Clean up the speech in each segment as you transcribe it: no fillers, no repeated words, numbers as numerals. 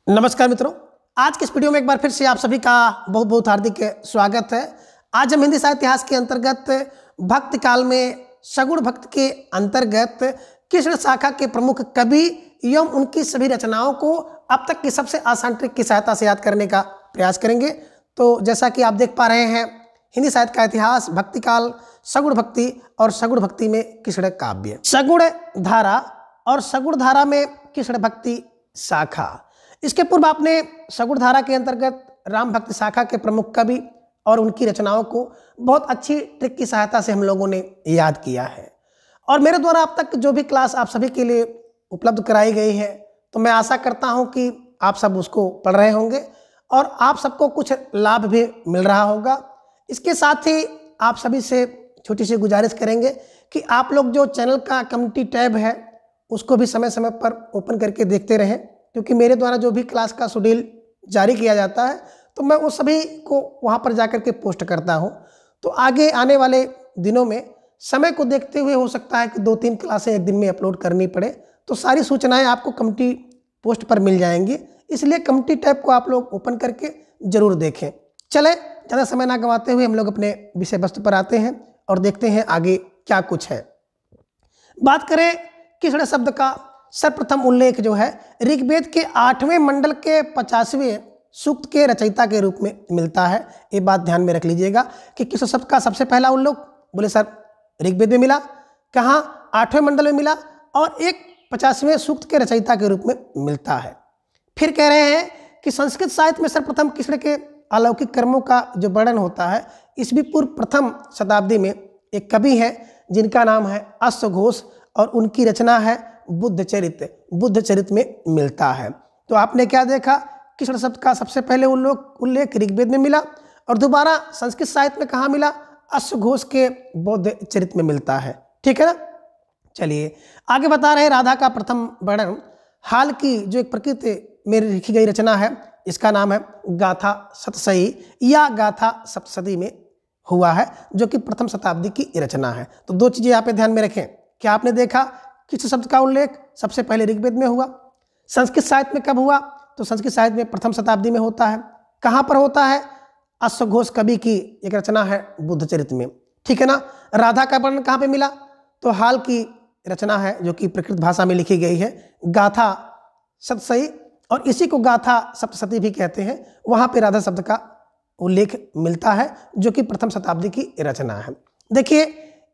नमस्कार मित्रों, आज के इस वीडियो में एक बार फिर से आप सभी का बहुत बहुत हार्दिक स्वागत है। आज हम हिंदी साहित्य इतिहास के अंतर्गत भक्त काल में सगुण भक्त के अंतर्गत कृष्ण शाखा के प्रमुख कवि एवं उनकी सभी रचनाओं को अब तक की सबसे आसान ट्रिक की सहायता से याद करने का प्रयास करेंगे। तो जैसा कि आप देख पा रहे हैं, हिंदी साहित्य का इतिहास, भक्ति काल, सगुण भक्ति और सगुण भक्ति में कृष्ण काव्य, सगुण धारा और सगुण धारा में कृष्ण भक्ति शाखा। इसके पूर्व आपने सगुण धारा के अंतर्गत राम भक्ति शाखा के प्रमुख कवि और उनकी रचनाओं को बहुत अच्छी ट्रिक की सहायता से हम लोगों ने याद किया है। और मेरे द्वारा अब तक जो भी क्लास आप सभी के लिए उपलब्ध कराई गई है, तो मैं आशा करता हूं कि आप सब उसको पढ़ रहे होंगे और आप सबको कुछ लाभ भी मिल रहा होगा। इसके साथ ही आप सभी से छोटी सी गुजारिश करेंगे कि आप लोग जो चैनल का कम्युनिटी टैब है उसको भी समय समय पर ओपन करके देखते रहें, क्योंकि मेरे द्वारा जो भी क्लास का शेड्यूल जारी किया जाता है तो मैं उस सभी को वहाँ पर जाकर के पोस्ट करता हूँ। तो आगे आने वाले दिनों में समय को देखते हुए हो सकता है कि 2-3 क्लासें एक दिन में अपलोड करनी पड़े, तो सारी सूचनाएं आपको कम्युनिटी पोस्ट पर मिल जाएंगी। इसलिए कम्युनिटी टैब को आप लोग ओपन करके ज़रूर देखें। चले ज़्यादा समय ना गंवाते हुए हम लोग अपने विषय वस्तु पर आते हैं और देखते हैं आगे क्या कुछ है। बात करें कृष्ण शब्द का, सर्वप्रथम उल्लेख जो है ऋग्वेद के 8वें मंडल के 50वें सूक्त के रचयिता के रूप में मिलता है। ये बात ध्यान में रख लीजिएगा कि कृष्ण शब्द का सबसे पहला उल्लेख, बोले सर ऋग्वेद में मिला, कहाँ 8वें मंडल में मिला और एक 50वें सूक्त के रचयिता के रूप में मिलता है। फिर कह रहे हैं कि संस्कृत साहित्य में सर्वप्रथम कृष्ण के अलौकिक कर्मों का जो वर्णन होता है, ईस्वी पूर्व प्रथम शताब्दी में एक कवि है जिनका नाम है अश्वघोष और उनकी रचना है बुद्ध चरित में मिलता है। तो आपने क्या देखा, कृष्ण शब्द का सबसे पहले उल्लेख ऋग्वेद में मिला और दोबारा संस्कृत साहित्य में कहाँ मिला, अश्वघोष के बुद्ध चरित में मिलता है। ठीक है ना। चलिए आगे बता रहे हैं राधा का प्रथम वर्णन हाल की जो एक प्रकृति में लिखी गई रचना है, इसका नाम है गाथा सतसई या गाथा सप्तशती में हुआ है, जो कि प्रथम शताब्दी की रचना है। तो दो चीज़ें यहाँ पे ध्यान में रखें। क्या आपने देखा, कृष्ण शब्द का उल्लेख सबसे पहले ऋग्वेद में हुआ, संस्कृत साहित्य में कब हुआ, तो संस्कृत साहित्य में प्रथम शताब्दी में होता है। कहाँ पर होता है, अश्वघोष कवि की एक रचना है बुद्ध चरित में। ठीक है ना। राधा का वर्णन कहाँ पे मिला, तो हाल की रचना है जो कि प्रकृत भाषा में लिखी गई है, गाथा सतसई, और इसी को गाथा सप्तशती भी कहते हैं। वहाँ पे राधा शब्द का उल्लेख मिलता है जो कि प्रथम शताब्दी की रचना है। देखिए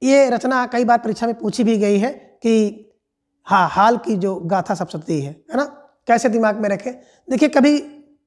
ये रचना कई बार परीक्षा में पूछी भी गई है कि हाँ, हाल की जो गाथा सप्तशती है ना, कैसे दिमाग में रखें। देखिए कभी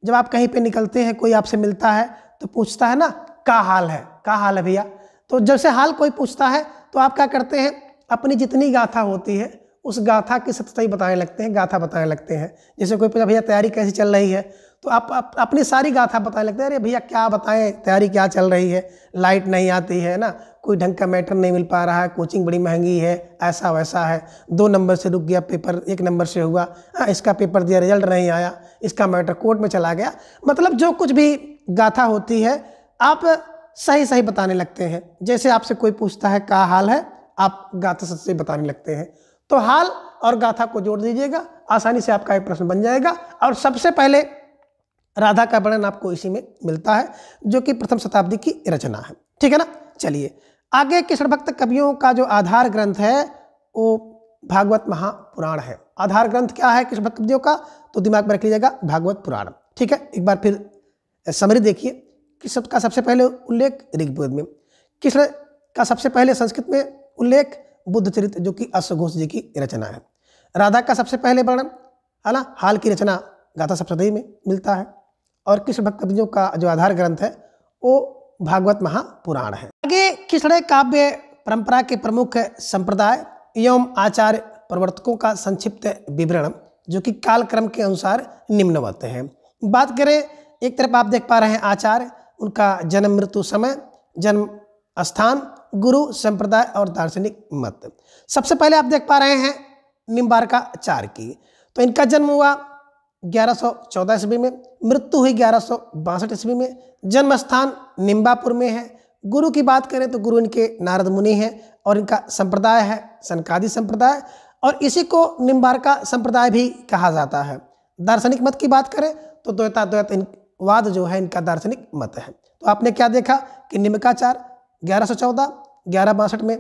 जब आप कहीं पे निकलते हैं, कोई आपसे मिलता है तो पूछता है ना, क्या हाल है भैया। तो जब से हाल कोई पूछता है तो आप क्या करते हैं, अपनी जितनी गाथा होती है उस गाथा की सप्तशती बताने लगते हैं, गाथा बताने लगते हैं। जैसे कोई पूछा भैया तैयारी कैसी चल रही है, तो आप अपनी सारी गाथा बताने लगते हैं। अरे भैया क्या बताएं, तैयारी क्या चल रही है, लाइट नहीं आती है ना, कोई ढंग का मैटर नहीं मिल पा रहा है, कोचिंग बड़ी महंगी है, ऐसा वैसा है, 2 नंबर से रुक गया पेपर, 1 नंबर से हुआ, इसका पेपर दिया रिजल्ट नहीं आया, इसका मैटर कोर्ट में चला गया। मतलब जो कुछ भी गाथा होती है आप सही सही बताने लगते हैं। जैसे आपसे कोई पूछता है क्या हाल है, आप गाथा सच बताने लगते हैं। तो हाल और गाथा को जोड़ दीजिएगा, आसानी से आपका एक प्रश्न बन जाएगा। और सबसे पहले राधा का वर्णन आपको इसी में मिलता है जो कि प्रथम शताब्दी की रचना है। ठीक है ना। चलिए आगे कृष्ण भक्त कवियों का जो आधार ग्रंथ है वो भागवत महापुराण है। आधार ग्रंथ क्या है कृष्ण भक्त कवियों का, तो दिमाग में रख लीजिएगा भागवत पुराण। ठीक है, एक बार फिर समरी देखिए। कृष्ण का सबसे पहले उल्लेख ऋग्वेद में, कृष्ण का सबसे पहले संस्कृत में उल्लेख बुद्ध चरित जो कि अश्वघोष जी की रचना है। राधा का सबसे पहले वर्णन है ना, हाल की रचना गाथा सप्तशती में मिलता है। और कृष्ण भक्त कवियों का जो आधार ग्रंथ है वो भागवत महापुराण है। आगे कृष्ण काव्य परंपरा के प्रमुख संप्रदाय एवं आचार्य प्रवर्तकों का संक्षिप्त विवरण जो कि कालक्रम के अनुसार निम्नवत है। बात करें, एक तरफ आप देख पा रहे हैं आचार्य, उनका जन्म मृत्यु समय, जन्म स्थान, गुरु, संप्रदाय और दार्शनिक मत। सबसे पहले आप देख पा रहे हैं निम्बार्काचार्य की, तो इनका जन्म हुआ 1114 ईस्वी में, मृत्यु हुई 1162 ईस्वी में, जन्म स्थान निम्बापुर में है। गुरु की बात करें तो गुरु इनके नारद मुनि हैं और इनका संप्रदाय है सनकादि संप्रदाय, और इसी को निम्बार्का संप्रदाय भी कहा जाता है। दार्शनिक मत की बात करें तो द्वैताद्वैतवाद जो है इनका दार्शनिक मत है। तो आपने क्या देखा कि निम्बकाचार 1114, 1162 में,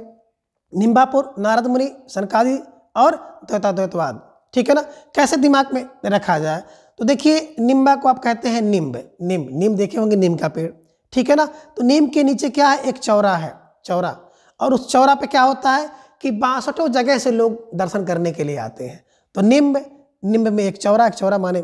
निम्बापुर, नारद मुनि, सनकादि और द्वैताद्वैतवाद। ठीक है ना, कैसे दिमाग में रखा जाए? तो देखिए, निम्बा को आप कहते हैं नीम देखे होंगे, नीम का पेड़। ठीक है ना, तो नीम के नीचे क्या है? एक चौरा है, चौरा। और उस चौरा पे क्या होता है कि 62 जगह से लोग दर्शन करने के लिए आते हैं। तो निम्ब में एक चौरा माने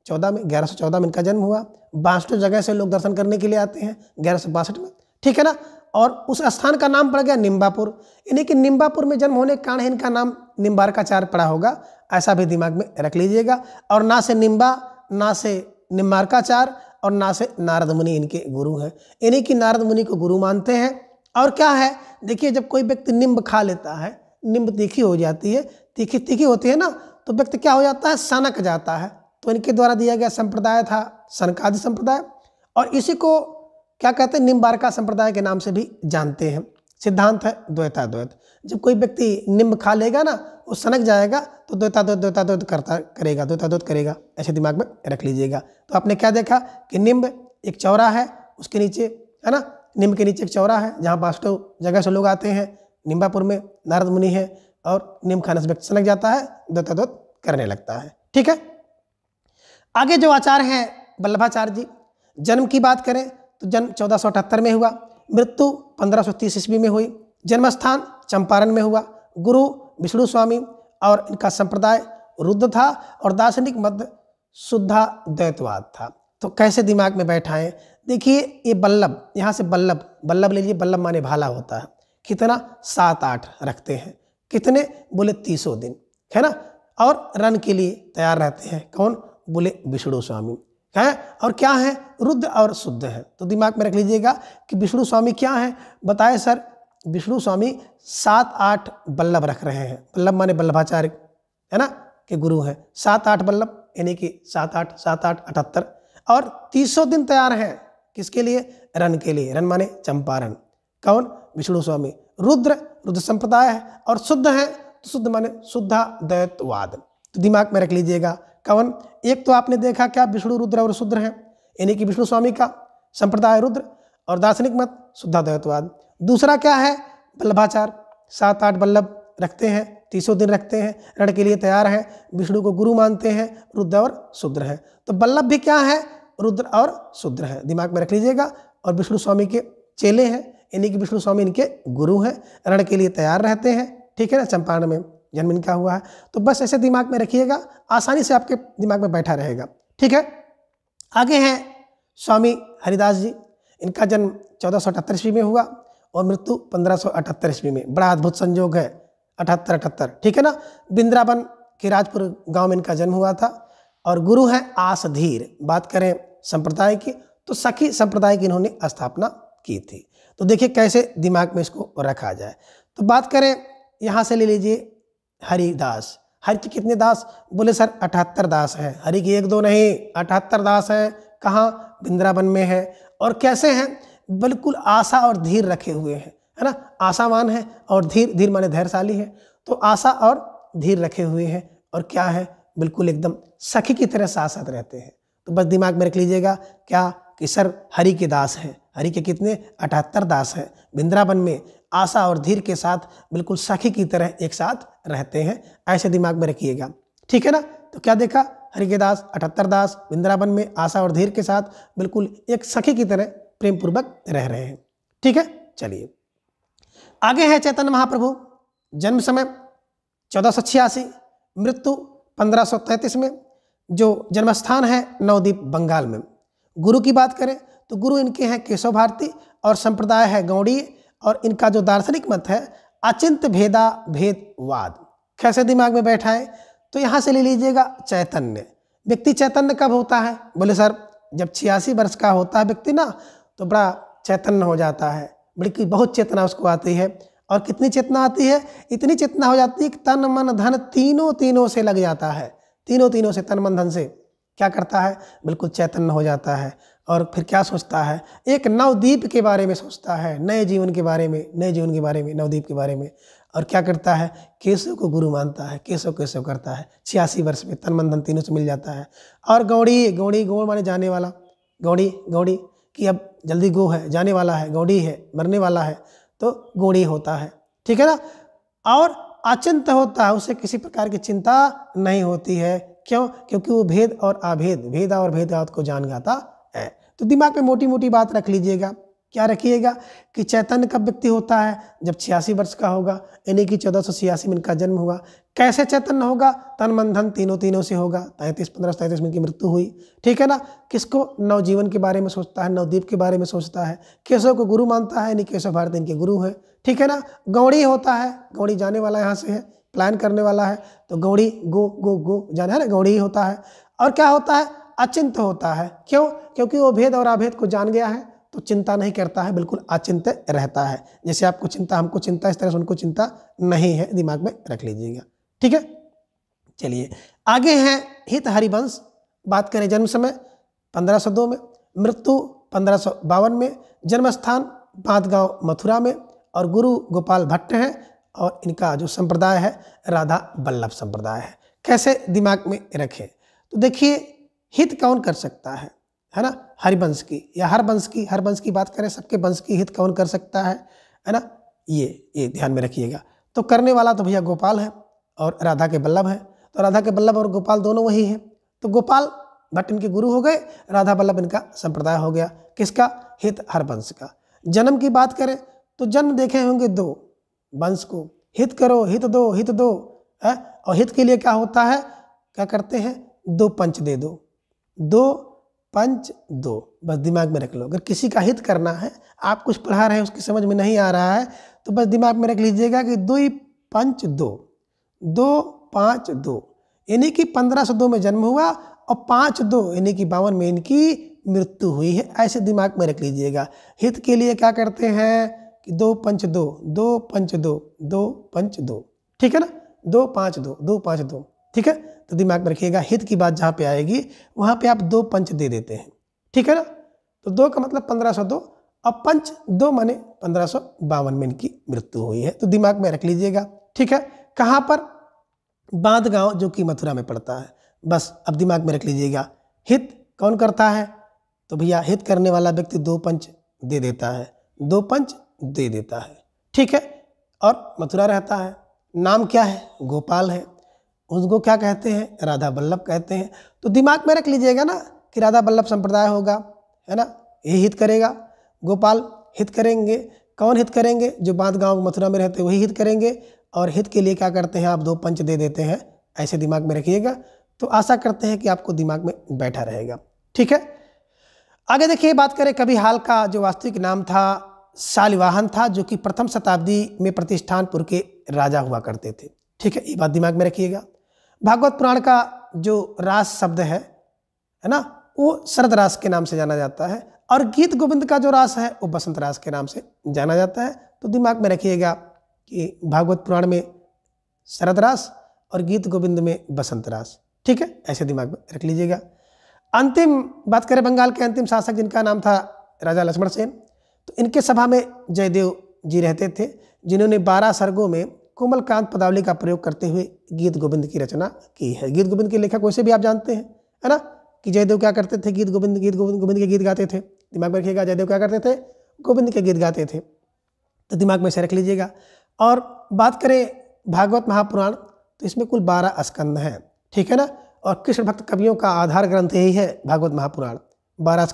14 में, 1114 में इनका जन्म हुआ। 62 जगह से लोग दर्शन करने के लिए आते हैं 1162 में। ठीक है ना, और उस स्थान का नाम पड़ गया निम्बापुर, यानी कि निम्बापुर में जन्म होने के कारण इनका नाम निम्बार्काचार पड़ा होगा, ऐसा भी दिमाग में रख लीजिएगा। और ना से निम्बा, ना से निम्बार्काचार और ना से नारद मुनि इनके गुरु हैं, यानी कि नारद मुनि को गुरु मानते हैं। और क्या है, देखिए, जब कोई व्यक्ति निम्ब खा लेता है, निम्ब तीखी हो जाती है, तीखी होती है ना, तो व्यक्ति क्या हो जाता है? सनक जाता है। तो इनके द्वारा दिया गया संप्रदाय था सनकादि संप्रदाय, और इसी को क्या कहते हैं? निम्बार्का संप्रदाय के नाम से भी जानते हैं। सिद्धांत है द्वैताद्वैत। जब कोई व्यक्ति निम्ब खा लेगा ना, वो सनक जाएगा, तो द्वैताद्वैत करेगा, ऐसे दिमाग में रख लीजिएगा। तो आपने क्या देखा कि निम्ब एक चौरा है, उसके नीचे है ना, निम्ब के नीचे एक चौरा है जहाँ 62 जगह से लोग आते हैं। निम्बापुर में नारद मुनि है, और निम्ब खाने से व्यक्ति सनक जाता है, द्वैताद्वैत करने लगता है। ठीक है, आगे जो आचार्य हैं वल्लभाचार्य जी, जन्म की बात करें तो जन्म 1478 में हुआ, मृत्यु 1530 ईस्वी में हुई। जन्मस्थान चंपारण में हुआ। गुरु विष्णु स्वामी, और इनका संप्रदाय रुद्र था, और दार्शनिक मत शुद्धाद्वैतवाद था। तो कैसे दिमाग में बैठाएं? देखिए, ये बल्लभ, यहाँ से बल्लभ ले लीजिए, बल्लभ माने भाला होता है। कितना? 7-8 रखते हैं। कितने? बोले 30 दिन, है ना। और रण के लिए तैयार रहते हैं। कौन? बोले विष्णु स्वामी है। और क्या है? रुद्र और शुद्ध है। तो दिमाग में रख लीजिएगा कि विष्णु स्वामी क्या है? बताए सर, विष्णु स्वामी 7-8 बल्लभ रख रहे हैं। बल्लभ माने वल्लभाचार्य, है ना, के गुरु हैं। 7-8 बल्लभ, यानी कि 7-8 78। और 30 दिन तैयार हैं किसके लिए? रण के लिए। रण माने चंपारण। कौन? विष्णु स्वामी। रुद्र संप्रदाय है, और शुद्ध है, तो शुद्ध माने शुद्धाद्वैतवाद। तो दिमाग में रख लीजिएगा। कौन? एक तो आपने देखा क्या? विष्णु, रुद्र और शुद्र हैं, यानी कि विष्णु स्वामी का संप्रदाय रुद्र, और दार्शनिक मत शुद्धाद्वैतवाद। दूसरा क्या है? वल्लभाचार्य 7-8 बल्लभ रखते हैं, 30 दिन रखते हैं, रण के लिए तैयार हैं, विष्णु को गुरु मानते हैं, रुद्र और शुद्र हैं। तो बल्लभ भी क्या है? रुद्र और शुद्र हैं, दिमाग में रख लीजिएगा। और विष्णु स्वामी के चेले हैं, यानी कि विष्णु स्वामी इनके गुरु हैं, रण के लिए तैयार रहते हैं। ठीक है ना, चंपारण में जन्म इनका हुआ है। तो बस ऐसे दिमाग में रखिएगा, आसानी से आपके दिमाग में बैठा रहेगा। ठीक है, आगे हैं स्वामी हरिदास जी। इनका जन्म 1478 ईस्वी में हुआ, और मृत्यु 1578 ईस्वी में। बड़ा अद्भुत संयोग है, 78। ठीक है ना, वृंदावन के राजपुर गांव में इनका जन्म हुआ था। और गुरु हैं आसधीर। बात करें संप्रदाय की, तो सखी संप्रदाय की इन्होंने स्थापना की थी। तो देखिए कैसे दिमाग में इसको रखा जाए। तो बात करें, यहाँ से ले लीजिए हरिदास। हरि के कितने दास? बोले सर 78 दास हैं। हरि की 1-2 नहीं, 78 दास हैं। कहाँ? वृंदावन में है। और कैसे हैं? बिल्कुल आशा और धीर रखे हुए हैं, है ना। आशावान है, और धीर माने धैर्यशाली है। तो आशा और धीर रखे हुए हैं, और क्या है? बिल्कुल एकदम सखी की तरह साथ साथ रहते हैं। तो बस दिमाग में रख लीजिएगा क्या कि सर हरि के दास हैं। हरि के कितने? 78 दास हैं। वृंदावन में आशा और धीर के साथ बिल्कुल सखी की तरह एक साथ रहते हैं, ऐसे दिमाग में रखिएगा। ठीक है ना। तो क्या देखा? हरि के दास, 78 दास, वृंदावन में आशा और धीर के साथ बिल्कुल एक सखी की तरह प्रेम पूर्वक रह रहे हैं। ठीक है, चलिए आगे है चैतन्य महाप्रभु। जन्म समय 1486, मृत्यु 1533 में। जो जन्मस्थान है नवद्वीप बंगाल में। गुरु की बात करें तो गुरु इनके हैं केशव भारती, और संप्रदाय है गौड़ीय, और इनका जो दार्शनिक मत है अचिंत्य भेदवाद। कैसे दिमाग में बैठा है? तो यहाँ से ले लीजिएगा चैतन्य। व्यक्ति चैतन्य कब होता है? बोले सर जब 86 वर्ष का होता है व्यक्ति ना, तो बड़ा चैतन्य हो जाता है, बड़ी बहुत चेतना उसको आती है। और कितनी चेतना आती है? इतनी चेतना हो जाती है कि तन मन धन तीनों से लग जाता है। तीनों से, तन मन धन से क्या करता है? बिल्कुल चैतन्य हो जाता है। और फिर क्या सोचता है? एक नवद्वीप के बारे में सोचता है, नए जीवन के बारे में, नवद्वीप के बारे में। और क्या करता है, केशव को गुरु मानता है, केशव केशव करता है। 86 वर्ष में तन मन धन तीनों से मिल जाता है। और गौड़ी, गौड़ी गौड़ माने जाने वाला, गौड़ी गौड़ी कि अब जल्दी गो है, जाने वाला है, गौड़ी है, मरने वाला है, तो गौड़ी होता है, ठीक है ना। और अचिंत्य होता है, उसे किसी प्रकार की चिंता नहीं होती है। क्यों? क्योंकि वो भेद और अभेद, भेदा और भेदावत को जान जाता है। तो दिमाग में मोटी मोटी बात रख लीजिएगा। क्या रखिएगा कि चैतन्य कब व्यक्ति होता है, जब 86 वर्ष का होगा, यानी कि 1486 में इनका जन्म हुआ। कैसे चैतन्य होगा? तन मन धन तीनों से होगा। 33 में इनकी मृत्यु हुई, ठीक है ना। किसको? नवजीवन के बारे में सोचता है, नवदीप के बारे में सोचता है, केशव को गुरु मानता है, यानी केशव भारती इनके गुरु है, ठीक है ना। गौड़ी होता है, गौड़ी जाने वाला यहाँ से है, प्लान करने वाला है, तो गौड़ी गो गो गो जाना है ना, गौड़ी ही होता है। और क्या होता है? अचिंत्य होता है। क्यों? क्योंकि वो भेद और अभेद को जान गया है, तो चिंता नहीं करता है, बिल्कुल अचिंत्य रहता है। जैसे आपको चिंता, हमको चिंता, इस तरह से उनको चिंता नहीं है, दिमाग में रख लीजिएगा, ठीक है। चलिए आगे हैं हित हरिवंश। बात करें जन्म समय 1502 में, मृत्यु 1552 में, जन्म स्थान बांधगांव मथुरा में, और गुरु गोपाल भट्ट हैं, और इनका जो संप्रदाय है राधा वल्लभ संप्रदाय है। कैसे दिमाग में रखें? तो देखिए, हित कौन कर सकता है ना, हरिवंश की या हर वंश की बात करें, सबके वंश की हित कौन कर सकता है ना, ये ध्यान में रखिएगा। तो करने वाला तो भैया गोपाल है और राधा के वल्लभ है। तो राधा के वल्लभ और गोपाल दोनों वही हैं। तो गोपाल भट्ट इनके गुरु हो गए, राधा वल्लभ इनका संप्रदाय हो गया। किसका? हित हरवंश का। जन्म की बात करें तो जन्म देखे होंगे 2 वंश को, हित करो हित दो है। और हित के लिए क्या होता है, क्या करते हैं? 2 पंच दे दो, 2 पंच 2, बस दिमाग में रख लो। अगर किसी का हित करना है, आप कुछ पढ़ा रहे हैं उसकी समझ में नहीं आ रहा है, तो बस दिमाग में रख लीजिएगा कि 2 पंच 2, 2 5 2, यानी कि 1502 में जन्म हुआ और 5 2 यानी कि 52 में इनकी मृत्यु हुई है। ऐसे दिमाग में रख लीजिएगा। हित के लिए क्या करते हैं कि 2 पंच 2, 2 पंच 2, 2 पंच 2, ठीक है ना, 2 5 2, 2 5 2, ठीक है। तो दिमाग में रखिएगा, हित की बात जहाँ पे आएगी वहाँ पे आप 2 पंच दे देते हैं, ठीक है ना। तो 2 का मतलब 1502 और पंच 2 माने 1552 में इनकी मृत्यु हुई है। तो दिमाग में रख लीजिएगा, ठीक है। कहाँ पर? बांधगांव, जो कि मथुरा में पड़ता है। बस अब दिमाग में रख लीजिएगा, हित कौन करता है? तो भैया हित करने वाला व्यक्ति 2 पंच दे देता है, 2 पंच दे देता है, ठीक है। और मथुरा रहता है। नाम क्या है? गोपाल है। उसको क्या कहते हैं? राधा वल्लभ कहते हैं। तो दिमाग में रख लीजिएगा ना कि राधा वल्लभ संप्रदाय होगा, है ना, यही हित करेगा। गोपाल हित करेंगे। कौन हित करेंगे? जो बांधगांव मथुरा में रहते वही हित करेंगे। और हित के लिए क्या करते हैं? आप 2 पंच दे देते हैं। ऐसे दिमाग में रखिएगा। तो आशा करते हैं कि आपको दिमाग में बैठा रहेगा, ठीक है। आगे देखिए, बात करें कभी हाल का जो वास्तविक नाम था शालिवाहन था, जो कि प्रथम शताब्दी में प्रतिष्ठानपुर के राजा हुआ करते थे, ठीक है। ये बात दिमाग में रखिएगा। भागवत पुराण का जो रास शब्द है ना, वो शरद रास के नाम से जाना जाता है। और गीत गोविंद का जो रास है वो बसंत रास के नाम से जाना जाता है। तो दिमाग में रखिएगा कि भागवत पुराण में शरद रास और गीत गोविंद में बसंत रास, ठीक है। ऐसे दिमाग में रख लीजिएगा। अंतिम बात करें बंगाल के अंतिम शासक, जिनका नाम था राजा लक्ष्मण सेन। तो इनके सभा में जयदेव जी रहते थे, जिन्होंने 12 सर्गों में कोमलकांत पदावली का प्रयोग करते हुए गीत गोविंद की रचना की है। गीत गोविंद के लेखक वैसे भी आप जानते हैं, है ना, कि जयदेव क्या करते थे? गोविंद के गीत गाते थे। दिमाग में रखिएगा, जयदेव क्या करते थे? गोविंद के गीत गाते थे। तो दिमाग में से रख लीजिएगा। और बात करें भागवत महापुराण, तो इसमें कुल 12 स्कंद हैं, ठीक है ना। और कृष्ण भक्त कवियों का आधार ग्रंथ यही है भागवत महापुराण। 12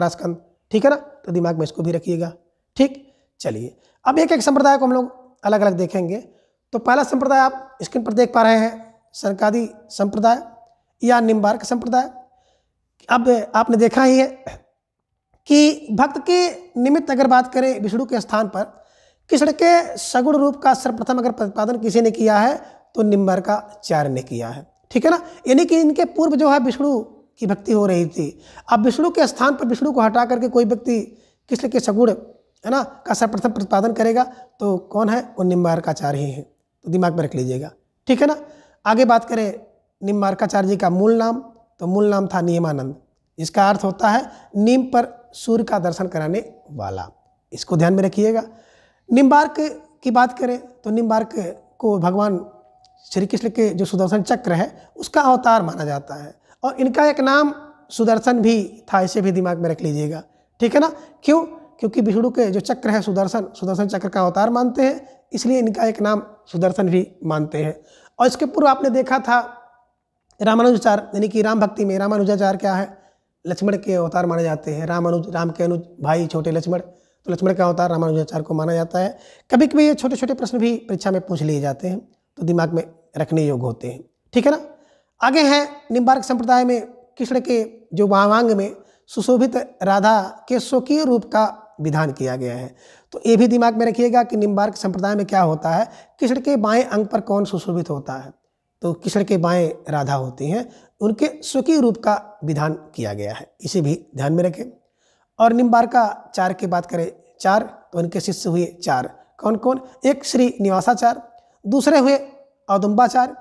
स्कंद, ठीक है ना। तो दिमाग में इसको भी रखिएगा, ठीक। चलिए अब एक एक संप्रदाय को हम लोग अलग अलग देखेंगे। तो पहला संप्रदाय आप स्क्रीन पर देख पा रहे हैं, सनकादि संप्रदाय या निम्बार्क संप्रदाय। अब आपने देखा ही है कि भक्त के निमित्त अगर बात करें विष्णु के स्थान पर कृष्ण के सगुण रूप का सर्वप्रथम अगर प्रतिपादन किसी ने किया है तो निम्बार्काचार्य ने किया है, ठीक है ना। यानी कि इनके पूर्व जो है विष्णु की भक्ति हो रही थी। अब विष्णु के स्थान पर विष्णु को हटा करके कोई व्यक्ति कृष्ण के सगुण, है ना, का सर्वप्रथम प्रतिपादन करेगा तो कौन है? वो निम्बार्काचार्य ही है। तो दिमाग में रख लीजिएगा, ठीक है ना। आगे बात करें निम्बार्काचार्य जी का मूल नाम, तो मूल नाम था नियमानंद, जिसका अर्थ होता है नीम पर सूर्य का दर्शन कराने वाला। इसको ध्यान में रखिएगा। निम्बार्क की बात करें तो निम्बार्क को भगवान श्री कृष्ण के जो सुदर्शन चक्र है उसका अवतार माना जाता है, और इनका एक नाम सुदर्शन भी था, इसे भी दिमाग में रख लीजिएगा, ठीक है ना। क्यों? क्योंकि विष्णु के जो चक्र है सुदर्शन चक्र का अवतार मानते हैं, इसलिए इनका एक नाम सुदर्शन भी मानते हैं। और इसके पूर्व आपने देखा था रामानुजाचार्य, यानी कि राम भक्ति में रामानुजाचार्य क्या है, लक्ष्मण के अवतार माने जाते हैं। राम के अनुज भाई छोटे लक्ष्मण, तो लक्ष्मण का अवतार रामानुजाचार्य को माना जाता है। कभी कभी ये छोटे छोटे प्रश्न भी परीक्षा में पूछ लिए जाते हैं, तो दिमाग में रखने योग्य होते हैं, ठीक है ना। आगे हैं निम्बार्क संप्रदाय में कृष्ण के जो वामांग में सुशोभित राधा के स्वकीय रूप का विधान किया गया है। तो ये भी दिमाग में रखिएगा कि निम्बार्क संप्रदाय में क्या होता है, कृष्ण के बाएं अंग पर कौन सुशोभित होता है, तो कृष्ण के बाएं राधा होती हैं, उनके स्वकीय रूप का विधान किया गया है, इसे भी ध्यान में रखें। और निम्बार्काचार्य की बात करें चार, तो उनके शिष्य हुए चार, कौन कौन, एक श्री निवासाचार्य, दूसरे हुए औदुम्बाचार्य,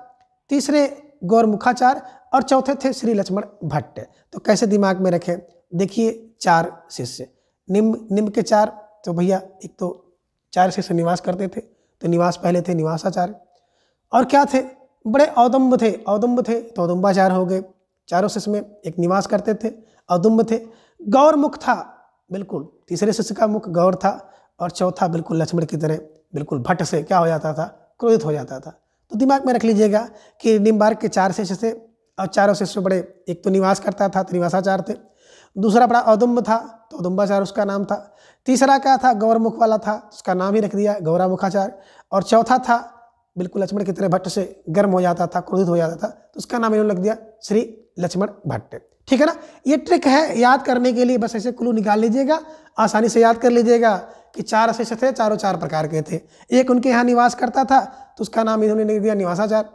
तीसरे गौरमुखाचार्य और चौथे थे श्री लक्ष्मण भट्ट। तो कैसे दिमाग में रखें, देखिए चार शिष्य, निम्न के चार, तो भैया एक तो चार शिष्य निवास करते थे, तो निवास पहले थे निवासाचार्य, और क्या थे, बड़े औदुम्ब थे तो औदुम्बाचार्य हो गए। चारों शिष्य में एक निवास करते थे, औदुम्ब थे। गौरमुख था, बिल्कुल तीसरे शिष्य का मुख गौर था, और चौथा बिल्कुल लक्ष्मण की तरह बिल्कुल भट्ट से क्या हो जाता था, क्रोधित हो जाता था। तो दिमाग में रख लीजिएगा कि निम्बार्क के चार शिष्य थे, और चारों शिष्य बड़े, एक तो निवास करता था तो निवासाचार्य थे, दूसरा बड़ा औदुम्ब था तो औदुम्बाचार्य उसका नाम था, तीसरा क्या था, गौरमुख वाला था, उसका नाम ही रख दिया गौरामुखाचार्य, और चौथा था बिल्कुल लक्ष्मण की तरह भट्ट से गर्म हो जाता था, क्रोधित हो जाता था, तो उसका नाम इन्होंने रख दिया श्री लक्ष्मण भट्ट, ठीक है ना। ये ट्रिक है याद करने के लिए, बस ऐसे क्लू निकाल लीजिएगा, आसानी से याद कर लीजिएगा कि चार शिष्य थे, चारों चार प्रकार के थे। एक उनके यहाँ निवास करता था तो उसका नाम इन्होंने लिख दिया निवासाचार्य,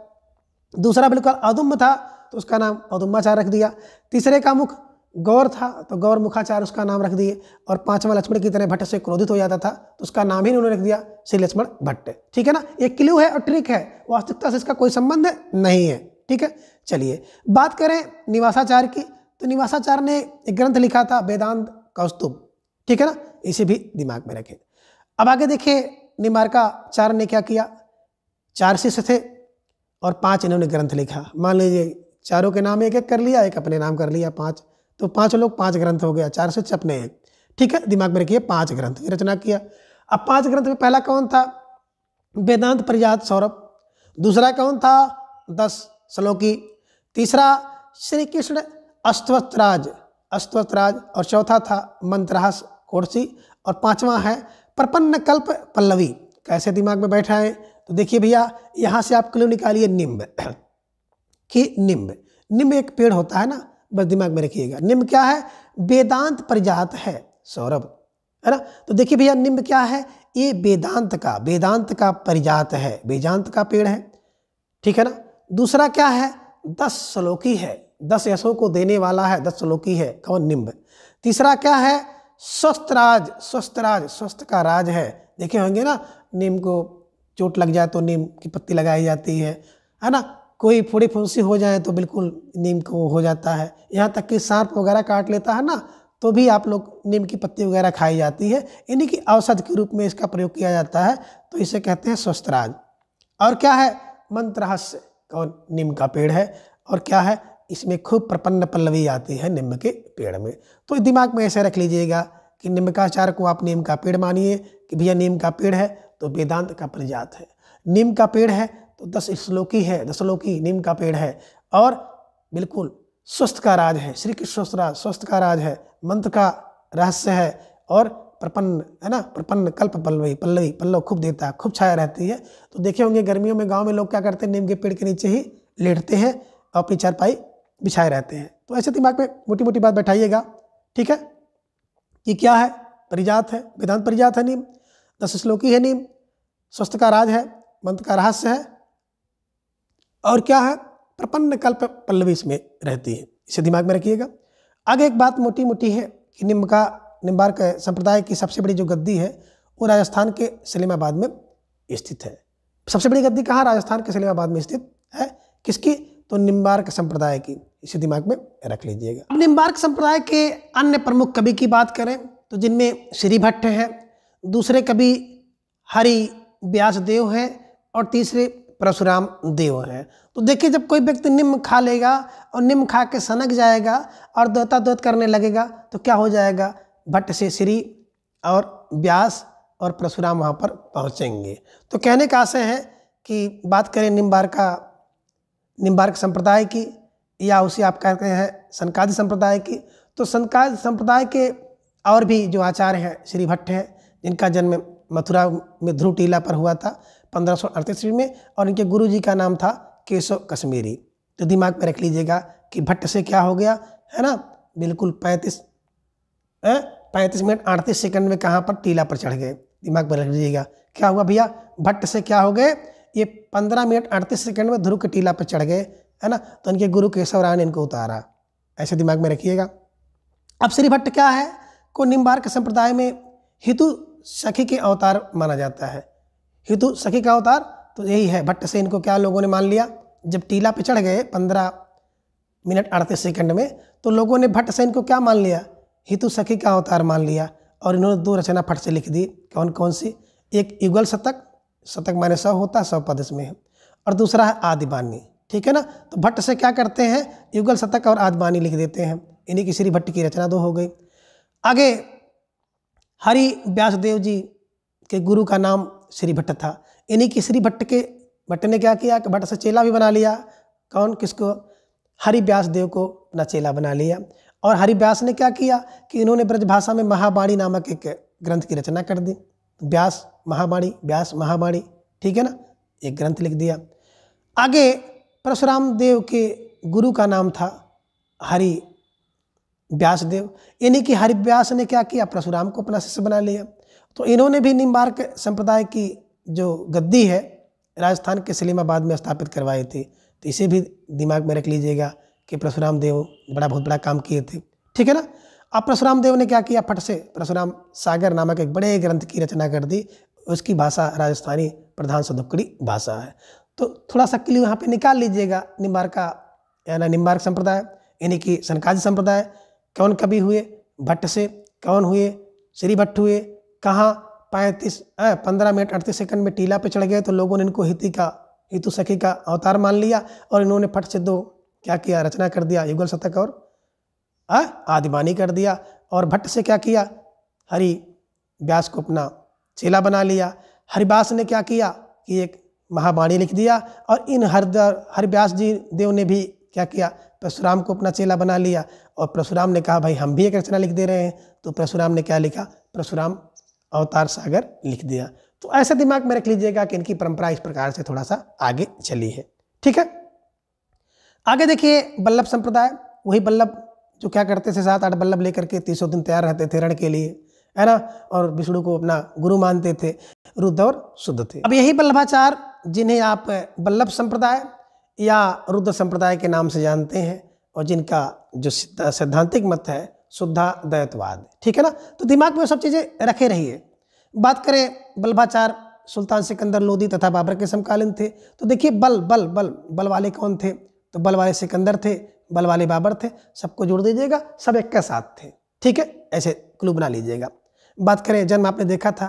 दूसरा बिल्कुल औदुम्ब था तो उसका नाम औदुम्बाचार्य रख दिया, तीसरे का मुख गौर था तो गौर मुखाचार्य उसका नाम रख दिए, और पांचवा लक्ष्मण की तरह भट्ट से क्रोधित हो जाता था तो उसका नाम ही उन्होंने रख दिया श्री लक्ष्मण भट्ट, ठीक है ना। ये क्लू है और ट्रिक है, वास्तविकता से इसका कोई संबंध नहीं है, ठीक है। चलिए बात करें निवासाचार्य की, तो निवासाचार्य ने एक ग्रंथ लिखा था वेदांत कौस्तुभ, ठीक है ना, इसे भी दिमाग में रखें। अब आगे देखिए निम्बार्काचार्य ने क्या किया, चार शिष्य थे और पांच इन्होंने ग्रंथ लिखा। मान लीजिए चारों के नाम एक एक कर लिया, एक अपने नाम कर लिया, पांच, तो पांच लोग पांच ग्रंथ हो गया, चार शिष्य अपने एक, ठीक है, दिमाग में रखिए पांच ग्रंथ की रचना किया। अब पांच ग्रंथ में पहला कौन था, वेदांत परिजात सौरभ, दूसरा कौन था 10 श्लोकी, तीसरा श्री कृष्ण अष्टवस्त्राज, और चौथा था मंत्रहास कोर्सी, और पांचवा है प्रपन्न कल्प पल्लवी। कैसे दिमाग में बैठा है, तो देखिए भैया यहाँ से आप क्लू निकालिए निम्ब, कि निम्ब एक पेड़ होता है ना, बस दिमाग में रखिएगा। निम्ब क्या है, वेदांत परिजात है सौरभ, है ना। तो देखिए भैया निम्ब क्या है, ये वेदांत का परिजात है, वेदांत का पेड़ है, ठीक है ना। दूसरा क्या है, 10 श्लोकी है, 10 यशों को देने वाला है, 10 श्लोकी है, कौन, निम्ब। तीसरा क्या है, स्वस्थ का राज है, देखे होंगे ना, नीम को चोट लग जाए तो नीम की पत्ती लगाई जाती है ना, कोई फोड़ी फुंसी हो जाए तो बिल्कुल नीम को हो जाता है, यहाँ तक कि सांप वगैरह काट लेता है ना, तो भी आप लोग नीम की पत्ती वगैरह खाई जाती है, इन्हीं की औषध के रूप में इसका प्रयोग किया जाता है, तो इसे कहते हैं स्वस्थराज। और क्या है, मंत्रहास्य, कौन, नीम का पेड़ है, और क्या है, इसमें खूब प्रपन्न पल्लवी आती है नीम के पेड़ में। तो दिमाग में ऐसे रख लीजिएगा कि निम्बार्काचार्य को आप नीम का पेड़ मानिए कि भैया नीम का पेड़ है तो वेदांत का परिजात है, नीम का पेड़ है तो 10 श्लोकी है, 10 श्लोकी नीम का पेड़ है, और बिल्कुल स्वस्थ का राज है, श्री कृष्ण स्वस्थ का राज है, मंत्र का रहस्य है, और प्रपन्न है ना, प्रपन्न कल्प पल्लव खूब देता है, खूब छाया रहती है। तो देखे होंगे गर्मियों में गांव में लोग क्या करते हैं, नीम के पेड़ के नीचे ही लेटते हैं और अपनी चारपाई बिछाए रहते हैं। तो ऐसे दिमाग में मोटी मोटी बात बैठाइएगा, ठीक है, कि क्या है, परिजात है, वेदांत परिजात है नीम, 10 श्लोकी है नीम, स्वस्थ का राज है, मंत्र का रहस्य है, और क्या है, प्रपन्न कल्प पल्लवी इसमें रहती है, इसे दिमाग में रखिएगा। आगे एक बात मोटी मोटी है कि निम्बार्क संप्रदाय की सबसे बड़ी जो गद्दी है वो राजस्थान के सलीमाबाद में स्थित है। सबसे बड़ी गद्दी कहाँ, राजस्थान के सलीमाबाद में स्थित है, किसकी, तो निम्बार्क संप्रदाय की, इसे दिमाग में रख लीजिएगा। अब निम्बार्क संप्रदाय के अन्य प्रमुख कवि की बात करें तो जिनमें श्री भट्ट है, दूसरे कवि हरि व्यासदेव हैं और तीसरे परशुराम देव हैं। तो देखिए, जब कोई व्यक्ति निम्न खा लेगा और निम्न खा के सनक जाएगा और द्वैताद्वैत करने लगेगा तो क्या हो जाएगा, भट्ट से श्री और व्यास और परशुराम वहाँ पर पहुँचेंगे। तो कहने का आशय है कि बात करें निम्बार्क संप्रदाय की या उसे आप कहते हैं सनकादि संप्रदाय की, तो सनकादि संप्रदाय के और भी जो आचार्य हैं श्री भट्ट हैं, जिनका जन्म मथुरा में ध्रुव टीला पर हुआ था 1538 में, और इनके गुरु जी का नाम था केशव कश्मीरी। तो दिमाग में रख लीजिएगा कि भट्ट से क्या हो गया है ना, बिल्कुल 35 मिनट 38 सेकंड में कहाँ पर टीला पर चढ़ गए। दिमाग में रख लीजिएगा क्या हुआ भैया, भट्ट से क्या हो गए, ये 15 मिनट 38 सेकंड में ध्रुव के टीला पर चढ़ गए, है ना। तो इनके गुरु केशव राय ने इनको उतारा, ऐसे दिमाग में रखिएगा। अब श्री भट्ट क्या है, को निम्बार्क संप्रदाय में हितु सखी के अवतार माना जाता है। हितु सखी का अवतार तो यही है। भट्ट से इनको क्या लोगों ने मान लिया, जब टीला पे चढ़ गए 15 मिनट 38 सेकंड में, तो लोगों ने भट्ट से इनको क्या मान लिया, हितु सखी का अवतार मान लिया। और इन्होंने 2 रचना फट से लिख दी। कौन कौन सी, एक युगल शतक, शतक माने 100 होता है, 100 पद इसमें है, और दूसरा है आदिबानी, ठीक है ना। तो भट्ट से क्या करते हैं, युगल शतक और आदिबानी लिख देते हैं। इन्हीं की श्री भट्ट की रचना 2 हो गई। आगे हरि व्यासदेव जी के गुरु का नाम श्री भट्ट था। इन्हीं की श्री भट्ट ने क्या किया कि भट्ट से चेला भी बना लिया। कौन, किसको, हरि व्यासदेव को अपना चेला बना लिया। और हरि व्यास ने क्या किया कि इन्होंने ब्रजभाषा में महावाणी नामक एक ग्रंथ की रचना कर दी। व्यास महावाणी, ठीक है ना, एक ग्रंथ लिख दिया। आगे परशुराम देव के गुरु का नाम था हरि व्यासदेव। इन्हीं की हरि व्यास ने क्या किया, परशुराम को अपना शिष्य बना लिया। तो इन्होंने भी निम्बार्क संप्रदाय की जो गद्दी है राजस्थान के सलीमाबाद में स्थापित करवाई थी। तो इसे भी दिमाग में रख लीजिएगा कि परशुराम देव बहुत बड़ा काम किए थे, ठीक है ना। अब परशुराम देव ने क्या किया, फट से परशुराम सागर नामक एक बड़े ग्रंथ की रचना कर दी। उसकी भाषा राजस्थानी प्रधान सदुक्कड़ी भाषा है। तो थोड़ा सा क्लियर यहाँ पे निकाल लीजिएगा। निम्बार्क संप्रदाय, इन्हीं की सनकादि संप्रदाय, कौन कवि हुए, भट्ट से। कौन हुए, श्री भट्ट हुए। कहाँ, 15 मिनट 38 सेकंड में टीला पे चढ़ गए तो लोगों ने इनको हितु सखी का अवतार मान लिया और इन्होंने फट से 2 क्या किया, रचना कर दिया, युगल शतक और आदिबानी कर दिया। और भट्ट से क्या किया, हरि व्यास को अपना चेला बना लिया। हरिव्यास ने क्या किया कि एक महावाणी लिख दिया। और इन हरिव्यास जी देव ने भी क्या किया, परशुराम को अपना चेला बना लिया। और परशुराम ने कहा भाई हम भी एक रचना लिख दे रहे हैं। तो परशुराम ने क्या लिखा, परशुराम अवतार सागर लिख दिया। तो ऐसा दिमाग में रख लीजिएगा कि इनकी परंपरा इस प्रकार से थोड़ा सा आगे चली है, ठीक है। आगे देखिए बल्लभ संप्रदाय। वही बल्लभ जो क्या करते थे, 7-8 बल्लभ लेकर के 300 दिन तैयार रहते थे रण के लिए, है ना। और विष्णु को अपना गुरु मानते थे, रुद्र और शुद्ध थे। अब यही बल्लभाचार्य जिन्हें आप बल्लभ संप्रदाय या रुद्र संप्रदाय के नाम से जानते हैं और जिनका जो सैद्धांतिक मत है शुद्धाद्वैतवाद, ठीक है ना। तो दिमाग में सब चीज़ें रखे रहिए। बात करें बल्लभाचार्य सुल्तान सिकंदर लोदी तथा बाबर के समकालीन थे। तो देखिए बल वाले कौन थे, तो बल वाले सिकंदर थे, बल वाले बाबर थे। सबको जोड़ दीजिएगा, सब एक के साथ थे, ठीक है, ऐसे क्लू बना लीजिएगा। बात करें जन्म, आपने देखा था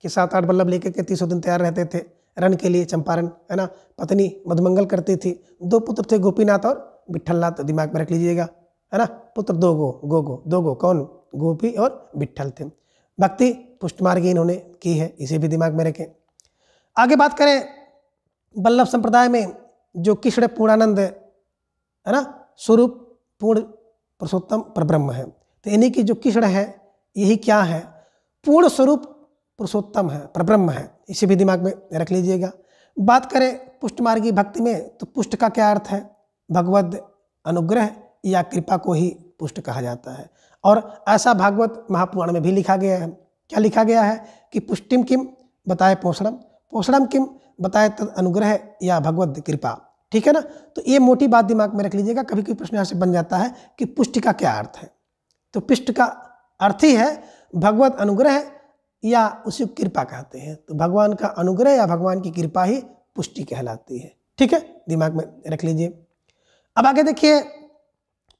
कि 7-8 बल्लभ लेकर के 300 दिन तैयार रहते थे रण के लिए, चंपारण, है ना। पत्नी मधुमंगल करती थी। 2 पुत्र थे, गोपीनाथ और विट्ठलनाथ। तो दिमाग में रख लीजिएगा, है ना। पुत्र 2 गो, कौन, गोपी और विट्ठल थे। भक्ति पुष्टमार्गी इन्होंने की है, इसे भी दिमाग में रखें। आगे बात करें बल्लभ संप्रदाय में जो कृष्ण पूर्णानंद, है ना, स्वरूप पूर्ण पुरुषोत्तम परब्रह्म है। तो इन्हीं की जो कृष्ण है यही क्या है, पूर्ण स्वरूप पुरुषोत्तम है, परब्रह्म है। इसे भी दिमाग में रख लीजिएगा। बात करें पुष्टमार्गी भक्ति में, तो पुष्ट का क्या अर्थ है, भगवद अनुग्रह या कृपा को ही पुष्ट कहा जाता है। और ऐसा भागवत महापुराण में भी लिखा गया है। क्या लिखा गया है कि पुष्टिम किम बताए पोषणम, पोषणम किम बताए तद अनुग्रह या भगवद कृपा, ठीक है ना। तो ये मोटी बात दिमाग में रख लीजिएगा। कभी कोई प्रश्न यहाँ से बन जाता है कि पुष्टि का क्या अर्थ है, तो पुष्ट का अर्थ ही है भगवत अनुग्रह या उसी को कृपा कहते हैं। तो भगवान का अनुग्रह या भगवान की कृपा ही पुष्टि कहलाती है, ठीक है, दिमाग में रख लीजिए। अब आगे देखिए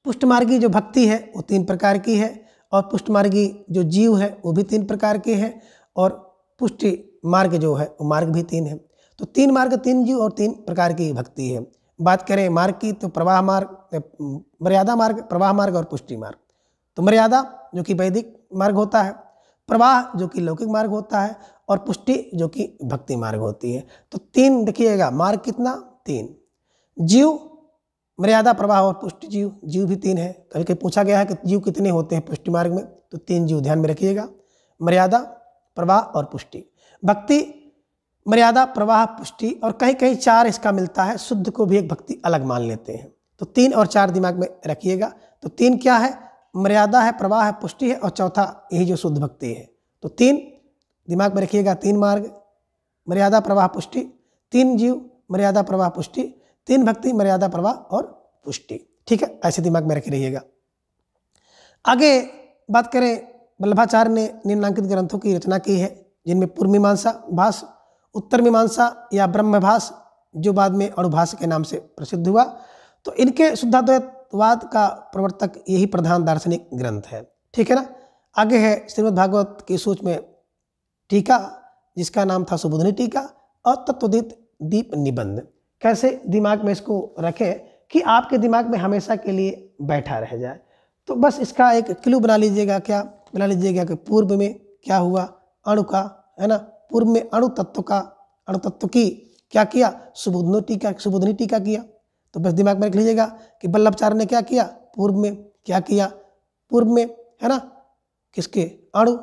पुष्टमार्गी जो भक्ति है वो 3 प्रकार की है और पुष्टमार्गी जो जीव है वो भी 3 प्रकार के हैं। और पुष्टि मार्ग जो है वो मार्ग भी 3 है। तो 3 मार्ग, 3 जीव और 3 प्रकार की भक्ति है। बात करें मार्ग की तो प्रवाह मार्ग, मर्यादा मार्ग, प्रवाह मार्ग और पुष्टि मार्ग। तो मर्यादा जो कि वैदिक मार्ग होता है, प्रवाह जो कि लौकिक मार्ग होता है और पुष्टि जो कि भक्ति मार्ग होती है। तो 3 देखिएगा, मार्ग कितना 3, जीव, मर्यादा, प्रवाह और पुष्टि जीव, जीव भी 3 है। कभी कभी पूछा गया है कि जीव कितने होते हैं पुष्टि मार्ग में, तो 3 जीव ध्यान में रखिएगा, मर्यादा, प्रवाह और पुष्टि। भक्ति, मर्यादा, प्रवाह, पुष्टि और कहीं कहीं 4 इसका मिलता है, शुद्ध को भी एक भक्ति अलग मान लेते हैं। तो 3 और 4 दिमाग में रखिएगा। तो 3 क्या है, मर्यादा है, प्रवाह है, पुष्टि है और चौथा यही जो शुद्ध भक्ति है। तो 3 दिमाग में रखिएगा, 3 मार्ग, मर्यादा, प्रवाह, पुष्टि, 3 जीव, मर्यादा, प्रवाह, पुष्टि, 3 भक्ति, मर्यादा, प्रवाह और पुष्टि। ठीक है, ऐसे दिमाग में रखे रहिएगा। आगे बात करें, वल्लभाचार्य ने निम्नांकित ग्रंथों की रचना की है, जिनमें पूर्व मीमांसा भाष्य, उत्तर मीमांसा या ब्रह्म भाष्य जो बाद में अणुभाष्य के नाम से प्रसिद्ध हुआ। तो इनके शुद्धाद्वैतवाद का प्रवर्तक यही प्रधान दार्शनिक ग्रंथ है। ठीक है ना। आगे है श्रीमद् भागवत की सूक्ष्म टीका, जिसका नाम था सुबोधनी टीका और तत्वोदित दीप निबंध। कैसे दिमाग में इसको रखें कि आपके दिमाग में हमेशा के लिए बैठा रह जाए। तो बस इसका एक क्लू बना लीजिएगा, क्या बना लीजिएगा कि पूर्व में क्या हुआ, अणु का, है ना, पूर्व में अणु तत्व का, अणु तत्व की क्या किया, सुबोधनी टीका किया। तो बस दिमाग में रख लीजिएगा कि वल्लभाचार्य ने क्या किया, पूर्व में क्या किया, पूर्व में, है ना, किसके, अणु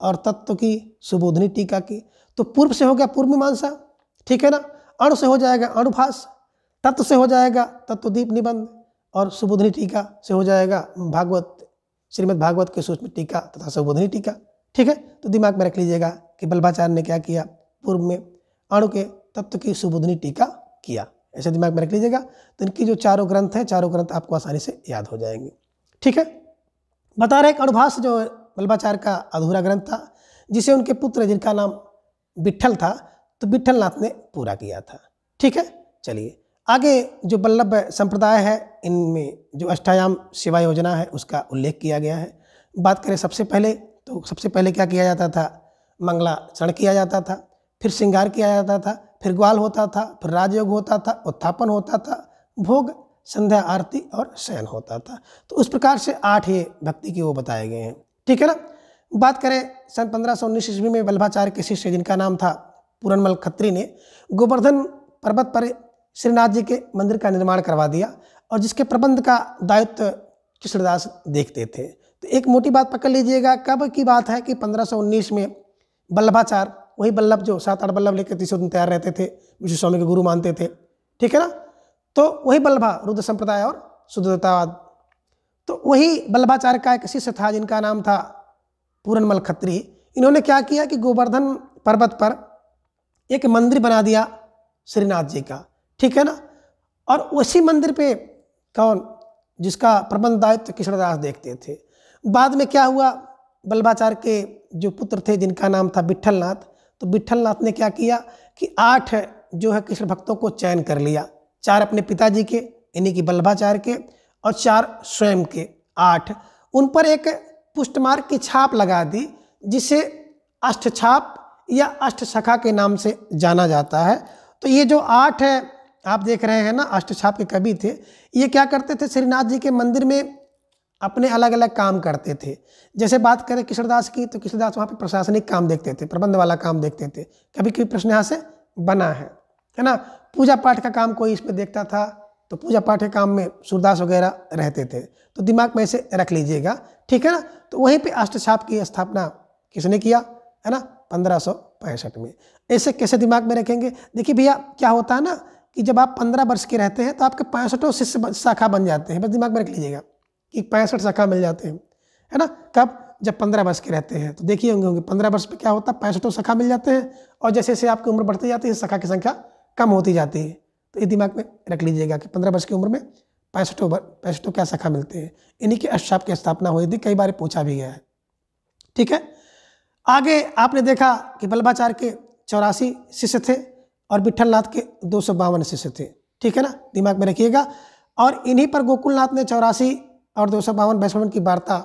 और तत्व की सुबोधनी टीका की। तो पूर्व से हो गया पूर्व मीमांसा, ठीक है ना, अणु से हो जाएगा अणुभाष्य, तत्व से हो जाएगा तत्वदीप निबंध और सुबोधनी टीका से हो जाएगा भागवत, श्रीमद् भागवत के सूक्ष्म टीका तथा सुबोधनी टीका। ठीक है, तो दिमाग में रख लीजिएगा कि वल्लभाचार्य ने क्या किया, पूर्व में अणु के तत्व की सुबोधनी टीका किया, ऐसे दिमाग में रख लीजिएगा। तो इनकी जो चारों ग्रंथ हैं, चारों ग्रंथ आपको आसानी से याद हो जाएंगे। ठीक है, बता रहे अणुभाष्य जो वल्लभाचार्य का अधूरा ग्रंथ था, जिसे उनके पुत्र जिनका नाम विट्ठल था, तो विट्ठल नाथ ने पूरा किया था। ठीक है, चलिए आगे जो वल्लभ संप्रदाय है, इनमें जो अष्टायाम सेवा योजना है उसका उल्लेख किया गया है। बात करें सबसे पहले, तो सबसे पहले क्या किया जाता था, मंगलाचरण किया जाता था, फिर श्रृंगार किया जाता था, फिर ग्वाल होता था, फिर राजयोग होता था, उत्थापन होता था, भोग, संध्या आरती और शयन होता था। तो उस प्रकार से 8 ये भक्ति के वो बताए गए हैं। ठीक है ना। बात करें सन 1519 ईस्वी में वल्लभाचार्य के शिष्य जिनका नाम था पूरनमल खत्री ने गोवर्धन पर्वत पर श्रीनाथ जी के मंदिर का निर्माण करवा दिया और जिसके प्रबंध का दायित्व कृष्णदास देखते थे। तो एक मोटी बात पकड़ लीजिएगा, कब की बात है कि 1519 में वल्लभाचार्य, वही वल्लभ जो 7-8 वल्लभ लेकर 30 दिन तैयार रहते थे, विश्व स्वामी के गुरु मानते थे। ठीक है ना। तो वही वल्लभा, रुद्र संप्रदाय और शुद्धतावाद, तो वही वल्लभाचार्य का एक शिष्य था जिनका नाम था पूरनमल खत्री। इन्होंने क्या किया कि गोवर्धन पर्वत पर एक मंदिर बना दिया श्रीनाथ जी का। ठीक है ना। और उसी मंदिर पे कौन, जिसका प्रबंध दायित्व कृष्णदास देखते थे। बाद में क्या हुआ, वल्लभाचार्य के जो पुत्र थे जिनका नाम था विट्ठलनाथ, तो विट्ठलनाथ ने क्या किया कि 8 जो है कृष्ण भक्तों को चयन कर लिया, 4 अपने पिताजी के यानी कि वल्लभाचार्य के और 4 स्वयं के, 8 उन पर एक पुष्टमार्ग की छाप लगा दी, जिसे अष्टछाप या अष्टसखा के नाम से जाना जाता है। तो ये जो 8 है आप देख रहे हैं ना, अष्टछाप के कवि थे, ये क्या करते थे, श्रीनाथ जी के मंदिर में अपने अलग अलग काम करते थे। जैसे बात करें कृष्णदास की, तो कृष्णदास वहाँ पे प्रशासनिक काम देखते थे, प्रबंध वाला काम देखते थे। कभी कभी प्रश्न यहाँ से बना है ना। पूजा पाठ का काम कोई इसमें देखता था, तो पूजा पाठ के काम में सूरदास वगैरह रहते थे। तो दिमाग में ऐसे रख लीजिएगा। ठीक है ना। तो वहीं पे अष्टछाप की स्थापना किसने किया, है ना, 1565 में। ऐसे कैसे दिमाग में रखेंगे, देखिए भैया क्या होता है ना कि जब आप 15 वर्ष के रहते हैं तो आपके 65 शिष्य शाखा बन जाते हैं। बस दिमाग में रख लीजिएगा कि 65 शाखा मिल जाते हैं, है ना। कब, जब 15 वर्ष के रहते हैं। तो देखिए होंगे 15 वर्ष पे क्या होता है, 65 शाखा मिल जाते हैं और जैसे जैसे आपकी उम्र बढ़ती जाती है शाखा की संख्या कम होती जाती है। तो ये दिमाग में रख लीजिएगा कि 15 वर्ष की उम्र में 65 क्या शाखा मिलते हैं। इन्हीं के अष्टछाप की स्थापना हुई थी, कई बार पूछा भी गया है। ठीक है। आगे आपने देखा कि वल्लभाचार्य के 84 शिष्य थे और विट्ठलनाथ के 252 शिष्य थे। ठीक है ना, दिमाग में रखिएगा। और इन्हीं पर गोकुलनाथ ने 84 और 252 वैष्णव की वार्ता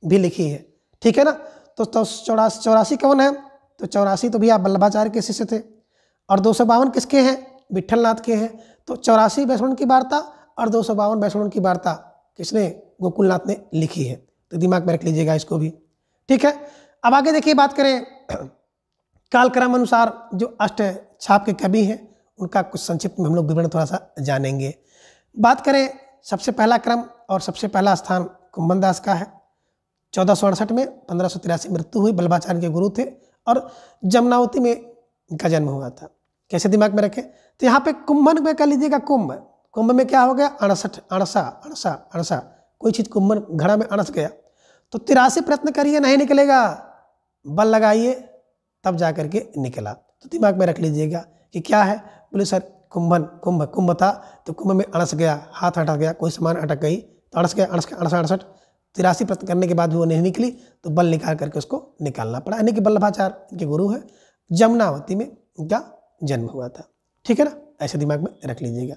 भी लिखी है। ठीक है ना। तो 84 कौन है, तो 84 तो भैया वल्लभाचार्य के शिष्य थे, और 252 किसके हैं? विट्ठलनाथ के हैं। तो 84 वैष्णव की वार्ता और 252 वैष्णव की वार्ता किसने? गोकुलनाथ ने लिखी है। तो दिमाग में रख लीजिएगा इसको भी, ठीक है। अब आगे देखिए, बात करें कालक्रम अनुसार जो अष्ट छाप के कवि हैं उनका कुछ संक्षिप्त में हम लोग विवरण थोड़ा सा जानेंगे। बात करें सबसे पहला क्रम और सबसे पहला स्थान कुंभन दास का है। 1468 में 1583 मृत्यु हुई, वल्लभाचार्य के गुरु थे, और जमुनावती में इनका जन्म हुआ था। कैसे दिमाग में रखें? तो यहाँ पे कुंभन में कर लीजिएगा कुंभ, कुंभ में क्या हो गया? 68, अणसा अणसा अणसा, कोई चीज़ कुंभन घड़ा में अणस गया। तो 83 प्रयत्न करिए, नहीं निकलेगा, बल लगाइए, तब जा करके निकला। तो दिमाग में रख लीजिएगा कि क्या है। बोले सर कुंभन, कुंभ कुंभ था तो कुंभ में अणस गया, हाथ अटक गया, कोई सामान अटक गई तो अणस गया, अणस 68 83 प्रयत्न करने के बाद भी वो नहीं निकली, तो बल निकाल करके उसको निकालना पड़ा। यानी कि वल्लभाचार्य इनके गुरु है, जमुनावती में इनका जन्म हुआ था, ठीक है ना, ऐसे दिमाग में रख लीजिएगा।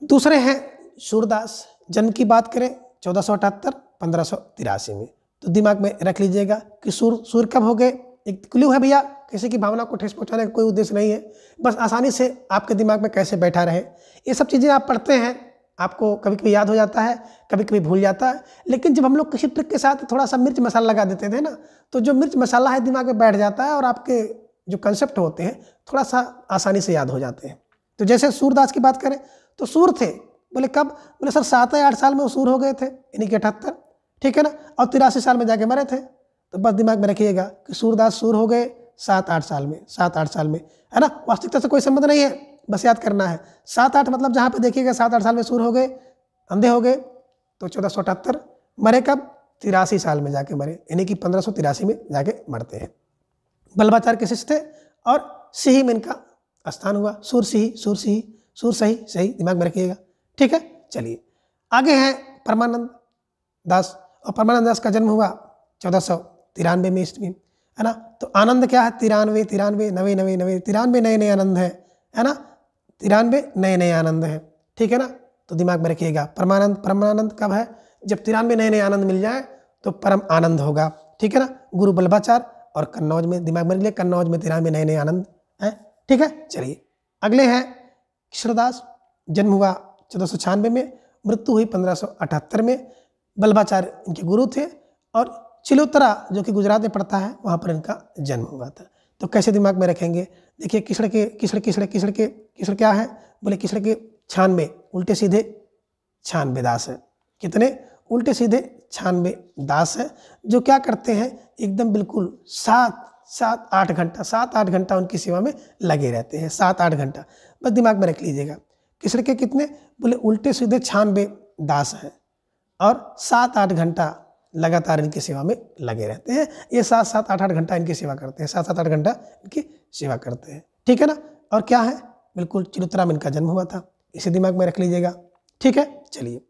दूसरे हैं सूरदास। जन्म की बात करें 1478 1583 में, तो दिमाग में रख लीजिएगा कि सूर कब हो गए। एक क्लू है भैया, किसी की भावना को ठेस पहुंचाने का कोई उद्देश्य नहीं है, बस आसानी से आपके दिमाग में कैसे बैठा रहे। ये सब चीज़ें आप पढ़ते हैं, आपको कभी कभी याद हो जाता है, कभी कभी भूल जाता है, लेकिन जब हम लोग किसी ट्रिक के साथ थोड़ा सा मिर्च मसाला लगा देते थे ना, तो जो मिर्च मसाला है दिमाग में बैठ जाता है और आपके जो कंसेप्ट होते हैं थोड़ा सा आसानी से याद हो जाते हैं। तो जैसे सूरदास की बात करें तो सूर थे, बोले कब? बोले सर 7 या 8 साल में वो सूर हो गए थे, यानी कि 78, ठीक है ना, और 83 साल में जाके मरे थे। तो बस दिमाग में रखिएगा कि सूरदास सूर हो गए 7-8 साल में, 7-8 साल में, है ना, वास्तविकता से कोई संबंध नहीं है, बस याद करना है। 7-8 मतलब जहाँ पे देखिएगा 7-8 साल में सूर हो गए, अंधे हो गए, तो 1478। मरे कब? 83 साल में जाके मरे, यानी कि 1583 में जाके मरते हैं। वल्लभाचार्य के शिष्य थे, और सिही में इनका स्थान हुआ। सूर सिही, सूर सिही, सूर सही, सही, दिमाग में रखिएगा, ठीक है। चलिए आगे हैं परमानंद दास, और परमानंद दास का जन्म हुआ 1493 में ईस्वी, है ना। तो आनंद क्या है? 93, 93, 90, 90, 90, 93 नए नए आनंद है ना, 93 नए नए आनंद है, ठीक है ना। तो दिमाग में रखिएगा परमानंद, परमानंद कब है? जब 93 नए नए आनंद मिल जाए तो परम आनंद होगा, ठीक है ना। गुरु वल्लभाचार्य, और कन्नौज में, दिमाग में रख लिया, कन्नौज में 93 नए नए आनंद है, ठीक है। चलिए अगले हैं कृष्णदास। जन्म हुआ 1496 में, मृत्यु हुई 1578 में। वल्लभाचार्य इनके गुरु थे, और चिलोत्तरा जो कि गुजरात में पड़ता है वहाँ पर इनका जन्म हुआ था। तो कैसे दिमाग में रखेंगे? देखिए कृष्ण के क्या है? बोले कृष्ण के 96 उल्टे सीधे 96 दास है। कितने? उल्टे सीधे 96 दास है, जो क्या करते हैं, एकदम बिल्कुल 7-8 घंटा उनकी सेवा में लगे रहते हैं, 7-8 घंटा, बस दिमाग में रख लीजिएगा। कृष्ण के कितने? बोले उल्टे सीधे 96 दास हैं, और 7-8 घंटा लगातार इनकी सेवा में लगे रहते हैं। ये 7-8 घंटा इनकी सेवा करते हैं, 7-8 घंटा इनकी सेवा करते हैं, ठीक है ना। और क्या है? बिल्कुल चिलोत्तरा में इनका जन्म हुआ था, इसे दिमाग में रख लीजिएगा, ठीक है। चलिए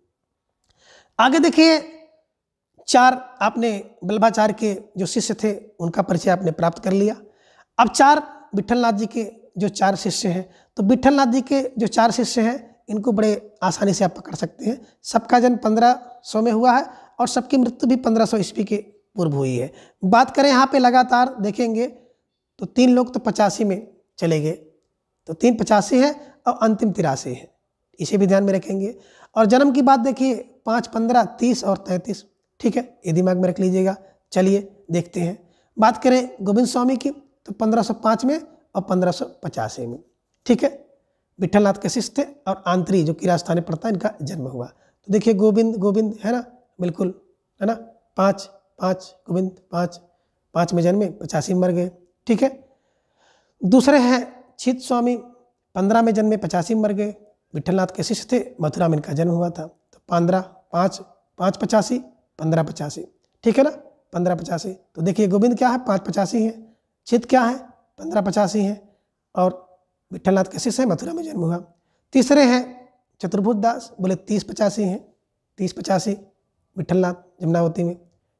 आगे देखिए, 4 आपने वल्लभाचार्य के जो शिष्य थे उनका परिचय आपने प्राप्त कर लिया। अब 4 विट्ठलनाथ जी के जो 4 शिष्य हैं, तो विट्ठलनाथ जी के जो 4 शिष्य हैं इनको बड़े आसानी से आप पकड़ सकते हैं। सबका जन्म 1500 में हुआ है, और सबकी मृत्यु भी 1500 ईस्वी के पूर्व हुई है। बात करें यहाँ पे लगातार देखेंगे तो 3 लोग तो 85 में चले गए, तो 3 85 है, और अंतिम 83 है, इसे भी ध्यान में रखेंगे। और जन्म की बात देखिए 5, 15, 30 और 33, ठीक है, ये दिमाग में रख लीजिएगा। चलिए देखते हैं, बात करें गोविंद स्वामी की तो 1505 में और 1585 में, ठीक है। विट्ठलनाथ के शिष्य थे, और आंतरी जो कि राजस्थान में पड़ता है इनका जन्म हुआ। तो देखिए गोविंद है ना, बिल्कुल है ना, 5 गोविंद 5 में जन्मे, 85 में मर गए, ठीक है। दूसरे हैं छित स्वामी, 15 में जन्मे, 85 में मर गए। विट्ठलनाथ के शिष्य थे, मथुरा में इनका जन्म हुआ था। तो 5 85 15 85, ठीक है ना, 15 85। तो देखिए गोविंद क्या है? 5 85 है, छित क्या है? 15 85 है, और विट्ठलनाथ के शिष्य है, मथुरा में जन्म हुआ। तीसरे हैं चतुर्भुज दास, बोले 30 85 हैं, 30 85 विट्ठलनाथ जमुनावती में,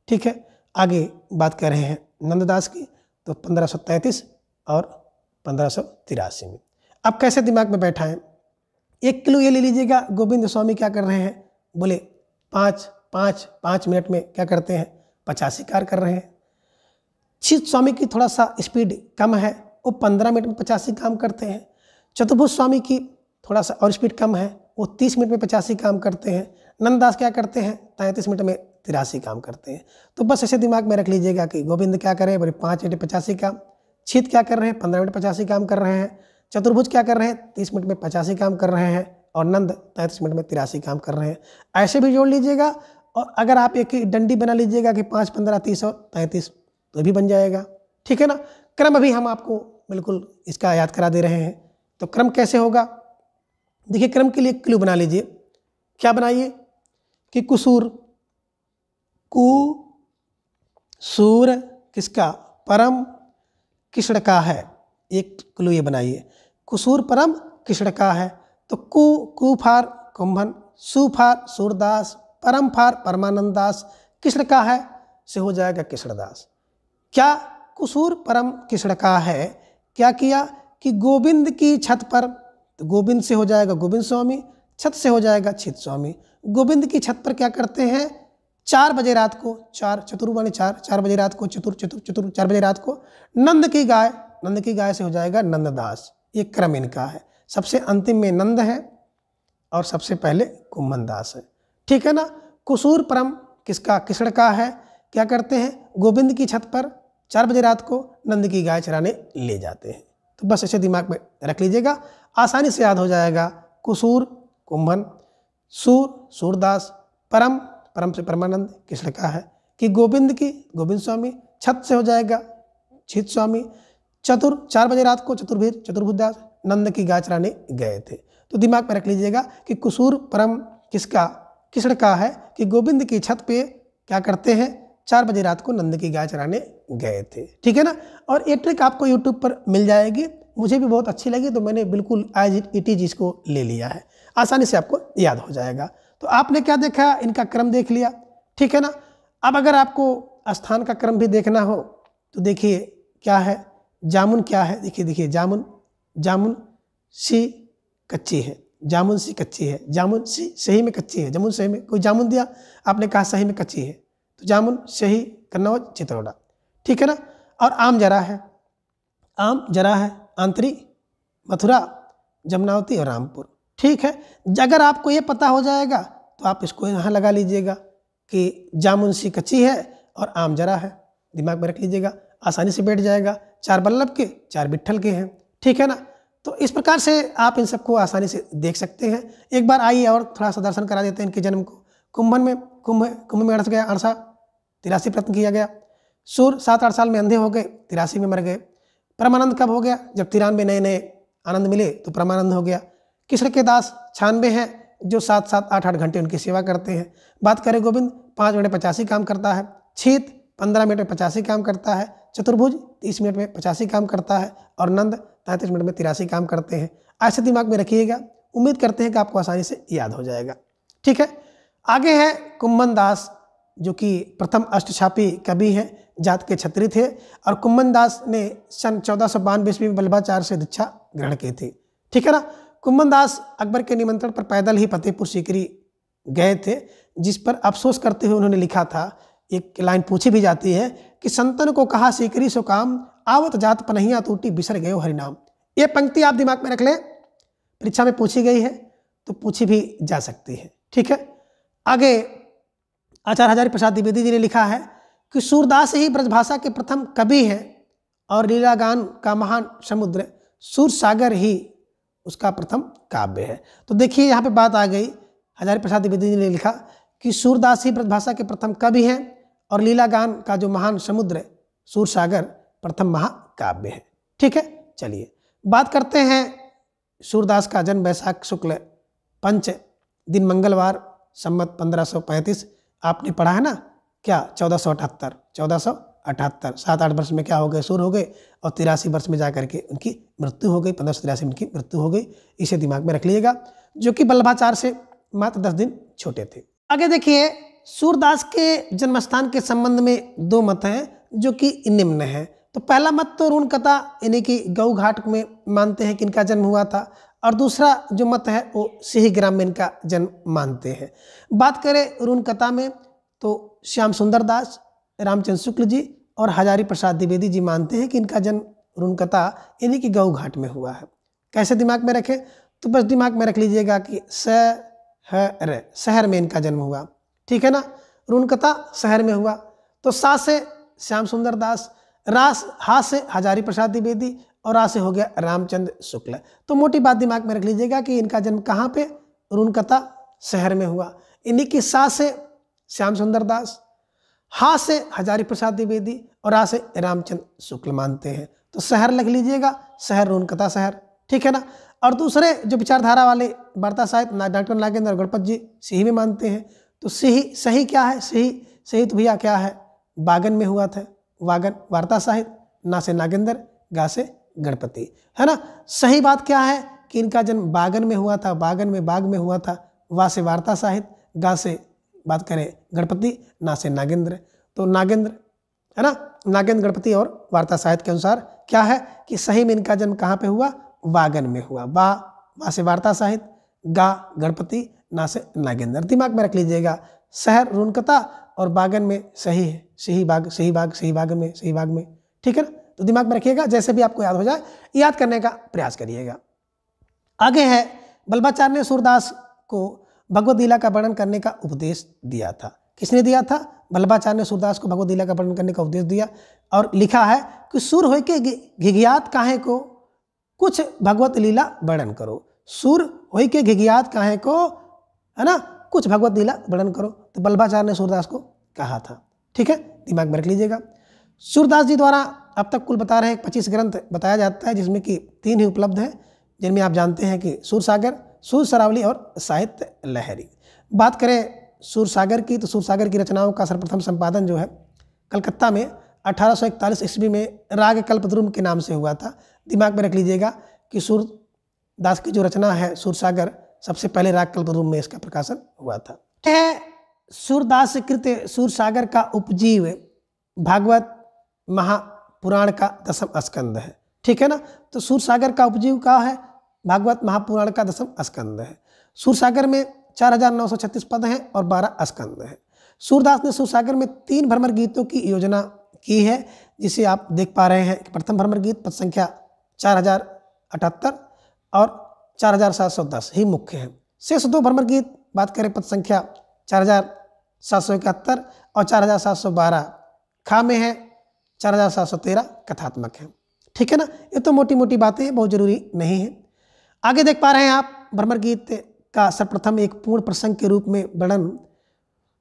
ठीक है। आगे बात कर रहे हैं नंददास की, तो 1533 और 1583 में। अब कैसे दिमाग में बैठा है? 1 किलो ये ले लीजिएगा। गोविंद स्वामी क्या कर रहे हैं? बोले 5 मिनट में क्या करते हैं? 85 कार कर रहे हैं। क्षित स्वामी की थोड़ा सा स्पीड कम है, वो 15 मिनट में 85 काम करते हैं। चतुर्भुज स्वामी की थोड़ा सा और स्पीड कम है, वो 30 मिनट में 85 काम करते हैं। नंददास क्या करते हैं, 33 मिनट में 83 काम करते हैं। तो बस ऐसे दिमाग में रख लीजिएगा कि गोविंद क्या करे, बोले 5 मिनट में 85 काम। क्षित क्या कर रहे हैं, 15 मिनट में 85 काम कर रहे हैं। चतुर्भुज क्या कर रहे हैं, 30 मिनट में 85 काम कर रहे हैं। और नंद 33 मिनट में 83 काम कर रहे हैं। ऐसे भी जोड़ लीजिएगा। और अगर आप एक डंडी बना लीजिएगा कि 5, 15, 30 और 33 तो भी बन जाएगा। ठीक है ना। क्रम अभी हम आपको बिल्कुल इसका याद करा दे रहे हैं। तो क्रम कैसे होगा, देखिए क्रम के लिए क्लू बना लीजिए। क्या बनाइए कि कुसूर, कु सूर किसका, परम किसड़ का है। एक क्लू ये बनाइए, कुसूर परम किसड़ का है। तो कु फार कुंभन, सु फार सूरदास, परम फार परमानंद दास, किसड़ का है से हो जाएगा किसड़दास। क्या कुसूर परम किसड़ का है, क्या किया कि गोविंद की छत पर, तो गोविंद से हो जाएगा गोविंद स्वामी, छत से हो जाएगा क्षित स्वामी। गोविंद की छत पर क्या करते हैं, 4 बजे रात को, 4 चतुर्वाणी 4 बजे रात को, चतुर 4 बजे रात को नंद की गाय, नंद की गाय से हो जाएगा नंददास। ये क्रम इनका है। सबसे अंतिम में नंद है और सबसे पहले कुम्भन दास है। ठीक है ना। कुसूर परम किसका, किसड़ का है। क्या करते हैं, गोविंद की छत पर 4 बजे रात को नंद की गाय चराने ले जाते हैं। तो बस ऐसे दिमाग में रख लीजिएगा, आसानी से याद हो जाएगा। कुसूर कुंभन, सूर सूरदास, परम परम से परमानंद किसड़ का है कि गोविंद की गोविंद स्वामी, छत से हो जाएगा क्षित स्वामी, चतुर 4 बजे रात को चतुर्भीर चतुर्भुजदास, नंद की गाय चराने गए थे। तो दिमाग में रख लीजिएगा कि कुसूर परम किसका, किसड़ का है कि गोविंद की छत पे क्या करते हैं, 4 बजे रात को नंद की गाय चराने गए थे। ठीक है ना। और ये ट्रिक आपको यूट्यूब पर मिल जाएगी। मुझे भी बहुत अच्छी लगी तो मैंने बिल्कुल एज इट इज इसको ले लिया है। आसानी से आपको याद हो जाएगा। तो आपने क्या देखा, इनका क्रम देख लिया। ठीक है ना। अब अगर आपको स्थान का क्रम भी देखना हो तो देखिए क्या है, जामुन क्या है, देखिए जामुन, जामुन सी कच्ची है, जामुन सी कच्ची है, जामुन सी सही में कच्ची है, जामुन सही में, कोई जामुन दिया आपने कहा सही में कच्ची है, तो जामुन सही कन्नौज चित्तौड़ा। ठीक है ना। और आम जरा है, आम जरा है, आंतरी मथुरा जमनावती और रामपुर। ठीक है। अगर आपको ये पता हो जाएगा तो आप इसको यहाँ लगा लीजिएगा कि जामुन सी कच्ची है और आम जरा है। दिमाग में रख लीजिएगा, आसानी से बैठ जाएगा। 4 बल्लभ के 4 विट्ठल के हैं। ठीक है ना। तो इस प्रकार से आप इन सबको आसानी से देख सकते हैं। एक बार आइए और थोड़ा सा दर्शन करा देते हैं इनके जन्म को। कुंभ में अड़स गया, अड़सा 83 प्रयत्न किया गया। सूर 7-8 साल में अंधे हो गए, 83 में मर गए। परमानंद कब हो गया, जब 93 नए आनंद मिले तो परमानंद हो गया। किसड़ के दास 96 हैं जो 7-7, 8-8 घंटे उनकी सेवा करते हैं। बात करें गोविंद 5 मिनट में 85 काम करता है। क्षित 15 मिनट में 85 काम करता है। चतुर्भुज 30 मिनट में 85 काम करता है। और नंद 33 मिनट में 83 काम करते हैं। ऐसे दिमाग में रखिएगा। उम्मीद करते हैं कि आपको आसानी से याद हो जाएगा। ठीक है। आगे है कुम्भन दास जो कि प्रथम अष्टछापी कवि हैं, जात के क्षत्रिय थे। और कुम्भन दास ने सन 1492 ईस्वी में वल्लभाचार्य से दीक्षा ग्रहण की थी। ठीक है ना। कुम्भन दास अकबर के निमंत्रण पर पैदल ही फतेहपुर सीकरी गए थे, जिस पर अफसोस करते हुए उन्होंने लिखा था, एक लाइन पूछी भी जाती है कि संतन को कहा सीकरी सो काम, आवत जात पनहिया टूटी बिसर गयो हरिनाम। ये पंक्ति आप दिमाग में रख लें, परीक्षा में पूछी गई है तो पूछी भी जा सकती है। ठीक है। आगे आचार्य हजारी प्रसाद द्विवेदी जी ने लिखा है कि सूरदास ही ब्रजभाषा के प्रथम कवि हैं और लीलागान का महान समुद्र सूरसागर ही उसका प्रथम काव्य है। तो देखिए यहाँ पे बात आ गई, हजारी प्रसाद द्विवेदी जी ने लिखा कि सूरदास ही ब्रजभाषा के प्रथम कवि हैं और लीलागान का जो महान समुद्र सूरसागर प्रथम महाकाव्य है। ठीक है। चलिए बात करते हैं सूरदास का जन्म वैशाख शुक्ल पंच दिन मंगलवार संवत 1535। आपने पढ़ा है ना क्या, 1478 7-8 वर्ष में क्या हो गए, सूर हो गए। और 83 वर्ष में जाकर के उनकी मृत्यु हो गई, 1583 में उनकी मृत्यु हो गई। इसे दिमाग में रख लीजिएगा, जो कि वल्लभाचार्य से मात्र 10 दिन छोटे थे। आगे देखिए सूरदास के जन्मस्थान के संबंध में 2 मत हैं जो कि निम्न हैं। तो पहला मत तो रूणकता यानी कि गऊ घाट में मानते हैं कि इनका जन्म हुआ था, और दूसरा जो मत है वो सिंहग्राम में इनका जन्म मानते हैं। बात करें रूणकता में तो श्याम सुंदर दास, रामचंद्र शुक्ल जी और हजारी प्रसाद द्विवेदी जी मानते हैं कि इनका जन्म रुनकता यानी कि गऊ घाट में हुआ है। कैसे दिमाग में रखें, तो बस दिमाग में रख लीजिएगा कि शहर, शहर में इनका जन्म हुआ, ठीक है ना। रुनकता शहर में हुआ, तो सा से श्याम सुंदर दास, हा से हजारी प्रसाद द्विवेदी और आ से हो गया रामचंद्र शुक्ल। तो मोटी बात दिमाग में रख लीजिएगा कि इनका जन्म कहाँ पे, रुनकता शहर में हुआ। इन्हीं की सा से श्याम सुंदर दास, हा से हजारी प्रसाद द्विवेदी और आ से रामचंद्र शुक्ल मानते हैं। तो शहर लिख लीजिएगा, शहर रुनकता शहर, ठीक है ना। और दूसरे जो विचारधारा वाले वार्ता साहित्य डॉक्टर नागेंद्र और गणपत जी सिही में मानते हैं। तो सही क्या है, सही तो भैया क्या है, बागन में हुआ था। वागन वार्ता साहित्य, ना से नागेंद्र, गा से गणपति, है ना। सही बात क्या है कि इनका जन्म बागन में हुआ था, बागन में बाग में हुआ था। वा से वार्ता साहित्य, गा से बात करें गणपति, ना से नागेंद्र। तो नागेंद्र, है ना, नागेंद्र गणपति और वार्ता साहित्य के अनुसार क्या है कि सही में इनका जन्म कहाँ पे हुआ, वागन में हुआ। वा से वार्ता साहित्य, गा गणपति, ना से नागेंद्र। दिमाग में रख लीजिएगा, शहर रुनकता और बागन में सही है, सही बाग में, ठीक है ना। तो दिमाग में रखिएगा, जैसे भी आपको याद हो जाए याद करने का प्रयास करिएगा। आगे है, बल्लभाचार्य ने सूरदास को भगवद लीला का वर्णन करने का उपदेश दिया था। किसने दिया था? बल्लभाचार्य ने सूरदास को भगवद लीला का वर्णन करने का उपदेश दिया और लिखा है कि सुर होय के घिघियात काहे को, कुछ भगवत लीला वर्णन करो। सुर होय के घिघियात काहे को, है ना, कुछ भगवत लीला वर्णन करो। तो बल्लभाचार्य ने सूरदास को कहा था, ठीक है, दिमाग में रख लीजिएगा। सूरदास जी द्वारा अब तक कुल बता रहे हैं 25 ग्रंथ बताया जाता है, जिसमें कि 3 ही उपलब्ध हैं, जिनमें आप जानते हैं कि सूरसागर, सूर सरावली और साहित्य लहरी। बात करें सूरसागर की, तो सूरसागर की रचनाओं का सर्वप्रथम संपादन जो है कलकत्ता में 1841 ईस्वी में राग कल्पद्रुम के नाम से हुआ था। दिमाग में रख लीजिएगा कि सूरदास की जो रचना है सूरसागर, सबसे पहले राग कल्पद्रुम में इसका प्रकाशन हुआ था। यह सूरदास कृत सूरसागर का उपजीव भागवत महापुराण का 10वां स्कंद है, ठीक है ना। तो सूरसागर का उपजीव का है भागवत महापुराण का 10वां स्कंद है। सूरसागर में 4936 पद हैं और 12 स्कंद हैं। सूरदास ने सूरसागर में 3 भ्रमर गीतों की योजना की है, जिसे आप देख पा रहे हैं कि प्रथम भ्रमर गीत पद संख्या 4078 और 4710 ही मुख्य हैं। शेष 2 भ्रमर गीत बात करें पद संख्या 4771 और 4712 खा में है, 4713 कथात्मक है, ठीक है ना। ये तो मोटी मोटी बातें हैं, बहुत जरूरी नहीं है। आगे देख पा रहे हैं आप भ्रमर गीत का सर्वप्रथम एक पूर्ण प्रसंग के रूप में वर्णन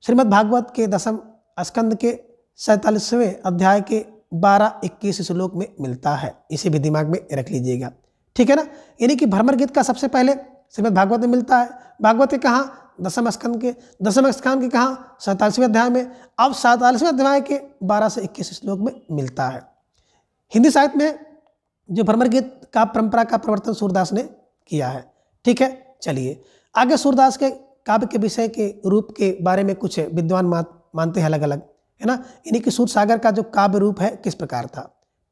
श्रीमद् भागवत के 10वें स्कंद के 47वें अध्याय के 12-21 श्लोक में मिलता है। इसे भी दिमाग में रख लीजिएगा, ठीक है ना। यानी कि भ्रमर गीत का सबसे पहले श्रीमद् भागवत में मिलता है, भागवत के कहाँ 10वें स्कंद के 10वें स्कंद के कहाँ 47वें अध्याय में, अब 47वें अध्याय के 12 से 21 श्लोक में मिलता है। हिंदी साहित्य में जो भ्रमर गीत का परंपरा का प्रवर्तन सूरदास ने किया है, ठीक है। चलिए आगे सूरदास के काव्य के विषय के रूप के बारे में कुछ विद्वान मानते हैं अलग अलग, है ना। यानी कि सूरसागर का जो काव्य रूप है किस प्रकार था,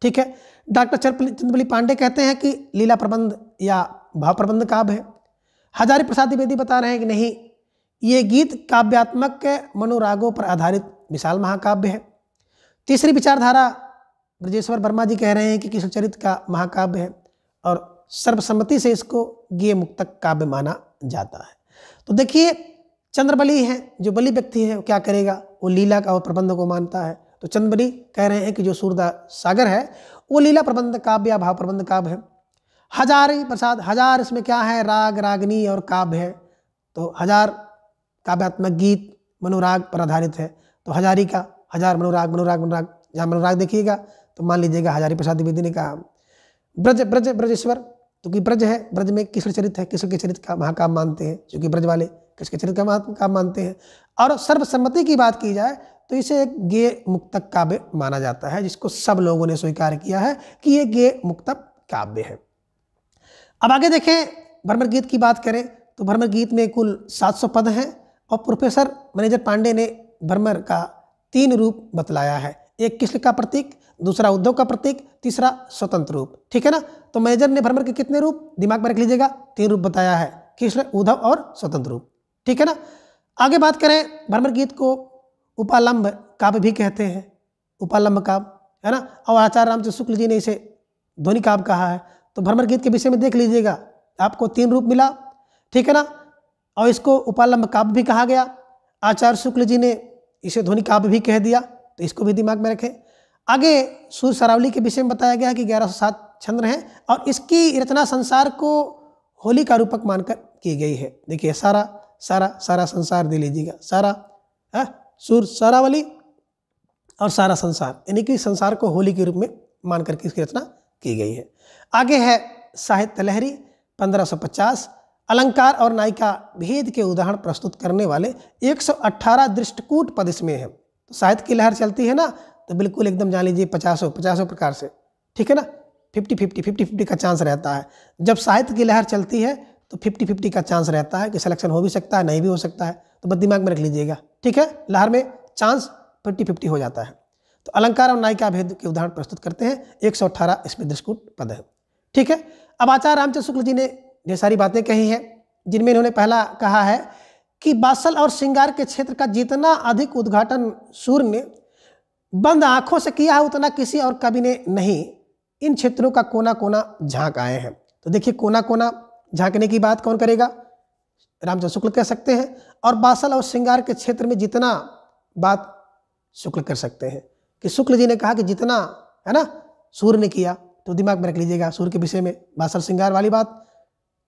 ठीक है। डॉक्टर चंद्रबली पांडे कहते हैं कि लीला प्रबंध या भाव प्रबंध काव्य है। हजारी प्रसाद द्विवेदी बता रहे हैं कि नहीं, ये गीत काव्यात्मक मनोरागों पर आधारित विशाल महाकाव्य है। तीसरी विचारधारा ब्रजेश्वर वर्मा जी कह रहे हैं कि कृष्णचरित्र का महाकाव्य है और सर्वसम्मति से इसको गेय मुक्तक काव्य माना जाता है। तो देखिए चंद्रबली है, जो बली व्यक्ति है वो क्या करेगा, वो लीला का और प्रबंध को मानता है। तो चंद्रबली कह रहे हैं कि जो सूरसागर है वो लीला प्रबंध काव्य या भाव प्रबंध काव्य है। हजारी प्रसाद, हजार इसमें क्या है, राग रागनी और काव्य है। तो हजार काव्यात्मक गीत मनोराग पर आधारित है। तो हजारी का हजार मनोराग, जहाँ मनोराग देखिएगा तो मान लीजिएगा हजारी प्रसाद द्विवेदी ने कहा। ब्रजेश्वर, क्योंकि ब्रज है, ब्रज में कृष्ण चरित्र है, कृष्ण के चरित्र का महाकाव्य मानते हैं, क्योंकि ब्रज वाले कृष्ण के चरित्र का महाकाव्य मानते हैं। और सर्वसम्मति की बात की जाए तो इसे एक गेय मुक्तक काव्य माना जाता है, जिसको सब लोगों ने स्वीकार किया है कि ये गेय मुक्तक काव्य है। अब आगे देखें, भ्रमर गीत की बात करें तो भ्रमर गीत में कुल 700 पद हैं और प्रोफेसर मैनेजर पांडे ने भ्रमर का 3 रूप बतलाया है। एक कृष्ण का प्रतीक, दूसरा उद्धव का प्रतीक, तीसरा स्वतंत्र रूप, ठीक है ना। तो मैनेजर ने भ्रमर के कितने रूप दिमाग में रख लीजिएगा, 3 रूप बताया है, कृष्ण, उद्धव और स्वतंत्र रूप, ठीक है ना। आगे बात करें, भ्रमर गीत को उपालंब काव्य भी कहते हैं। उपालंब काव्य है ना। और आचार्य रामचंद्र शुक्ल जी ने इसे ध्वनि काव्य कहा है। तो भ्रमर गीत के विषय में देख लीजिएगा, आपको 3 रूप मिला, ठीक है ना। और इसको उपालंब काव्य भी कहा गया, आचार्य शुक्ल जी ने इसे ध्वनि काव्य भी कह दिया, तो इसको भी दिमाग में रखें। आगे सूर सरावली के विषय में बताया गया है कि 1107 छंद हैं और इसकी रचना संसार को होली का रूपक मानकर की गई है। देखिए सारा सारा सारा संसार दे लीजिएगा, सारा है सूर सरावली और सारा संसार, यानी कि संसार को होली के रूप में मानकर के इसकी रचना की गई है। आगे है साहित्य लहरी 1550, अलंकार और नायिका भेद के उदाहरण प्रस्तुत करने वाले 118 दृष्टकूट पद इसमें है। तो साहित्य की लहर चलती है ना, तो बिल्कुल एकदम जान लीजिए 50 प्रकार से, ठीक है ना। 50-50 का चांस रहता है। जब साहित्य की लहर चलती है तो 50-50 का चांस रहता है कि सिलेक्शन हो भी सकता है, नहीं भी हो सकता है, तो बस दिमाग में रख लीजिएगा, ठीक है। लहर में चांस 50-50 हो जाता है। तो अलंकार और नायिका भेद के उदाहरण प्रस्तुत करते हैं, 118 इसमें दृष्टकूट पद है, ठीक है। अब आचार्य रामचंद्र शुक्ल जी ने ढेर सारी बातें कही हैं, जिनमें इन्होंने पहला कहा है कि बासल और श्रृंगार के क्षेत्र का जितना अधिक उद्घाटन सूर्य ने बंद आंखों से किया है, उतना किसी और कवि ने नहीं। इन क्षेत्रों का कोना कोना झांक आए हैं। तो देखिए कोना कोना झांकने की बात कौन करेगा, रामचंद्र शुक्ल कह सकते हैं। और बासल और श्रृंगार के क्षेत्र में जितना बात शुक्ल कर सकते हैं कि शुक्ल जी ने कहा कि जितना, है ना, सूर्य ने किया। तो दिमाग में रख लीजिएगा सूर्य के विषय में बासल श्रृंगार वाली बात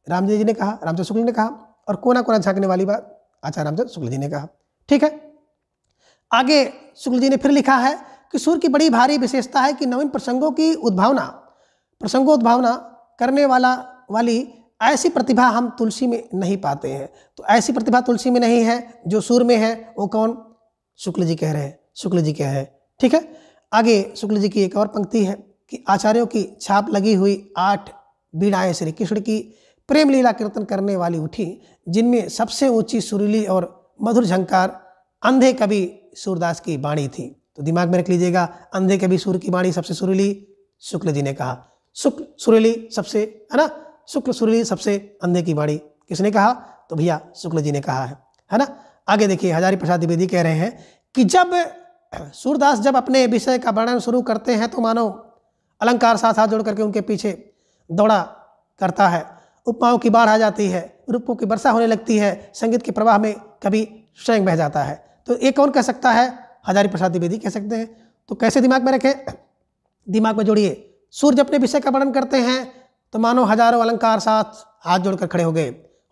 रामजी जी ने कहा, रामचंद्र शुक्ल ने कहा, और कोना कोना झांकने वाली बात आचार्य रामचंद्र शुक्ल जी ने कहा, ठीक है। आगे शुक्ल जी ने फिर लिखा है कि सूर्य की बड़ी भारी विशेषता है कि नवीन प्रसंगोद्भावना करने वाली ऐसी प्रतिभा हम तुलसी में नहीं पाते हैं। तो ऐसी प्रतिभा तुलसी में नहीं है जो सूर्य में है। वो कौन, शुक्ल जी कह रहे हैं, शुक्ल जी कह रहे हैं, ठीक है। आगे शुक्ल जी की एक और पंक्ति है कि आचार्यों की छाप लगी हुई 8 बीड़ाएँ श्री कृष्ण की प्रेम लीला कीर्तन करने वाली उठी, जिनमें सबसे ऊंची सुरीली और मधुर झंकार अंधे कवि सूरदास की वाणी थी। तो दिमाग में रख लीजिएगा, अंधे कवि सूर्य की वाणी सबसे सुरीली शुक्ल जी ने कहा। शुक्ल सुरीली सबसे, है ना, शुक्ल सुरीली सबसे, अंधे की वाणी किसने कहा, तो भैया शुक्ल जी ने कहा है ना। आगे देखिए हजारी प्रसाद द्विवेदी कह रहे हैं कि जब सूरदास जब अपने विषय का वर्णन शुरू करते हैं तो मानो अलंकार साथ हाथ जोड़ करके उनके पीछे दौड़ा करता है। उपमाओं की बाढ़ आ जाती है, रूपों की वर्षा होने लगती है, संगीत के प्रवाह में कभी स्वयं बह जाता है। तो ये कौन कह सकता है, हजारी प्रसाद द्विवेदी कह सकते हैं। तो कैसे दिमाग में रखें, दिमाग में जोड़िए, सूर्य अपने विषय का वर्णन करते हैं तो मानो हजारों अलंकार साथ हाथ जोड़कर खड़े हो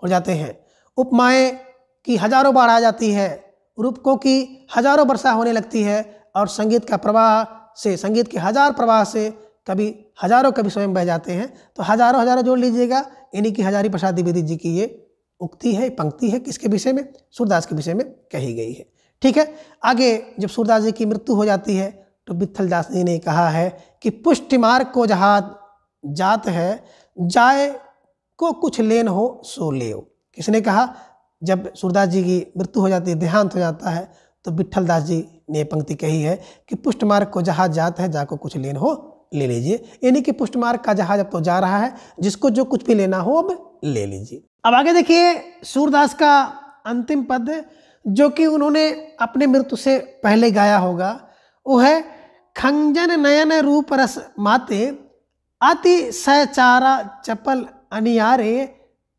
जाते हैं। उपमाएँ की हजारों बाढ़ आ जाती है, रूपकों की हजारों वर्षा होने लगती है, और संगीत का प्रवाह से, संगीत के हजार प्रवाह से कभी हजारों कभी स्वयं बह जाते हैं। तो हजारों जोड़ लीजिएगा, यानी कि हजारी प्रसाद द्विवेदी जी की ये उक्ति है, पंक्ति है, किसके विषय में, सूरदास के विषय में कही गई है, ठीक है। आगे जब सूरदास जी की मृत्यु हो जाती है तो विट्ठल दास जी ने कहा है कि पुष्टि मार्ग को जहाँ जात है, जाए को कुछ लेन हो सो लेओ। किसने कहा, जब सूरदास जी की मृत्यु हो जाती है, देहांत हो जाता है, तो विट्ठल दास जी ने पंक्ति कही है कि पुष्ट मार्ग को जहाँ जात है, जाको कुछ लेन हो ले लीजिए। यानी कि पुष्ट मार्ग का जहाज अब तो जा रहा है, जिसको जो कुछ भी लेना हो अब ले लीजिए। अब आगे देखिए सूरदास का अंतिम पद जो कि उन्होंने अपने मृत्यु से पहले गाया होगा, वो है खंजन नयन रूप रस माते, अति सहचारा चपल अनियारे,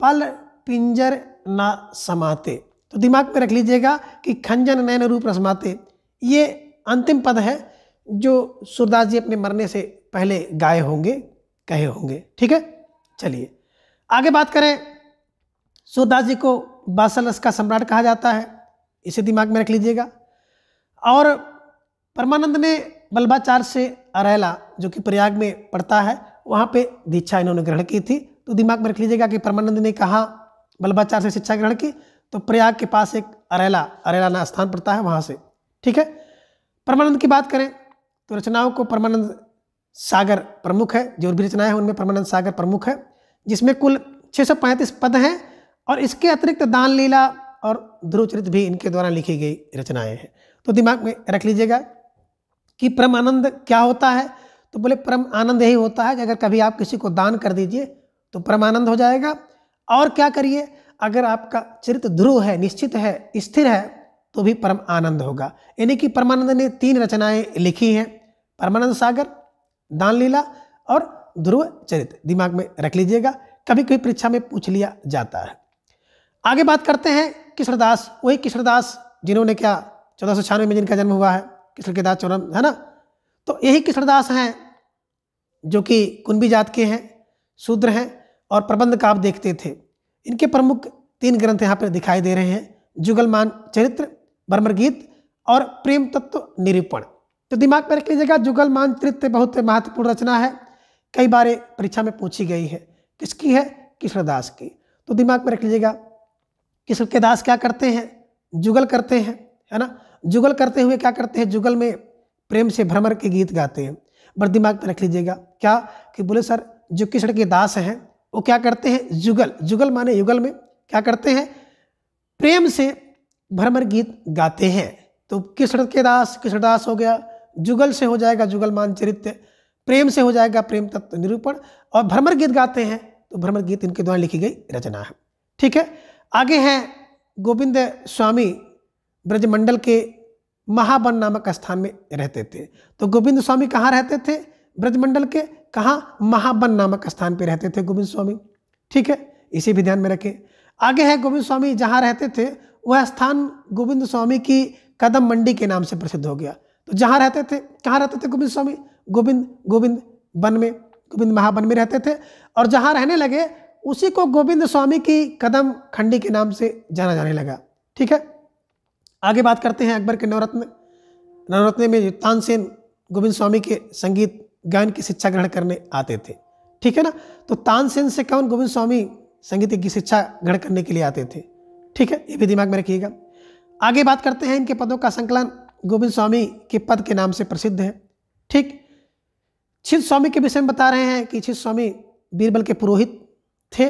पल पिंजर ना समाते। तो दिमाग में रख लीजिएगा कि खंजन नयन रूप रस माते, ये अंतिम पद है जो सूरदास जी अपने मरने से पहले गाए होंगे, कहे होंगे, ठीक है। चलिए आगे बात करें, सूरदास जी को बासल रस का सम्राट कहा जाता है, इसे दिमाग में रख लीजिएगा। और परमानंद ने बल्बाचार्य से अरैला जो कि प्रयाग में पड़ता है, वहाँ पे दीक्षा इन्होंने ग्रहण की थी। तो दिमाग में रख लीजिएगा कि परमानंद ने कहाँ बल्बाचार्य से शिक्षा ग्रहण की, तो प्रयाग के पास एक अरैला ना स्थान पड़ता है, वहाँ से, ठीक है। परमानंद की बात करें तो रचनाओं को परमानंद सागर प्रमुख है, जो भी रचनाएं हैं उनमें परमानंद सागर प्रमुख है, जिसमें कुल 635 पद हैं, और इसके अतिरिक्त दान लीला और ध्रुव चरित्र भी इनके द्वारा लिखी गई रचनाएं हैं। तो दिमाग में रख लीजिएगा कि परम आनंद क्या होता है, तो बोले परम आनंद यही होता है कि अगर कभी आप किसी को दान कर दीजिए तो परम आनंद हो जाएगा। और क्या करिए, अगर आपका चरित्र ध्रुव है, निश्चित है, स्थिर है, तो भी परम आनंद होगा। यानी कि परमानंद ने 3 रचनाएं लिखी हैं, परमानंद सागर, दान लीला और ध्रुव चरित्र दिमाग में रख लीजिएगा, कभी कभी परीक्षा में पूछ लिया जाता है। आगे बात करते हैं कृष्णदास, वही कृष्णदास जिन्होंने क्या 1496 में जिनका जन्म हुआ है, कृष्ण के दास चौरम है ना, तो यही कृष्णदास हैं जो कि कुंभी जात के हैं, शूद्र हैं और प्रबंध काव्य देखते थे। इनके प्रमुख 3 ग्रंथ यहाँ पर दिखाई दे रहे हैं, जुगलमान चरित्र, भ्रमर गीत और प्रेम तत्व निरूपण। तो दिमाग में रख लीजिएगा, जुगलमान चरित्र बहुत महत्वपूर्ण रचना है, कई बार परीक्षा में पूछी गई है। किसकी है? कृष्णदास की। तो दिमाग में रख लीजिएगा, कृष्ण के दास क्या करते हैं? जुगल करते हैं, है ना। जुगल करते हुए क्या करते हैं? जुगल में प्रेम से भ्रमर के गीत गाते हैं। बस दिमाग में रख लीजिएगा क्या कि बोले सर जो कृष्ण के दास हैं वो क्या करते हैं? जुगल, जुगल माने युगल में क्या करते हैं? प्रेम से भ्रमर गीत गाते हैं। तो कृष्ण के दास कृष्णदास हो गया, जुगल से हो जाएगा जुगलमान चरित्र, प्रेम से हो जाएगा प्रेम तत्व निरूपण, और भ्रमर गीत गाते हैं तो भ्रमर गीत इनके द्वारा लिखी गई रचना है। ठीक है, आगे हैं गोविंद स्वामी ब्रजमंडल के महाबन नामक स्थान में रहते थे। तो गोविंद स्वामी कहाँ रहते थे? ब्रजमंडल के कहाँ? महाबन नामक स्थान पे रहते थे गोविंद स्वामी। ठीक है, इसे भी ध्यान में रखें। आगे है गोविंद स्वामी जहाँ रहते थे वह स्थान गोविंद स्वामी की कदम मंडी के नाम से प्रसिद्ध हो गया। तो जहाँ रहते थे, कहाँ रहते थे गोविंद स्वामी? गोविंद वन में, गोविंद महावन में रहते थे, और जहाँ रहने लगे उसी को गोविंद स्वामी की कदम खंडी के नाम से जाना जाने लगा। ठीक है, आगे बात करते हैं अकबर के नवरत्न। नवरत्न में तानसेन गोविंद स्वामी के संगीत गायन की शिक्षा ग्रहण करने आते थे। ठीक है ना, तो तानसेन से कौन? गोविंद स्वामी संगीत की शिक्षा ग्रहण करने के लिए आते थे। ठीक है, ये भी दिमाग में रखिएगा। आगे बात करते हैं इनके पदों का संकलन गोविंद स्वामी के पद के नाम से प्रसिद्ध है। ठीक, छिद स्वामी के विषय में बता रहे हैं कि छिद स्वामी बीरबल के पुरोहित थे,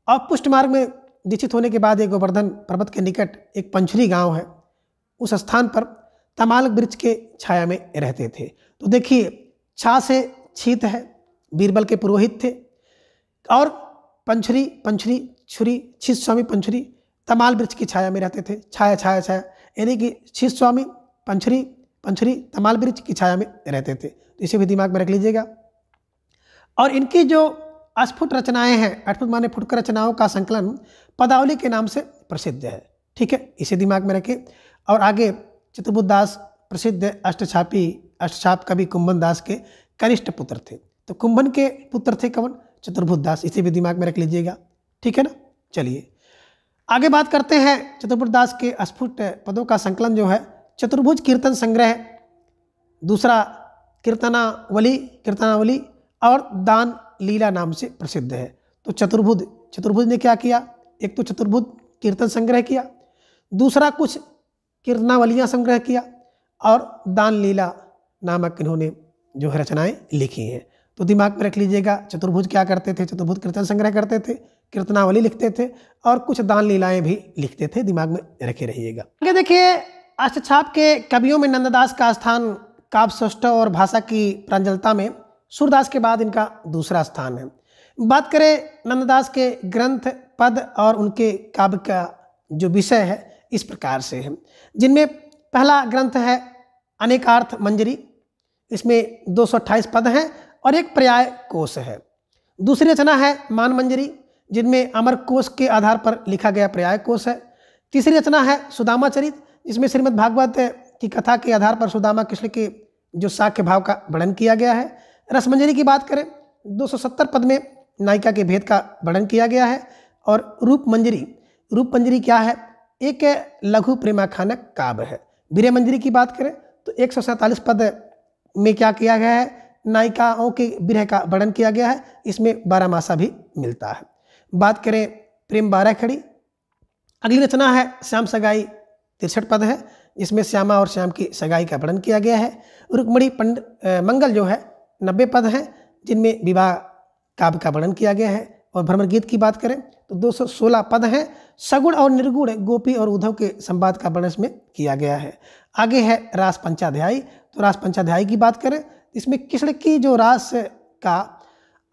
और पुष्ट मार्ग में दीक्षित होने के बाद एक गोवर्धन पर्वत के निकट एक पंचरी गांव है, उस स्थान पर तमालक वृक्ष के छाया में रहते थे। तो देखिए, छा से छीत है, बीरबल के पुरोहित थे, और पंचरी छुरी, छिद स्वामी पंचरी तमाल वृक्ष की छाया में रहते थे। छाया छाया छाया, यानी कि छिद स्वामी पंचरी तमाल वृक्ष की छाया में रहते थे। तो इसे भी दिमाग में रख लीजिएगा। और इनकी जो अस्फुट रचनाएं हैं, अस्फुट माने फुटकर रचनाओं का संकलन पदावली के नाम से प्रसिद्ध है। ठीक है, इसे दिमाग में रखें। और आगे चतुर्भुज दास प्रसिद्ध अष्टछाप कवि कुंभन दास के कनिष्ठ पुत्र थे। तो कुंभन के पुत्र थे कौन? चतुर्भुज दास, इसे भी दिमाग में रख लीजिएगा। ठीक है ना, चलिए आगे बात करते हैं चतुर्भुज दास के अस्फुट पदों का संकलन जो है चतुर्भुज कीर्तन संग्रह, दूसरा कीर्तनावली और दान लीला नाम से प्रसिद्ध है। तो चतुर्भुज ने क्या किया? एक तो चतुर्भुज कीर्तन संग्रह किया, दूसरा कुछ कीर्तनावलियाँ संग्रह किया, और दान लीला नामक इन्होंने जो है रचनाएं लिखी हैं। तो दिमाग में रख लीजिएगा, चतुर्भुज क्या करते थे? चतुर्भुज कीर्तन संग्रह करते थे, कीर्तनावली लिखते थे, और कुछ दान लीलाएं भी लिखते थे। दिमाग में रखे रहिएगा। आगे देखिए, अष्टछाप के कवियों में नंददास का स्थान काव्य सौष्ठव और भाषा की प्रांजलता में सूरदास के बाद इनका दूसरा स्थान है। बात करें नंददास के ग्रंथ, पद और उनके काव्य का जो विषय है इस प्रकार से है, जिनमें पहला ग्रंथ है अनेकार्थ मंजरी, इसमें 228 पद हैं और एक पर्याय कोश है। दूसरी रचना है मान मंजरी, जिनमें अमर कोश के आधार पर लिखा गया पर्याय कोश है। तीसरी रचना है सुदामा चरित, जिसमें श्रीमद् भागवत की कथा के आधार पर सुदामा कृष्ण के जो साक्ष्य भाव का वर्णन किया गया है। रसमंजरी की बात करें 270 पद में नायिका के भेद का वर्णन किया गया है। और रूप मंजरी क्या है? एक लघु प्रेमाख्यानक काव्य है। वीर्य मंजरी की बात करें तो 147 पद में क्या किया गया है? नायिकाओं के विरह का वर्णन किया गया है, इसमें 12 मासा भी मिलता है। बात करें प्रेम 12 खड़ी, अगली रचना है श्याम सगाई 63 पद है, जिसमें श्यामा और श्याम की सगाई का वर्णन किया गया है। रुक्मणी मंगल जो है 90 पद हैं, जिनमें विवाह काव्य का वर्णन किया गया है। और भ्रमर गीत की बात करें तो 216 पद हैं, सगुण और निर्गुण गोपी और उद्धव के संवाद का वर्णन इसमें किया गया है। आगे है रास पंचाध्यायी। तो रास पंचाध्यायी की बात करें, इसमें कृष्ण की जो रास का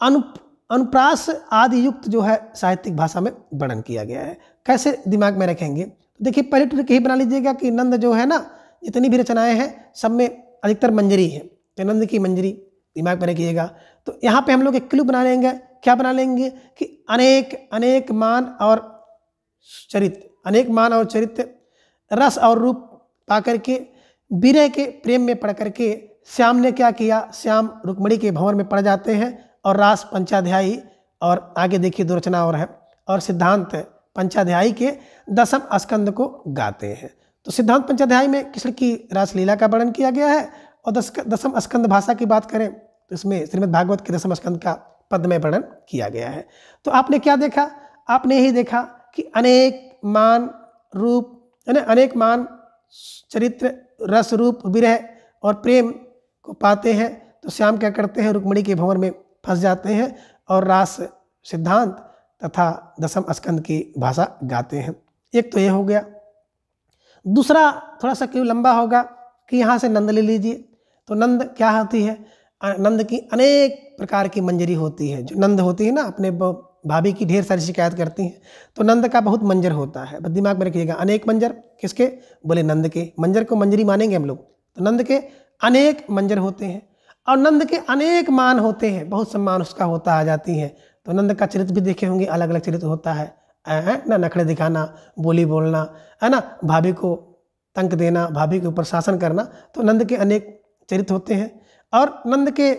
अनुप्रास आदि युक्त जो है साहित्यिक भाषा में वर्णन किया गया है। कैसे दिमाग में रखेंगे? तो देखिए, पहले ट्रिक यही बना लीजिएगा कि नंद जो है ना, जितनी भी रचनाएं हैं सब में अधिकतर मंजरी है, तो नंद की मंजरी दिमाग में रखिएगा। तो यहाँ पे हम लोग एक क्लू बना लेंगे, क्या बना लेंगे कि अनेक मान और चरित्र, अनेक मान और चरित्र, रस और रूप पा करके विरह के प्रेम में पड़ करके श्याम ने क्या किया, श्याम रुक्मिणी के भंवर में पड़ जाते हैं और रास पंचाध्यायी, और आगे देखिए दो रचना और है, और सिद्धांत पंचाध्यायी के दसम स्कंद को गाते हैं। तो सिद्धांत पंचाध्यायी में कृष्ण की रासलीला का वर्णन किया गया है, और दसम स्कंद भाषा की बात करें तो इसमें श्रीमद् भागवत के दसम स्कंद का पद्मय वर्णन किया गया है। तो आपने क्या देखा, आपने यही देखा कि अनेक मान रूप, अनेक मान चरित्र, रस रूप, विरह और प्रेम को पाते हैं। तो श्याम क्या करते हैं, रुक्मिणी के भंवर में फंस जाते हैं और रास सिद्धांत तथा दसम स्कंद की भाषा गाते हैं। एक तो ये हो गया। दूसरा थोड़ा सा क्यों लंबा होगा कि यहाँ से नंद ले लीजिए। तो नंद क्या होती है, नंद की अनेक प्रकार की मंजरी होती है। जो नंद होती है ना, अपने भाभी की ढेर सारी शिकायत करती हैं, तो नंद का बहुत मंजर होता है। बस दिमाग में रखिएगा, अनेक मंजर किसके, बोले नंद के। मंजर को मंजरी मानेंगे हम लोग। तो नंद के अनेक मंजर होते हैं और नंद के अनेक मान होते हैं, बहुत सम्मान उसका होता आ जाती है। तो नंद का चरित्र भी देखे होंगे, अलग अलग चरित्र होता है ना, नखड़े दिखाना, बोली बोलना, है ना, भाभी को तंक देना, भाभी के ऊपर शासन करना। तो नंद के अनेक चरित्र होते हैं। और नंद के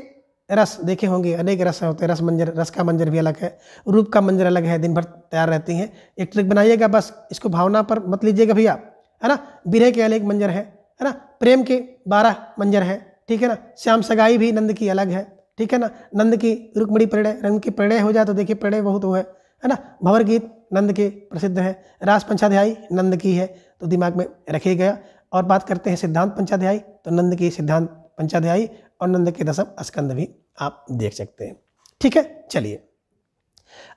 रस देखे होंगे, अनेक रस होते हैं। रस मंजर, रस का मंजर भी अलग है, रूप का मंजर अलग है, दिन भर तैयार रहती हैं। एक ट्रिक बनाइएगा, बस इसको भावना पर मत लीजिएगा भैया, है ना। विरह के अनेक मंजर है ना, प्रेम के 12 मंजर हैं, ठीक है ना। श्याम सगाई भी नंद की अलग है, ठीक है ना। नंद की रुक्मिणी प्रणय, रंग की प्रणय हो जाए तो देखिए प्रणय बहुत वो है ना। भंवर गीत नंद के प्रसिद्ध है, रास पंचाध्यायी नंद की है, तो दिमाग में रखिए गया। और बात करते हैं सिद्धांत पंचाध्यायी, तो नंद की सिद्धांत पंचाध्यायी और नंद के दसम स्कंद भी आप देख सकते हैं, ठीक है। चलिए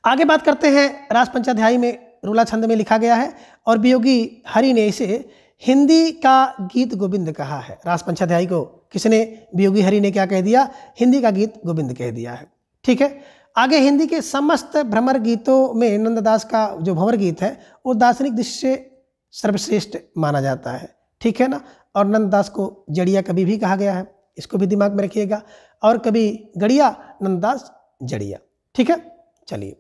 आगे बात करते हैं। रास पंचाध्यायी में रूला छंद में लिखा गया है और वियोगी हरि ने इसे हिंदी का गीत गोविंद कहा है। रास पंचाध्यायी को किसने, वियोगी हरि ने क्या कह दिया, हिंदी का गीत गोविंद कह दिया है, ठीक है। आगे हिंदी के समस्त भ्रमर गीतों में नंददास का जो भंवर गीत है वो दार्शनिक दृष्टि से सर्वश्रेष्ठ माना जाता है, ठीक है ना। और नंददास को जड़िया कवि भी कहा गया है, इसको भी दिमाग में रखिएगा। और कभी गड़िया, नंददास, जड़िया, ठीक है। चलिए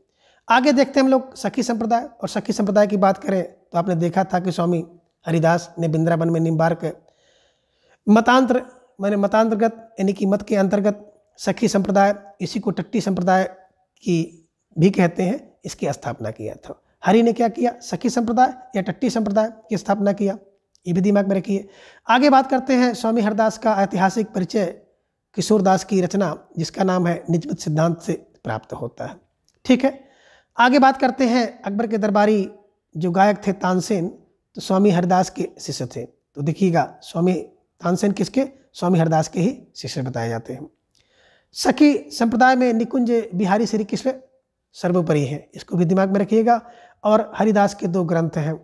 आगे देखते हैं हम लोग सखी संप्रदाय। और सखी संप्रदाय की बात करें तो आपने देखा था कि स्वामी हरिदास ने वृंदावन में निम्बार्क मतांतर्गत यानी कि मत के अंतर्गत सखी संप्रदाय, इसी को टट्टी संप्रदाय की भी कहते हैं, इसकी स्थापना किया था। हरि ने क्या किया, सखी संप्रदाय या टट्टी संप्रदाय की स्थापना किया, ये भी दिमाग में रखिए। आगे बात करते हैं स्वामी हरदास का ऐतिहासिक परिचय किशोरदास की रचना जिसका नाम है निजमत सिद्धांत से प्राप्त होता है, ठीक है। आगे बात करते हैं अकबर के दरबारी जो गायक थे तानसेन, तो स्वामी हरदास के शिष्य थे। तो देखिएगा स्वामी तानसेन किसके, स्वामी हरदास के ही शिष्य बताए जाते हैं। सखी संप्रदाय में निकुंज बिहारी श्री कृष्ण सर्वोपरि है, इसको भी दिमाग में रखिएगा। और हरिदास के 2 ग्रंथ हैं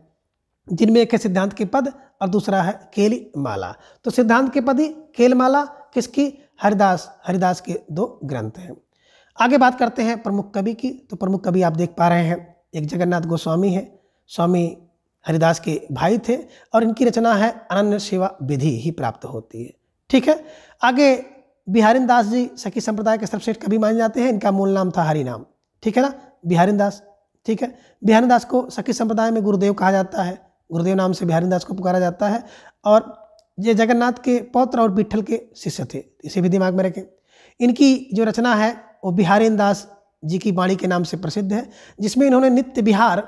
जिनमें एक है सिद्धांत के पद और दूसरा है केली माला। तो सिद्धांत के पद ही, केलमाला किसकी, हरिदास के 2 ग्रंथ हैं। आगे बात करते हैं प्रमुख कवि की। तो प्रमुख कवि आप देख पा रहे हैं, एक जगन्नाथ गोस्वामी है, स्वामी हरिदास के भाई थे और इनकी रचना है अनन्य सेवा विधि ही प्राप्त होती है, ठीक है। आगे बिहारिन दास जी सखी संप्रदाय के सर्वश्रेष्ठ कवि माने जाते हैं, इनका मूल नाम था हरिनाम, ठीक है ना, बिहारिन दास, ठीक है। बिहारिन दास को सखी संप्रदाय में गुरुदेव कहा जाता है, गुरुदेव नाम से बिहारिन दास को पुकारा जाता है। और ये जगन्नाथ के पौत्र और विट्ठल के शिष्य थे, इसे भी दिमाग में रखें। इनकी जो रचना है वो बिहारिन दास जी की वाणी के नाम से प्रसिद्ध है, जिसमें इन्होंने नित्य विहार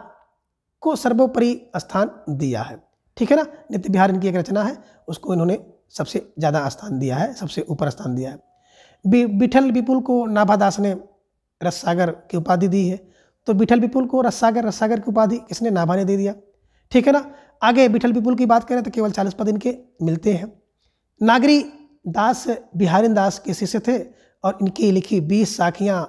को सर्वोपरि स्थान दिया है, ठीक है ना। नित्य विहार इनकी एक रचना है, उसको इन्होंने सबसे ज़्यादा स्थान दिया है, सबसे ऊपर स्थान दिया है। विठल विपुल को नाभादास ने रससागर की उपाधि दी है, तो विठल विपुल को रससागर की उपाधि किसने, नाभा ने दे दिया, ठीक है ना। आगे विठल विपुल की बात करें तो केवल 40 पद इनके मिलते हैं। नागरी दास बिहारिन दास के शिष्य थे और इनकी लिखी 20 साखियाँ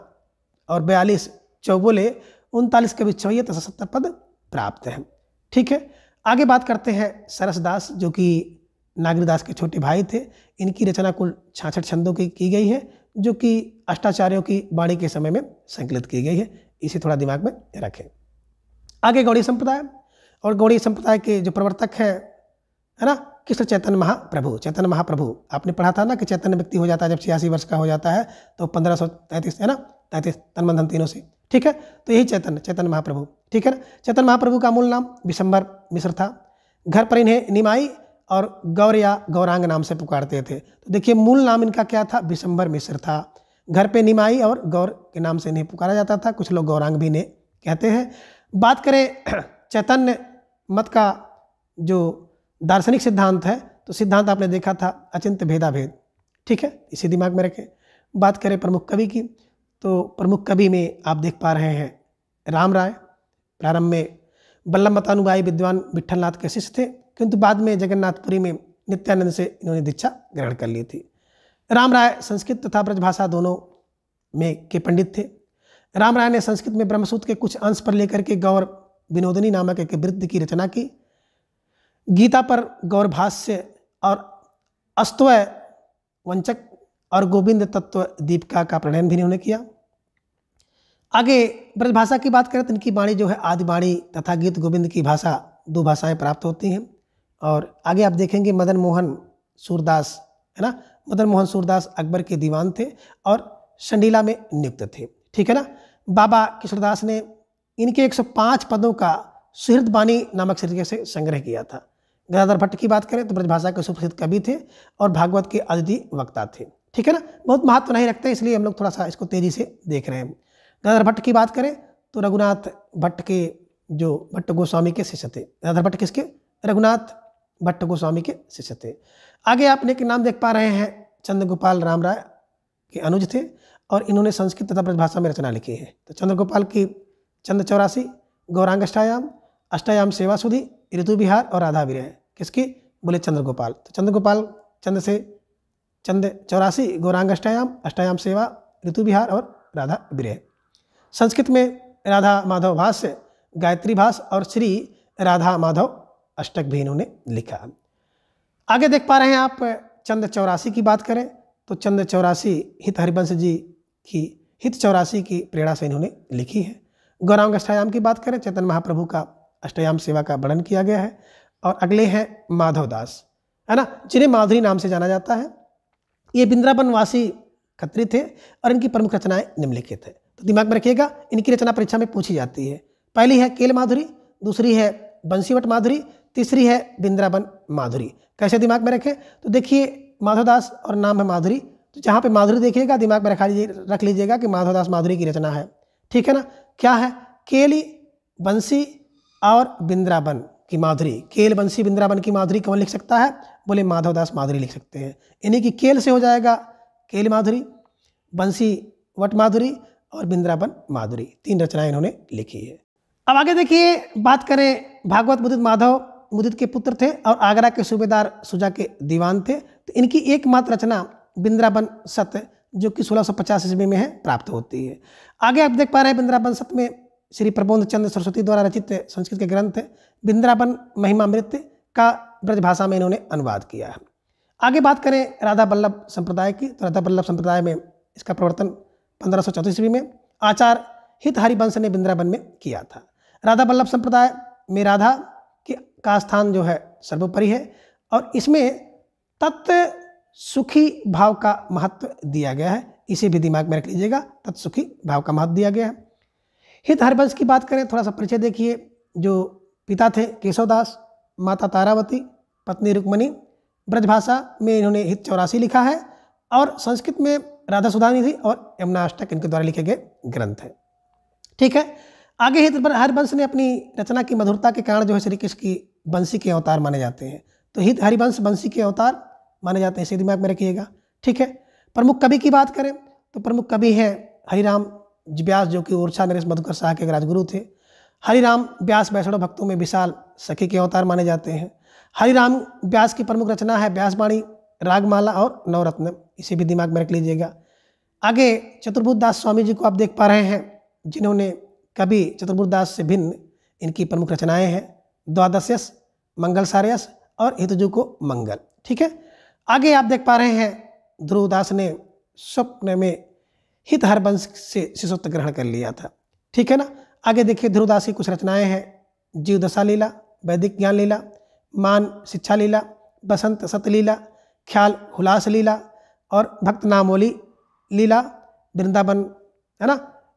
और 42 चौबोले, 39 कवि चौये तथा 70 पद प्राप्त हैं, ठीक है। आगे बात करते हैं सरसदास जो कि नागरीदास के छोटे भाई थे। इनकी रचना कुल 66 छंदों की गई है, जो कि अष्टाचार्यों की वाणी के समय में संकलित की गई है, इसे थोड़ा दिमाग में रखें। आगे गौड़ी संप्रदाय, और गौड़ी संप्रदाय के जो प्रवर्तक हैं, है ना, कृष्ण चैतन्य महाप्रभु। चैतन्य महाप्रभु आपने पढ़ा था ना कि चैतन्य व्यक्ति हो जाता है जब 86 वर्ष का हो जाता है, तो 1533 है ना, 33 तन मन धन तीनों से, ठीक है। तो यही चैतन्य महाप्रभु, ठीक है ना। चैतन्य महाप्रभु का मूल नाम विशंबर मिश्र था। घर पर इन्हें निमाई और गौर या गौरांग नाम से पुकारते थे। तो देखिए मूल नाम इनका क्या था, विशंबर मिश्र था। घर पे निमाई और गौर के नाम से इन्हें पुकारा जाता था, कुछ लोग गौरांग भी इन्हें कहते हैं। बात करें चैतन्य मत का जो दार्शनिक सिद्धांत है, तो सिद्धांत आपने देखा था अचिंत्य भेदाभेद, ठीक है, इसे दिमाग में रखें। बात करें प्रमुख कवि की, तो प्रमुख कवि में आप देख पा रहे हैं राम राय। प्रारंभ में बल्लभमतानुबाई विद्वान विट्ठलनाथ के शिष्य थे, किंतु बाद में जगन्नाथपुरी में नित्यानंद से इन्होंने दीक्षा ग्रहण कर ली थी। राम राय संस्कृत तथा ब्रजभाषा दोनों में के पंडित थे। राम राय ने संस्कृत में ब्रह्मसूत्र के कुछ अंश पर लेकर के गौर विनोदनी नामक एक वृत्त की रचना की। गीता पर गौर भाष्य और अस्तवय वंचक और गोविंद तत्व दीपिका का प्रणयन भी इन्होंने किया। आगे ब्रजभाषा की बात करें तो इनकी वाणी जो है आदि वाणी तथा गीत गोविंद की भाषा, दो भाषाएं प्राप्त होती हैं। और आगे आप देखेंगे मदन मोहन सूरदास, है ना, मदन मोहन सूरदास अकबर के दीवान थे और शंडीला में नियुक्त थे, ठीक है ना। बाबा कृष्णदास ने इनके 105 पदों का सुहृद बानी नामक शीर्षक से संग्रह किया था। गदाधर भट्ट की बात करें तो ब्रजभाषा के सुप्रसिद्ध कवि थे और भागवत के अद्वितीय वक्ता थे, ठीक है ना। बहुत महत्व नहीं रखते, इसलिए हम लोग थोड़ा सा इसको तेजी से देख रहे हैं। गदाधर भट्ट की बात करें तो रघुनाथ भट्ट के जो भट्ट गोस्वामी के शिष्य थे। गदाधर भट्ट किसके? रघुनाथ भट्ट गोस्वामी के शिष्य थे। आगे आपने एक नाम देख पा रहे हैं, चंद्रगोपाल राम राय के अनुज थे और इन्होंने संस्कृत तथा ब्रजभाषा में रचना लिखी है। तो चंद्रगोपाल की चंद्र 84, गौरांग अष्टायाम सेवा सुधि, ऋतु विहार और राधा विरह, किसकी? बोले चंद्रगोपाल। तो चंद्रगोपाल चंद्र से चंद्र 84, गौरांग अष्टायाम सेवा, ऋतु विहार और राधा विरह। संस्कृत में राधा माधव भाष्य, गायत्री भाष और श्री राधा माधव अष्टक भी इन्होंने लिखा। आगे देख पा रहे हैं आप चंद्र 84 की बात करें तो चंद्र 84 हित हरिवंश जी की हित 84 की प्रेरणा से इन्होंने लिखी है। गौरांग अष्टायाम की बात करें, चैतन्य महाप्रभु का अष्टयाम सेवा का वर्णन किया गया है। और अगले हैं माधव दास, है ना, जिन्हें माधुरी नाम से जाना जाता है। ये वृंदावनवासी खत्री थे और इनकी प्रमुख रचनाएं निम्नलिखित है। तो दिमाग में रखिएगा, इनकी रचना परीक्षा में पूछी जाती है। पहली है केल माधुरी, दूसरी है बंसीवट माधुरी, तीसरी है वृंदावन माधुरी। कैसे दिमाग में रखें? तो देखिए माधवदास और नाम है माधुरी, तो जहाँ पे माधुरी देखिएगा दिमाग में रख लीजिएगा कि माधवदास माधुरी की रचना है, ठीक है ना। क्या है? केली बंसी और वृंदावन की माधुरी। केल बंसी वृंदावन की माधुरी कौन लिख सकता है? बोले माधवदास माधुरी लिख सकते हैं। इन्हीं की केल से हो जाएगा केल माधुरी, बंसी वट माधुरी और वृंदावन माधुरी, 3 रचनाएं इन्होंने लिखी है। अब आगे देखिए, बात करें भागवत मुदित माधव मुदित के पुत्र थे और आगरा के सूबेदार सुजा के दीवान थे। तो इनकी एकमात्र रचना वृंदावन सत्य जो कि 1650 ईस्वी में है प्राप्त होती है। आगे आप देख पा रहे हैं वृंदावन सत्य में श्री प्रबोध चंद्र सरस्वती द्वारा रचित संस्कृत के ग्रंथ वृंदावन महिमामृत का ब्रजभाषा में इन्होंने अनुवाद किया है। आगे बात करें राधा वल्लभ संप्रदाय की, तो राधा वल्लभ संप्रदाय में इसका प्रवर्तन 1534 ईस्वी में आचार्य हित हरिवंश ने वृंदावन में किया था। राधा वल्लभ संप्रदाय में राधा का स्थान जो है सर्वोपरि है और इसमें तत्व सुखी भाव का महत्व दिया गया है। इसे भी दिमाग में रख लीजिएगा, तत्सुखी भाव का महत्व दिया गया है। हित हरिवंश की बात करें, थोड़ा सा परिचय देखिए। जो पिता थे केशवदास, माता तारावती, पत्नी रुक्मणी। ब्रजभाषा में इन्होंने हित 84 लिखा है और संस्कृत में राधा सुधानिधि और यमुना अष्टक इनके द्वारा लिखे गए ग्रंथ हैं, ठीक है। आगे हित हरिवंश ने अपनी रचना की मधुरता के कारण जो है श्री कृष्ण की बंसी के अवतार माने जाते हैं। तो हित हरिवंश बंसी के अवतार माने जाते हैं, इसे दिमाग में रखिएगा, ठीक है। प्रमुख कवि की बात करें तो प्रमुख कवि हैं हरिराम व्यास जो कि ओरछा नरेश मधुकर शाह के राजगुरु थे। हरिराम व्यास वैष्णव भक्तों में विशाल सखी के अवतार माने जाते हैं। हरिराम व्यास की प्रमुख रचना है व्यासवाणी, रागमाला और नवरत्न, इसे भी दिमाग में रख लीजिएगा। आगे चतुर्भुज दास स्वामी जी को आप देख पा रहे हैं, जिन्होंने कवि चतुर्भुज दास से भिन्न इनकी प्रमुख रचनाएं हैं द्वादशयस, मंगल सारयस और हितजु को मंगल, ठीक है। आगे आप देख पा रहे हैं ध्रुवदास ने स्वप्न में हित हरिवंश से शिष्यत्व ग्रहण कर लिया था, ठीक है ना। आगे देखिए ध्रुवदास की कुछ रचनाएं हैं जीव दशा लीला, वैदिक ज्ञान लीला, मान शिक्षा लीला, बसंत सतलीला, ख्याल हुलास लीला और भक्त नामोली लीला, वृंदावन है ना,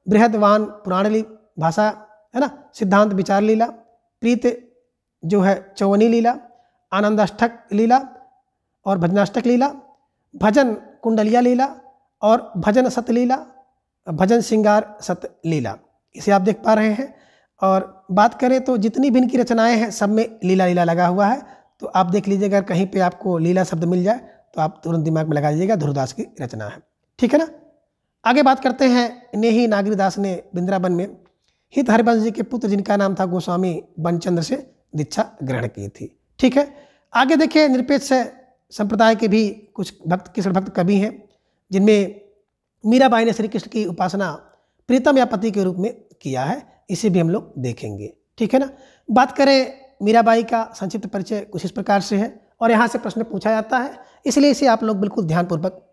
बृहदवान पुराण भाषा है ना, सिद्धांत विचार लीला, प्रीत जो है चौवनी लीला, आनंदाष्टक लीला और भजनाष्टक लीला, भजन कुंडलिया लीला और भजन सत लीला, भजन श्रृंगार सत लीला, इसे आप देख पा रहे हैं। और बात करें तो जितनी भी इनकी रचनाएं हैं सब में लीला लीला लगा हुआ है। तो आप देख लीजिए, अगर कहीं पे आपको लीला शब्द मिल जाए तो आप तुरंत दिमाग में लगा दीजिएगा ध्रुवदास की रचना है, ठीक है ना। आगे बात करते हैं, नेही नागरीदास ने वृंदावन में हित हरिवंश जी के पुत्र जिनका नाम था गोस्वामी बनचंद्र से दीक्षा ग्रहण की थी, ठीक है। आगे देखिए, निरपेक्ष संप्रदाय के भी कुछ भक्त कृष्ण भक्त कवि हैं जिनमें मीराबाई ने श्री कृष्ण की उपासना प्रीतम या पति के रूप में किया है, इसे भी हम लोग देखेंगे, ठीक है ना। बात करें मीराबाई का संक्षिप्त परिचय कुछ इस प्रकार से है और यहाँ से प्रश्न पूछा जाता है, इसलिए इसे आप लोग बिल्कुल ध्यानपूर्वक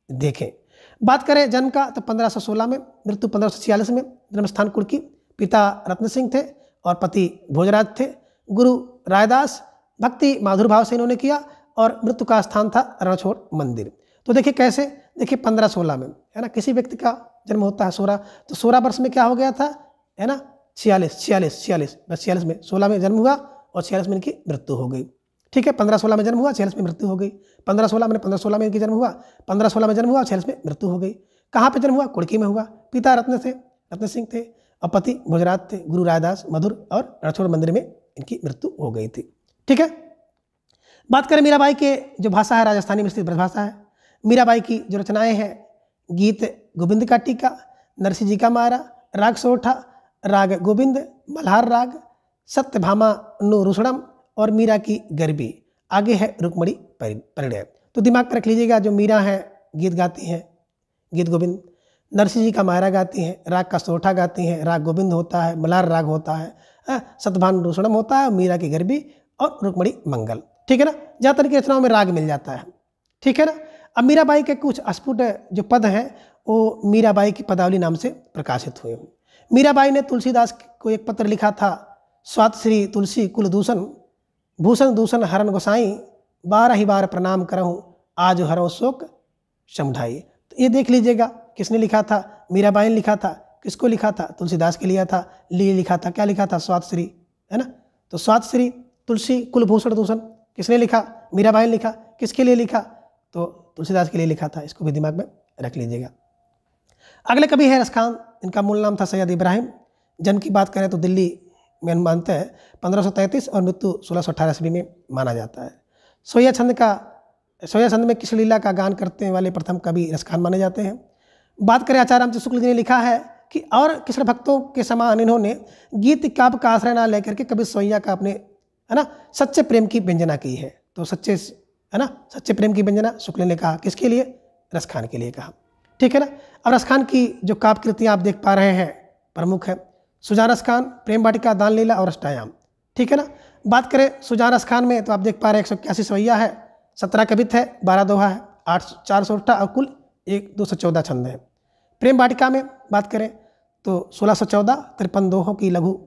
देखें। बात करें जन्म का तो 1516 में, मृत्यु 1546 में, जन्मस्थान कुर्की, पिता रत्न सिंह थे और पति भोजराज थे, गुरु रायदास, भक्ति माधुर भाव से इन्होंने किया और मृत्यु का स्थान था रणछोड़ मंदिर। तो देखिए कैसे, देखिए 1516 में है ना, किसी व्यक्ति का जन्म होता है 16, तो 16 वर्ष में क्या हो गया था है ना, 46 में 16 में जन्म हुआ और 46 में इनकी मृत्यु हो गई, ठीक है। 1516 में जन्म हुआ, 46 में मृत्यु हो गई। 1516 में इनकी जन्म हुआ, 1516 में जन्म हुआ, 46 में मृत्यु हो गई। कहाँ पे जन्म हुआ? कुड़की में हुआ। पिता रत्न सिंह थे और पति भोजराज थे, गुरु रायदास, मधुर और रणछोड़ मंदिर में इनकी मृत्यु हो गई थी, ठीक है। बात करें मीराबाई के जो भाषा है राजस्थानी मिश्रित ब्रजभाषा है। मीराबाई की जो रचनाएं हैं, गीत गोविंद का टीका, नरसिंह जी का मारा, राग सोठा, राग गोविंद, मल्हार राग, सत्यभामा नुरुषणम और मीरा की गरबी। आगे है रुक्मणी परिणय। तो दिमाग में रख लीजिएगा, जो मीरा है गीत गाती हैं, गीत गोविंद, नरसिंह जी का मायरा गाती हैं, राग का सोठा गाती हैं, राग गोविंद होता है, मल्हार राग होता है, सत्यभामा नुरुषणम होता है, मीरा की गरबी और रुक्मणी मंगल, ठीक है ना। ज़्यादातर की रचनाओं में राग मिल जाता है, ठीक है ना। अब मीराबाई के कुछ अस्फुट जो पद हैं वो मीराबाई की पदावली नाम से प्रकाशित हुए। मीराबाई ने तुलसीदास को एक पत्र लिखा था, स्वात श्री तुलसी कुल दूषण, भूषण दूषण हरण गोसाई, 12 ही बार प्रणाम करहूँ, आज हरो शोक समुझाई। तो ये देख लीजिएगा किसने लिखा था, मीराबाई ने लिखा था। किसको लिखा था? तुलसीदास के लिया था, लिए लिखा था, क्या लिखा था? स्वात श्री, है ना। तो स्वात श्री तुलसी कुलभूषण दूषण किसने लिखा? मीराबाई ने लिखा। किसके लिए लिखा? तो तुलसीदास के लिए लिखा था। इसको भी दिमाग में रख लीजिएगा। अगले कवि है रसखान, इनका मूल नाम था सैयद इब्राहिम। जन्म की बात करें तो दिल्ली में मानते हैं 1533 और मृत्यु 1618 ईस्वी में माना जाता है। सोया छंद में कृष्ण लीला का गान करने वाले प्रथम कवि रसखान माने जाते हैं। बात करें आचार्य रामचंद्र शुक्ल जी ने लिखा है कि और कृष्ण भक्तों के समान इन्होंने गीत काव्य का आश्रय न लेकर के कवि सोया का अपने है ना सच्चे प्रेम की व्यंजना की है। तो सच्चे प्रेम की व्यंजना शुक्ल ने कहा, किसके लिए? रसखान के लिए कहा, ठीक है ना। अब रसखान की जो काव्य कृतियाँ आप देख पा रहे हैं प्रमुख है सुजान रसखान, प्रेम वाटिका, दान लीला और अष्टायाम, ठीक है ना। बात करें सुजान रसखान में तो आप देख पा रहे हैं 181 सवैया है, 17 कवित है, 12 दोहा है, 408 और कुल 214 छंद है। प्रेम वाटिका में बात करें तो 1614 53 दोहों की लघु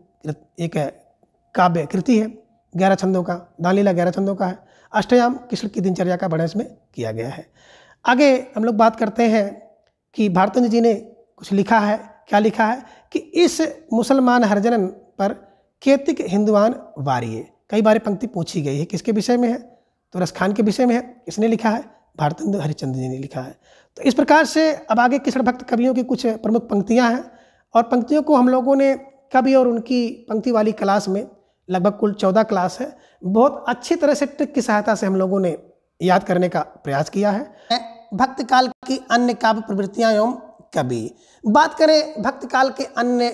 एक काव्य कृति है, 11 छंदों का। दान लीला 11 छंदों का है। अष्टयाम कृष्ण की दिनचर्या का वर्णन इसमें किया गया है। आगे हम लोग बात करते हैं कि भारतेंद्र जी ने कुछ लिखा है। क्या लिखा है कि इस मुसलमान हरजनन पर केतिक हिंदुआन वारिये। कई बार पंक्ति पूछी गई है, किसके विषय में है? तो रसखान के विषय में है। किसने लिखा है? भारतेंद्र हरिश्चंद्र जी ने लिखा है। तो इस प्रकार से अब आगे कृष्ण भक्त कवियों की कुछ प्रमुख पंक्तियां हैं और पंक्तियों को हम लोगों ने कवि और उनकी पंक्ति वाली क्लास में लगभग कुल 14 क्लास है, बहुत अच्छी तरह से ट्रिक की सहायता से हम लोगों ने याद करने का प्रयास किया है। भक्त काल की अन्य काव्य प्रवृत्तियां एवं कवि। बात करें भक्त काल के अन्य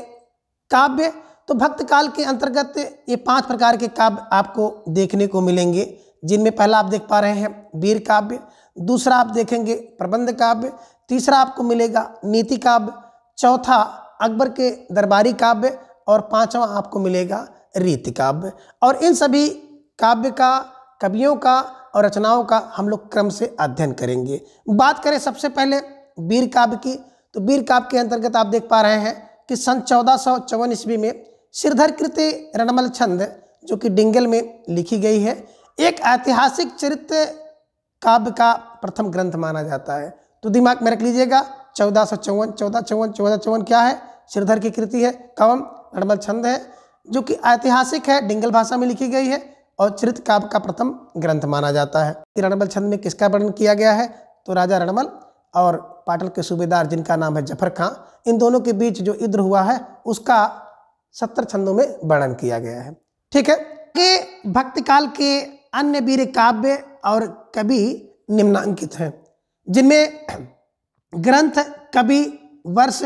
काव्य तो भक्त काल के अंतर्गत ये 5 प्रकार के काव्य आपको देखने को मिलेंगे, जिनमें पहला आप देख पा रहे हैं वीर काव्य, दूसरा आप देखेंगे प्रबंध काव्य, तीसरा आपको मिलेगा नीति काव्य, चौथा अकबर के दरबारी काव्य और पांचवा आपको मिलेगा रीति काव्य। और इन सभी काव्य का, कवियों का और रचनाओं का हम लोग क्रम से अध्ययन करेंगे। बात करें सबसे पहले वीर काव्य की तो वीर काव्य के अंतर्गत आप देख पा रहे हैं कि सन 1454 ईस्वी में श्रीधर कृत रणमल छंद जो कि डिंगल में लिखी गई है, एक ऐतिहासिक चरित्र काव्य का प्रथम ग्रंथ माना जाता है। तो दिमाग में रख लीजिएगा 1454 क्या है, श्रीधर की कृति है। कौन? नर्मल छंद है, जो कि ऐतिहासिक है, डिंगल भाषा में लिखी गई है और चरित्र काव्य का प्रथम ग्रंथ माना जाता है। रणबल छंद में किसका वर्णन किया गया है? तो राजा रणबल और पाटल के सूबेदार जिनका नाम है जफर खां, इन दोनों के बीच जो युद्ध हुआ है उसका 70 छंदों में वर्णन किया गया है। ठीक है। कि भक्ति काल के अन्य वीर काव्य और कवि निम्नांकित हैं, जिनमें ग्रंथ, कवि, वर्ष,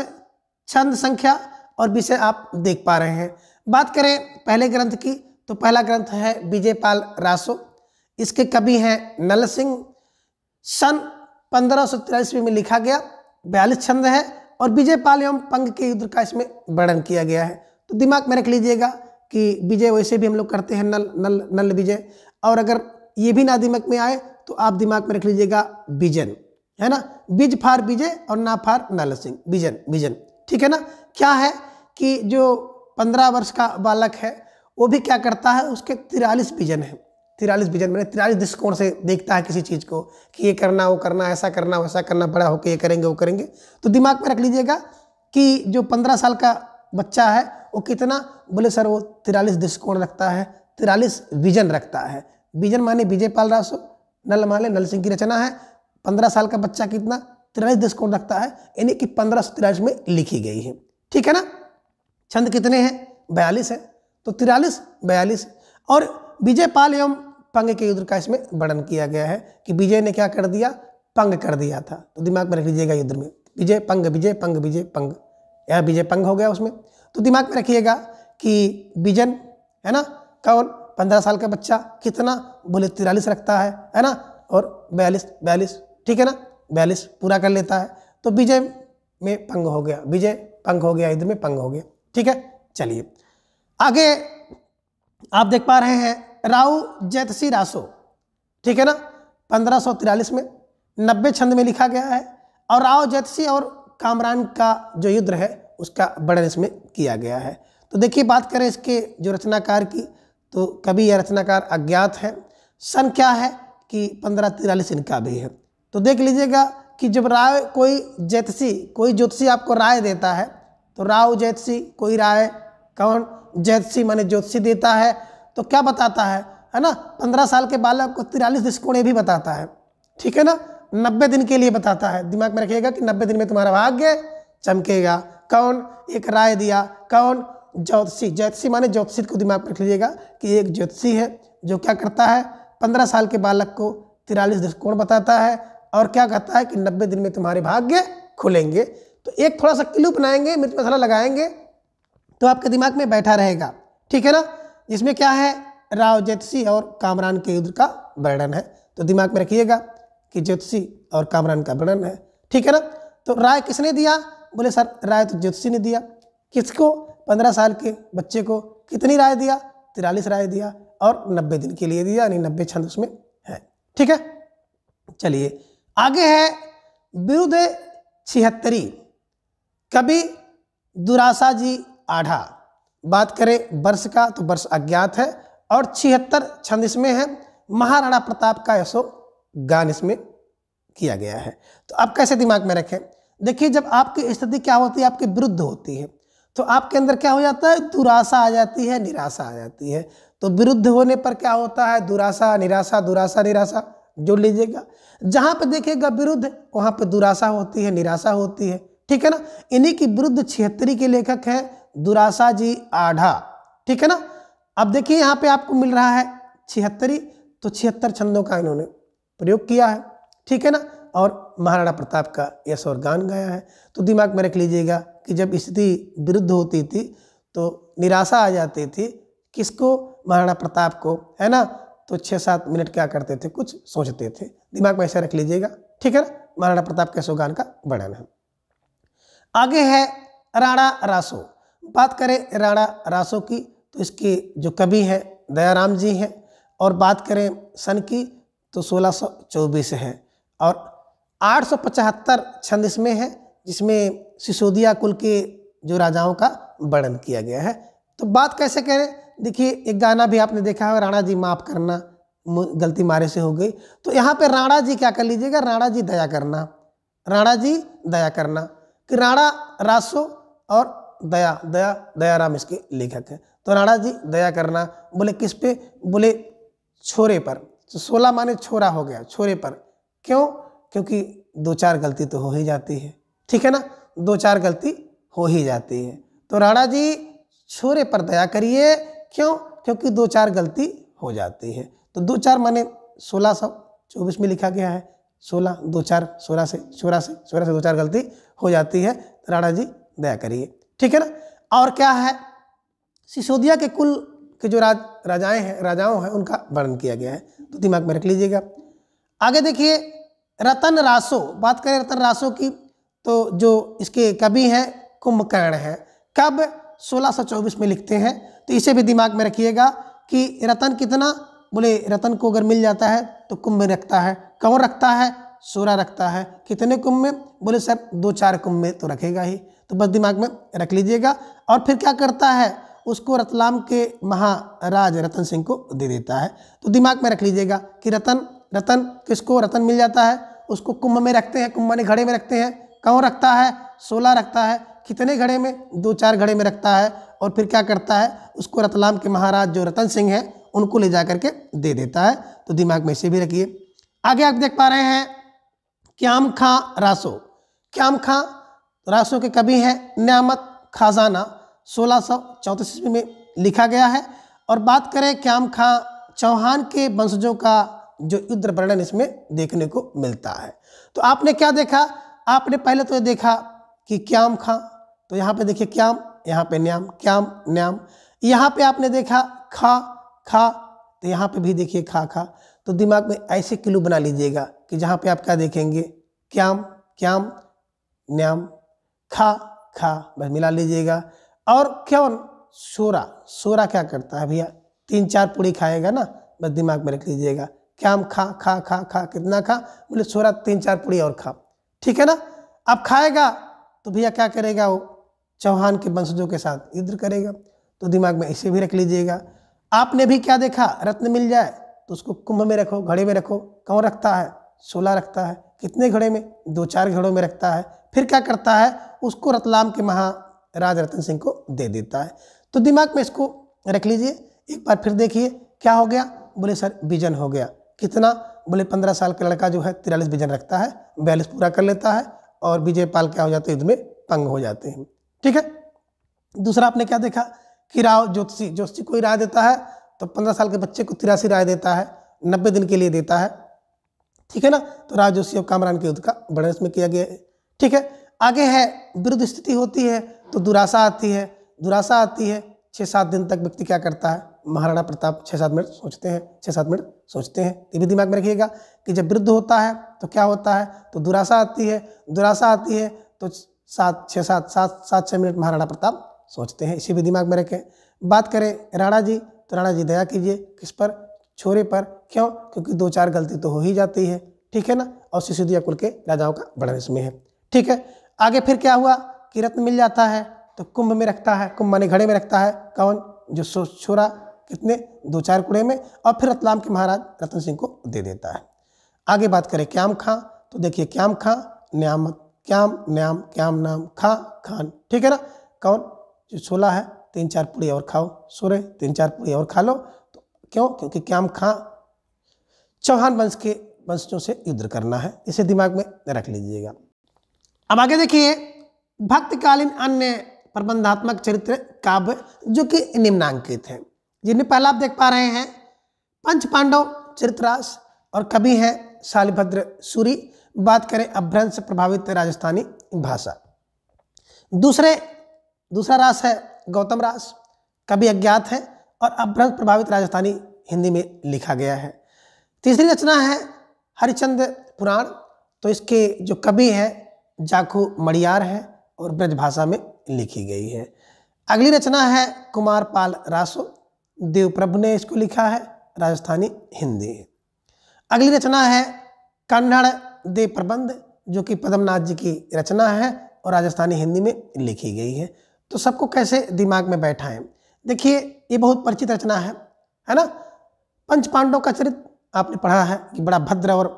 छंद संख्या और विषय आप देख पा रहे हैं। बात करें पहले ग्रंथ की, तो पहला ग्रंथ है विजयपाल रासो। इसके कवि हैं नल सिंह। सन 1543 में लिखा गया, 42 छंद है और विजयपाल एवं पंग के युद्ध का इसमें वर्णन किया गया है। तो दिमाग में रख लीजिएगा कि विजय वैसे भी हम लोग करते हैं नल नल नल विजय, और अगर ये भी ना दिमाग में आए तो आप दिमाग में रख लीजिएगा विजन, है ना, बिज फार विजय और ना फार नल सिंह, विजन विजन। ठीक है ना। क्या है कि जो 15 वर्ष का बालक है वो भी क्या करता है, उसके 43 विजन है। 43 विजन मैंने 43 दृष्टिकोण से देखता है किसी चीज़ को, कि ये करना, वो करना, ऐसा करना, वैसा करना, बड़ा होकर ये करेंगे, वो करेंगे। तो दिमाग में रख लीजिएगा कि जो 15 साल का बच्चा है वो कितना, बोले सर वो 43 दृष्टिकोण रखता है, 43 विजन रखता है। विजन माने विजयपाल रासो, नल माने नल सिंह की रचना है। 15 साल का बच्चा कितना, 43 दृष्टिकोण रखता है, यानी कि 1543 में लिखी गई है। ठीक है ना। छंद कितने हैं? 42 है। तो 43 42 और विजयपाल एवं पंग के युद्ध का इसमें वर्णन किया गया है कि विजय ने क्या कर दिया, पंग कर दिया था। तो दिमाग में रख लीजिएगा युद्ध में विजय पंग, विजय पंग, विजय पंग, यह विजय पंग हो गया उसमें। तो दिमाग में रखिएगा कि विजन, है ना, कौन, 15 साल का बच्चा कितना, बोले 43 रखता है ना, और 42 ठीक है ना, 42 पूरा कर लेता है। तो विजय में पंग हो गया, विजय पंग हो गया, युद्ध में पंग हो गया। ठीक है। चलिए आगे आप देख पा रहे हैं राव जैतसी रासो। ठीक है ना। 1543 में 90 छंद में लिखा गया है और राव जैतसी और कामरान का जो युद्ध है उसका वर्णन इसमें किया गया है। तो देखिए बात करें इसके जो रचनाकार की, तो कवि या रचनाकार अज्ञात है। सन क्या है कि 1543 इनका भी है। तो देख लीजिएगा कि जब राय कोई ज्योतिषी आपको राय देता है, तो राव ज्योतिषी कोई राय, कौन, ज्योतिषी माने ज्योतिषी देता है, तो क्या बताता है ना, 15 साल के बालक को 43 दृष्टिकोण भी बताता है। ठीक है ना। 90 दिन के लिए बताता है। दिमाग में रखिएगा कि 90 दिन में तुम्हारा भाग्य चमकेगा। कौन, एक राय दिया, कौन, ज्योतिषी माने ज्योतिषी को दिमाग में रख लीजिएगा कि एक ज्योतिषी है जो क्या करता है, 15 साल के बालक को 43 दृष्टिकोण बताता है और क्या कहता है कि 90 दिन में तुम्हारे भाग्य खुलेंगे। तो एक थोड़ा सा क्लू बनाएंगे, मिर्च मसाला लगाएंगे तो आपके दिमाग में बैठा रहेगा। ठीक है ना। जिसमें क्या है, राव ज्योतिषी और कामरान के युद्ध का वर्णन है। तो दिमाग में रखिएगा कि ज्योतिषी और कामरान का वर्णन है। ठीक है ना। तो राय किसने दिया, बोले सर राय तो ज्योतिषी ने दिया। किसको, 15 साल के बच्चे को कितनी राय दिया, 43 राय दिया और 90 दिन के लिए दिया, यानी 90 छंद उसमें है। ठीक है। चलिए आगे है विरुद्ध 76, कवि दुरासा जी आढ़ा। बात करें वर्ष का, तो वर्ष अज्ञात है और 76 छंद इसमें है। महाराणा प्रताप का यशो गान इसमें किया गया है। तो आप कैसे दिमाग में रखें, देखिए जब आपकी स्थिति क्या होती है, आपके विरुद्ध होती है, तो आपके अंदर क्या हो जाता है, दुराशा आ जाती है, निराशा आ जाती है। तो विरुद्ध होने पर क्या होता है, दुराशा निराशा, दुराशा निराशा जोड़ लीजिएगा। जहाँ पे देखिएगा विरुद्ध, वहाँ पे दुराशा होती है, निराशा होती है। ठीक है ना। इन्हीं की विरुद्ध 76 के लेखक हैं दुरासा जी आढ़ा। ठीक है ना। अब देखिए यहाँ पे आपको मिल रहा है 76, तो 76 छंदों का इन्होंने प्रयोग किया है। ठीक है ना। और महाराणा प्रताप का यश और गान गाया है। तो दिमाग में रख लीजिएगा कि जब स्थिति विरुद्ध होती थी तो निराशा आ जाती थी, किसको, महाराणा प्रताप को, है ना। तो 6-7 मिनट क्या करते थे, कुछ सोचते थे। दिमाग में ऐसे रख लीजिएगा। ठीक है ना। महाराणा प्रताप के यश और गान का वर्णन है। आगे है राणा रासो। बात करें राणा रासो की, तो इसके जो कवि हैं दयाराम जी हैं और बात करें सन की तो 1624 है और 875 छंद इसमें है, जिसमें सिसोदिया कुल के जो राजाओं का वर्णन किया गया है। तो बात कैसे करें, देखिए एक गाना भी आपने देखा है, राणा जी माफ़ करना, गलती मारे से हो गई। तो यहाँ पे राणा जी क्या कर लीजिएगा, राणा जी दया करना, राणा जी दया करना, कि राणा रासो और दया, दया दयाराम इसके लेखक है। तो राणा जी दया करना, बोले किस पे, बोले छोरे पर। तो 16 माने छोरा हो गया, छोरे पर। क्यों? क्योंकि 2-4 गलती तो हो ही जाती है, ठीक है ना, 2-4 गलती हो ही जाती है। तो राणा जी छोरे पर दया करिए, क्यों? क्योंकि 2-4 गलती हो जाती है। तो 2-4 माने 1624 में लिखा गया है, 16 2-4 16 से 2-4 गलती हो जाती है। तो राणा जी दया करिए, ठीक है ना। और क्या है, सिसोदिया के कुल के जो राजाओं हैं उनका वर्णन किया गया है, तो दिमाग में रख लीजिएगा। आगे देखिए रतन रासो, बात करें रतन रासो की, तो जो इसके कवि हैं कुंभकर्ण हैं। कब? 1624 में लिखते हैं। तो इसे भी दिमाग में रखिएगा कि रतन कितना, बोले रतन को अगर मिल जाता है तो कुंभ में रखता है। कौन रखता है? 16 रखता है। कितने कुंभ में? बोले सर 2-4 कुंभ में तो रखेगा ही। तो बस दिमाग में रख लीजिएगा। और फिर क्या करता है, उसको रतलाम के महाराज रतन सिंह को दे देता है। तो दिमाग में रख लीजिएगा कि रतन किसको रतन मिल जाता है, उसको कुंभ में रखते हैं, कुंभ माने घड़े में रखते हैं। कौन रखता है? 16 रखता है। कितने घड़े में? 2-4 घड़े में रखता है। और फिर क्या करता है, उसको रतलाम के महाराज जो रतन सिंह हैं उनको ले जा करके दे देता है। तो दिमाग में इसे भी रखिए। आगे आप देख पा रहे हैं क्याम खां रासो। क्याम खां रासो के कवि हैं न्यामत खजाना, 1634 ईस्वी में लिखा गया है। और बात करें क्याम खां चौहान के वंशजों का जो युद्ध वर्णन इसमें देखने को मिलता है। तो आपने क्या देखा, आपने पहले तो ये देखा कि क्याम खां, तो यहाँ पे देखिए क्याम, यहाँ पे न्याम, क्याम न्याम। यहाँ पे आपने देखा खा, तो यहाँ पे भी देखिए खा। तो दिमाग में ऐसे क्लू बना लीजिएगा कि जहाँ पे आप क्या देखेंगे, क्याम न्याम, खा, बस मिला लीजिएगा। और क्यों? सोरा क्या करता है भैया, 3-4 पूड़ी खाएगा ना, बस दिमाग में रख लीजिएगा। क्याम खा, कितना खा, बोले 16 3-4 पूड़ी और खा, ठीक है ना। अब खाएगा तो भैया क्या करेगा, वो चौहान के वंशजों के साथ युद्ध करेगा। तो दिमाग में इसे भी रख लीजिएगा। आपने भी क्या देखा, रत्न मिल जाए तो उसको कुंभ में रखो, घड़े में रखो। कौन रखता है? 16 रखता है। कितने घड़े में? 2-4 घड़ों में रखता है। फिर क्या करता है, उसको रतलाम के महाराज रतन सिंह को दे देता है। तो दिमाग में इसको रख लीजिए। एक बार फिर देखिए क्या हो गया, बोले सर विजन हो गया। कितना? बोले 15 साल का लड़का जो है 43 विजन रखता है, 42 पूरा कर लेता है और विजयपाल क्या हो जाते हैं, युद्ध में पंग हो जाते हैं, ठीक है। दूसरा आपने क्या देखा कि राव ज्योतिषी कोई राय देता है तो 15 साल के बच्चे को 83 राय देता है, 90 दिन के लिए देता है, ठीक है ना। तो राव ज्योतिषी और कामरान के युद्ध का वर्णन इसमें किया गया है, ठीक है। आगे है विरुद्ध स्थिति होती है तो दुराशा आती है। 6-7 दिन तक व्यक्ति क्या करता है, महाराणा प्रताप 6-7 मिनट सोचते हैं। ये भी दिमाग में रखिएगा कि जब विरुद्ध होता है तो क्या होता है, तो दुराशा आती है तो 7-6 मिनट महाराणा प्रताप सोचते हैं। इसे भी दिमाग में रखें। बात करें राणा जी, तो राणा जी दया कीजिए, किस पर? छोरे पर। क्यों? क्योंकि 2-4 गलती तो हो ही जाती है, ठीक है ना। और सिसोदिया कुल के राजाओं का वर्णन इसमें है, ठीक है। आगे फिर क्या हुआ कि रत्न मिल जाता है तो कुंभ में रखता है, कुंभ माने घड़े में रखता है। कौन? जो छोरा, कितने? 2-4 कुड़े में। और फिर रतलाम के महाराज रतन सिंह को दे देता है। आगे बात करें क्याम खां, तो देखिए क्याम खां न्यामत, क्याम न्याम, क्याम नाम, खान, ठीक है ना। कौन? जो 16 है 3-4 पूड़ी और खाओ, 16 3-4 पूड़ी और खा लो। तो क्यों? क्योंकि क्याम खां चौहान वंश के वंशजों से युद्ध करना है। इसे दिमाग में रख लीजिएगा। अब आगे देखिए भक्तकालीन अन्य प्रबंधात्मक चरित्र काव्य जो कि निम्नांकित हैं, जिनमें पहला आप देख पा रहे हैं पंच पांडव चरित्रास और कवि हैं शालिभद्र सूरी। बात करें अपभ्रंश प्रभावित राजस्थानी भाषा। दूसरा रास है गौतम रास, कवि अज्ञात है और अपभ्रंश प्रभावित राजस्थानी हिंदी में लिखा गया है। तीसरी रचना है हरिश्चंद्र पुराण, तो इसके जो कवि हैं जाखू मड़ियार हैं और ब्रज भाषा में लिखी गई है। अगली रचना है कुमारपाल रासो, देवप्रभु ने इसको लिखा है, राजस्थानी हिंदी है। अगली रचना है कन्नड़ देव प्रबंध, जो कि पद्मनाथ जी की रचना है और राजस्थानी हिंदी में लिखी गई है। तो सबको कैसे दिमाग में बैठाएं, देखिए ये बहुत परिचित रचना है ना। पंच पांडव का चरित्र आपने पढ़ा है कि बड़ा भद्र और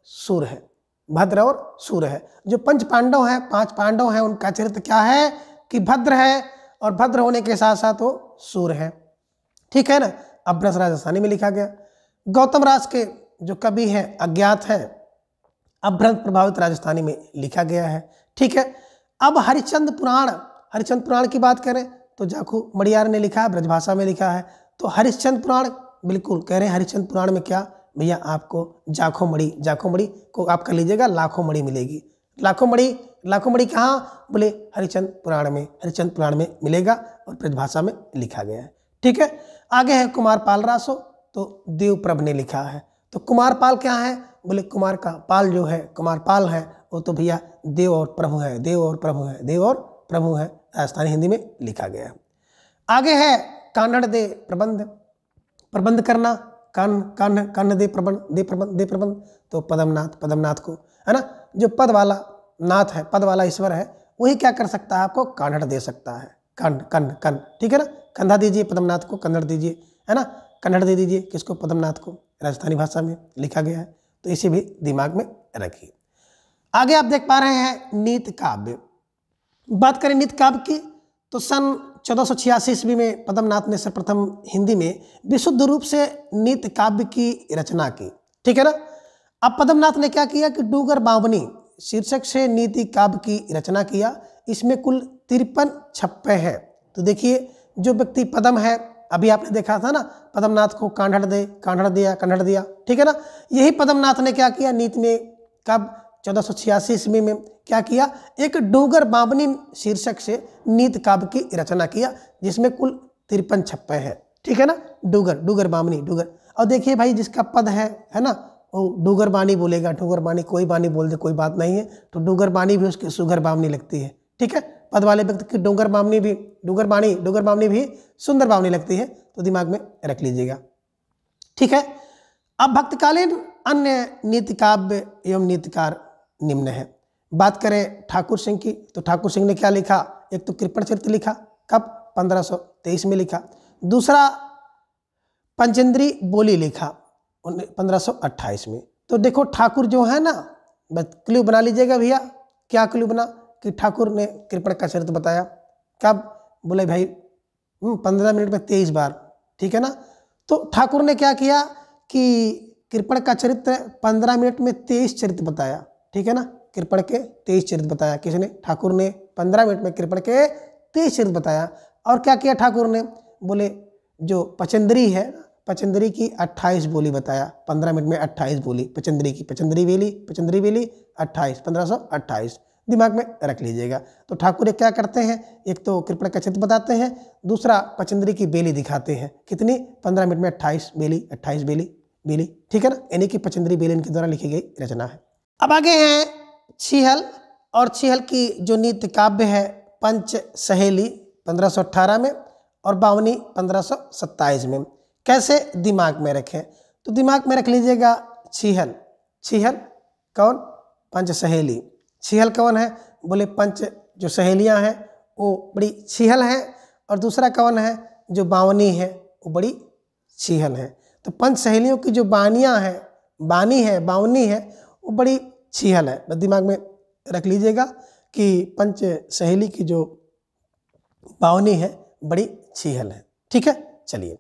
शूर है, भद्र और शूर है। जो पंच पांडव हैं, 5 पांडव हैं, उनका चरित्र क्या है कि भद्र है, और भद्र होने के साथ साथ वो शूर है, ठीक है ना। अभ्रंश राजस्थानी में लिखा गया। गौतम राज के जो कवि हैं अज्ञात है, अभ्रंश प्रभावित राजस्थानी में लिखा गया है, ठीक है। अब हरिश्चंद्र पुराण, हरिश्चंद्र पुराण की बात करें तो जाखू मड़ियार ने लिखा है, ब्रजभाषा में लिखा है। तो हरिश्चंद्र पुराण बिल्कुल कह रहे हैं, हरिश्चंद्र पुराण में क्या भैया आपको जाखो मड़ी, जाखो मड़ी को आप कर लीजिएगा, लाखों मड़ी मिलेगी। लाखों मड़ी, लाखों मड़ी कहाँ, बोले हरिश्चंद्र पुराण में, हरिश्चंद्र पुराण में मिलेगा और ब्रजभाषा में लिखा गया है, ठीक है। आगे है कुमारपाल रासो, तो देवप्रभ ने लिखा है। तो कुमारपाल क्या है, बोले कुमार का पाल जो है, कुमारपाल है, वो तो भैया देव और प्रभु है, देव और प्रभु है, देव और प्रभु है, राजस्थानी हिंदी में लिखा गया है। आगे है कान्हड़ दे प्रबंध, प्रबंध करना, कान्ह दे प्रबंध, दे प्रबंध, दे प्रबंध, तो पद्मनाथ, पद्मनाथ को है ना, जो पद वाला नाथ है, पद वाला ईश्वर है, वही क्या कर सकता है, आपको कान्हड़ दे सकता है, कन्न कन्न कन्न, ठीक है ना। कंधा दीजिए पद्मनाथ को, कन्नड़ दीजिए, है ना, कन्नड़ दे दीजिए किसको, पद्मनाथ को, राजस्थानी भाषा में लिखा गया है, तो इसे भी दिमाग में रखिए। आगे आप देख पा रहे हैं नीत काव्य। बात करें नीत काव्य की तो सन 1486 ईस्वी में पद्मनाथ ने सर्वप्रथम हिंदी में विशुद्ध रूप से नीत काव्य की रचना की, ठीक है ना। अब पद्मनाथ ने क्या किया कि डूगर बावनी शीर्षक से नीति काव्य की रचना किया। इसमें कुल 53 छप्पे हैं। तो देखिए जो व्यक्ति पद्म है, अभी आपने देखा था ना, पद्मनाथ को कान्हड़ दे, कान्हड़ दिया, कन्नड़ दिया, ठीक है ना। यही पद्मनाथ ने क्या किया, नीति में कब 1486 ईस्वी में क्या किया, एक डूगर बावनी शीर्षक से नीत काव्य की रचना किया, जिसमें कुल 53 छप्पे हैं, ठीक है ना। डूगर, डूगर बावनी, डूगर। और देखिए भाई जिसका पद है ना, वो डूगर बानी बोलेगा, डूगर बानी, कोई बानी बोल दे कोई बात नहीं है, तो डूगर बानी भी उसकी सुगर बावनी लगती है, ठीक है। पद वाले व्यक्ति की डूगर बावनी भी, डूगर बावनी भी सुंदर बावनी लगती है, तो दिमाग में रख लीजिएगा, ठीक है। अब भक्तकालीन अन्य नीति काव्य एवं नीतिकार निम्न है। बात करें ठाकुर सिंह की, तो ठाकुर सिंह ने क्या लिखा, एक तो कृपण चरित्र लिखा, कब 1523 में लिखा। दूसरा पंचेंद्री बोली लिखा 1528 में। तो देखो ठाकुर जो है ना, बस क्लू बना लीजिएगा भैया, क्या क्लू बना कि ठाकुर ने कृपण का चरित्र बताया कब, बोले भाई 15 मिनट में 23 बार, ठीक है ना। तो ठाकुर ने क्या किया कि कृपण का चरित्र 15 मिनट में 23 चरित्र बताया, ठीक है ना। कृपण के 23 चरित्र बताया किसने, ठाकुर ने 15 मिनट में कृपण के 23 चरित्र बताया। और क्या किया ठाकुर ने, बोले जो पचंदरी है, पचंदरी की 28 बोली बताया, 15 मिनट में 28 बोली पचंदरी की, पचंदरी बेली 28, 1528 दिमाग में रख लीजिएगा। तो ठाकुर क्या करते हैं, एक तो कृपण का चरित्र बताते हैं, दूसरा पचंदरी की बेली दिखाते हैं, कितनी 15 मिनट में 28 बेली, 28 बेली, ठीक है ना। यानी कि पचंदरी बेली इनके द्वारा लिखी गई रचना है। अब आगे हैं छीहल, और छीहल की जो नीति काव्य है पंच सहेली 1518 में और बावनी 1527 में। कैसे दिमाग में रखें, तो दिमाग में रख लीजिएगा छीहल, छीहल कौन, पंच सहेली। छीहल कौन है, बोले पंच जो सहेलियां हैं वो बड़ी छीहल हैं, और दूसरा कौन है, जो बावनी है वो बड़ी छीहल है। तो पंच सहेलियों की जो बानियां हैं, बानी है, बावनी है, वो बड़ी छीहल है। बस दिमाग में रख लीजिएगा कि पंच सहेली की जो बावनी है बड़ी छीहल है, ठीक है। चलिए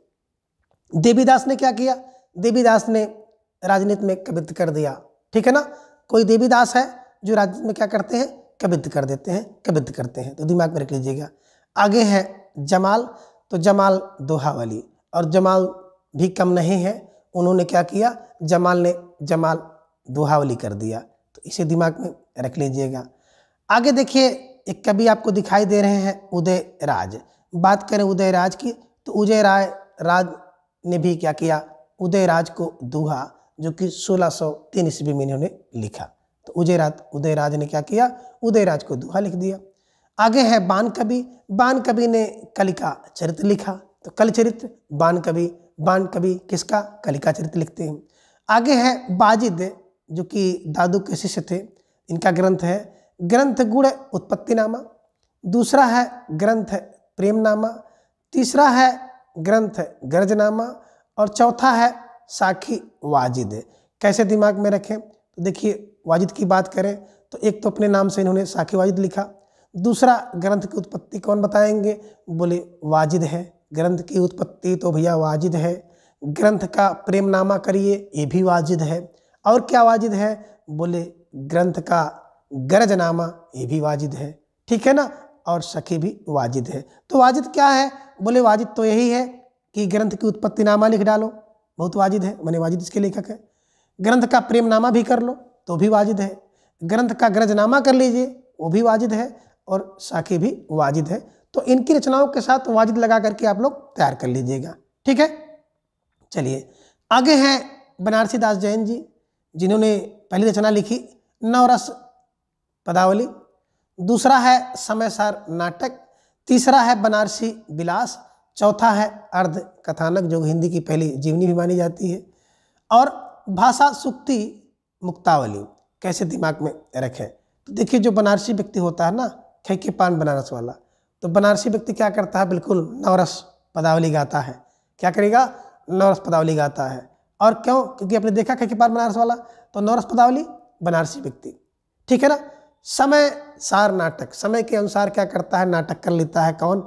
देवीदास ने क्या किया, देवीदास ने राजनीति में कवित्व कर दिया, ठीक है ना। कोई देवीदास है जो राजनीति में क्या करते हैं, कवित्व कर देते हैं, कवित्व करते हैं, तो दिमाग में रख लीजिएगा। आगे है जमाल, तो जमाल दोहावली, और जमाल भी कम नहीं है, उन्होंने क्या किया, जमाल ने जमाल दोहावली कर दिया, तो इसे दिमाग में रख लीजिएगा। आगे देखिए एक कवि आपको दिखाई दे रहे हैं उदयराज। बात करें उदयराज की, तो उदयराज ने भी क्या किया, उदयराज को दोहा, जो कि 1603 ईस्वी में इन्होंने लिखा। तो उदयराज ने क्या किया, उदयराज को दोहा लिख दिया। आगे है बान कवि, बान कवि ने कलिका चरित्र लिखा, तो कल चरित्र बान कवि किसका, कलिका चरित्र लिखते हैं। आगे है बाजिद, जो कि दादू के शिष्य थे, इनका ग्रंथ है ग्रंथ गुण उत्पत्तिनामा, दूसरा है ग्रंथ प्रेमनामा, तीसरा है ग्रंथ गर्जनामा, और चौथा है साखी वाजिद है। कैसे दिमाग में रखें? तो देखिए वाजिद की बात करें तो एक तो अपने नाम से इन्होंने साखी वाजिद लिखा। दूसरा ग्रंथ की उत्पत्ति कौन बताएंगे? बोले वाजिद है। ग्रंथ की उत्पत्ति तो भैया वाजिद है। ग्रंथ का प्रेमनामा करिए, ये भी वाजिद है। और क्या वाजिद है? बोले ग्रंथ का गरजनामा, ये भी वाजिद है। ठीक है ना। और सखी भी वाजिद है। तो वाजिद क्या है? बोले वाजिद तो यही है कि ग्रंथ की उत्पत्ति नामा लिख डालो, बहुत वाजिद है, मैंने वाजिद इसके लेखक है। ग्रंथ का प्रेमनामा भी कर लो तो भी वाजिद है। ग्रंथ का गरजनामा कर लीजिए, वो भी वाजिद है। और साखी भी वाजिद है। तो इनकी रचनाओं के साथ वाजिद लगा करके आप लोग तैयार कर लीजिएगा। ठीक है। चलिए आगे हैं बनारसी दास जैन जी, जिन्होंने पहली रचना लिखी नवरस पदावली। दूसरा है समयसार नाटक। तीसरा है बनारसी विलास। चौथा है अर्ध कथानक, जो हिंदी की पहली जीवनी भी मानी जाती है। और भाषा सुक्ति मुक्तावली। कैसे दिमाग में रखें? तो देखिए जो बनारसी व्यक्ति होता है ना, खैके पान बनारस वाला, तो बनारसी व्यक्ति क्या करता है? बिल्कुल नवरस पदावली गाता है। क्या करेगा? नवरस पदावली गाता है। और क्यों? क्योंकि आपने देखा खैके पान बनारस वाला, तो नवरस पदावली बनारसी व्यक्ति। ठीक है ना। समय सार नाटक, समय के अनुसार क्या करता है? नाटक कर लेता है। कौन?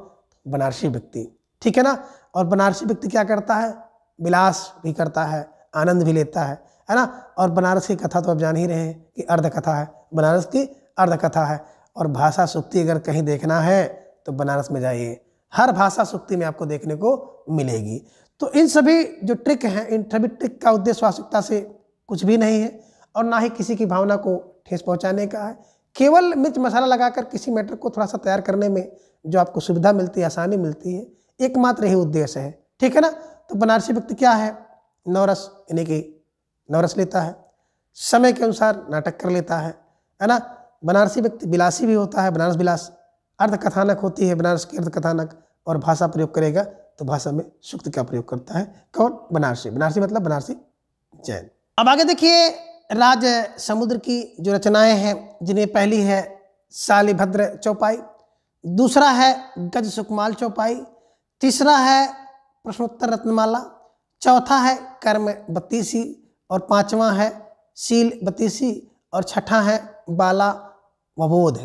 बनारसी व्यक्ति। ठीक है ना। और बनारसी व्यक्ति क्या करता है? विलास भी करता है, आनंद भी लेता है ना। और बनारस की कथा तो आप जान ही रहे हैं कि अर्ध कथा है, बनारस की अर्ध कथा है। और भाषा सुक्ति अगर कहीं देखना है तो बनारस में जाइए, हर भाषा सुक्ति में आपको देखने को मिलेगी। तो इन सभी जो ट्रिक हैं, इन सभी ट्रिक का उद्देश्य वास्तविकता से कुछ भी नहीं है और ना ही किसी की भावना को ठेस पहुंचाने का है। केवल मिर्च मसाला लगाकर किसी मैटर को थोड़ा सा तैयार करने में जो आपको सुविधा मिलती है, आसानी मिलती है, एकमात्र यही उद्देश्य है। ठीक है ना। तो बनारसी व्यक्ति क्या है? नवरस, यानी कि नवरस लेता है, समय के अनुसार नाटक कर लेता है ना। बनारसी व्यक्ति विलासी भी होता है, बनारस विलास। अर्ध कथानक होती है बनारस की अर्ध कथानक। और भाषा प्रयोग करेगा तो भाषा में सुक्ति का प्रयोग करता है। कौन? बनारसी। बनारसी मतलब बनारसी जैन। अब आगे देखिए राज समुद्र की जो रचनाएं हैं, जिन्हें पहली है शालिभद्र चौपाई, दूसरा है गज सुकमाल चौपाई, तीसरा है प्रश्नोत्तर रत्नमाला, चौथा है कर्म बत्तीसी, और पांचवा है शील बत्तीसी, और छठा है बाला वबोध।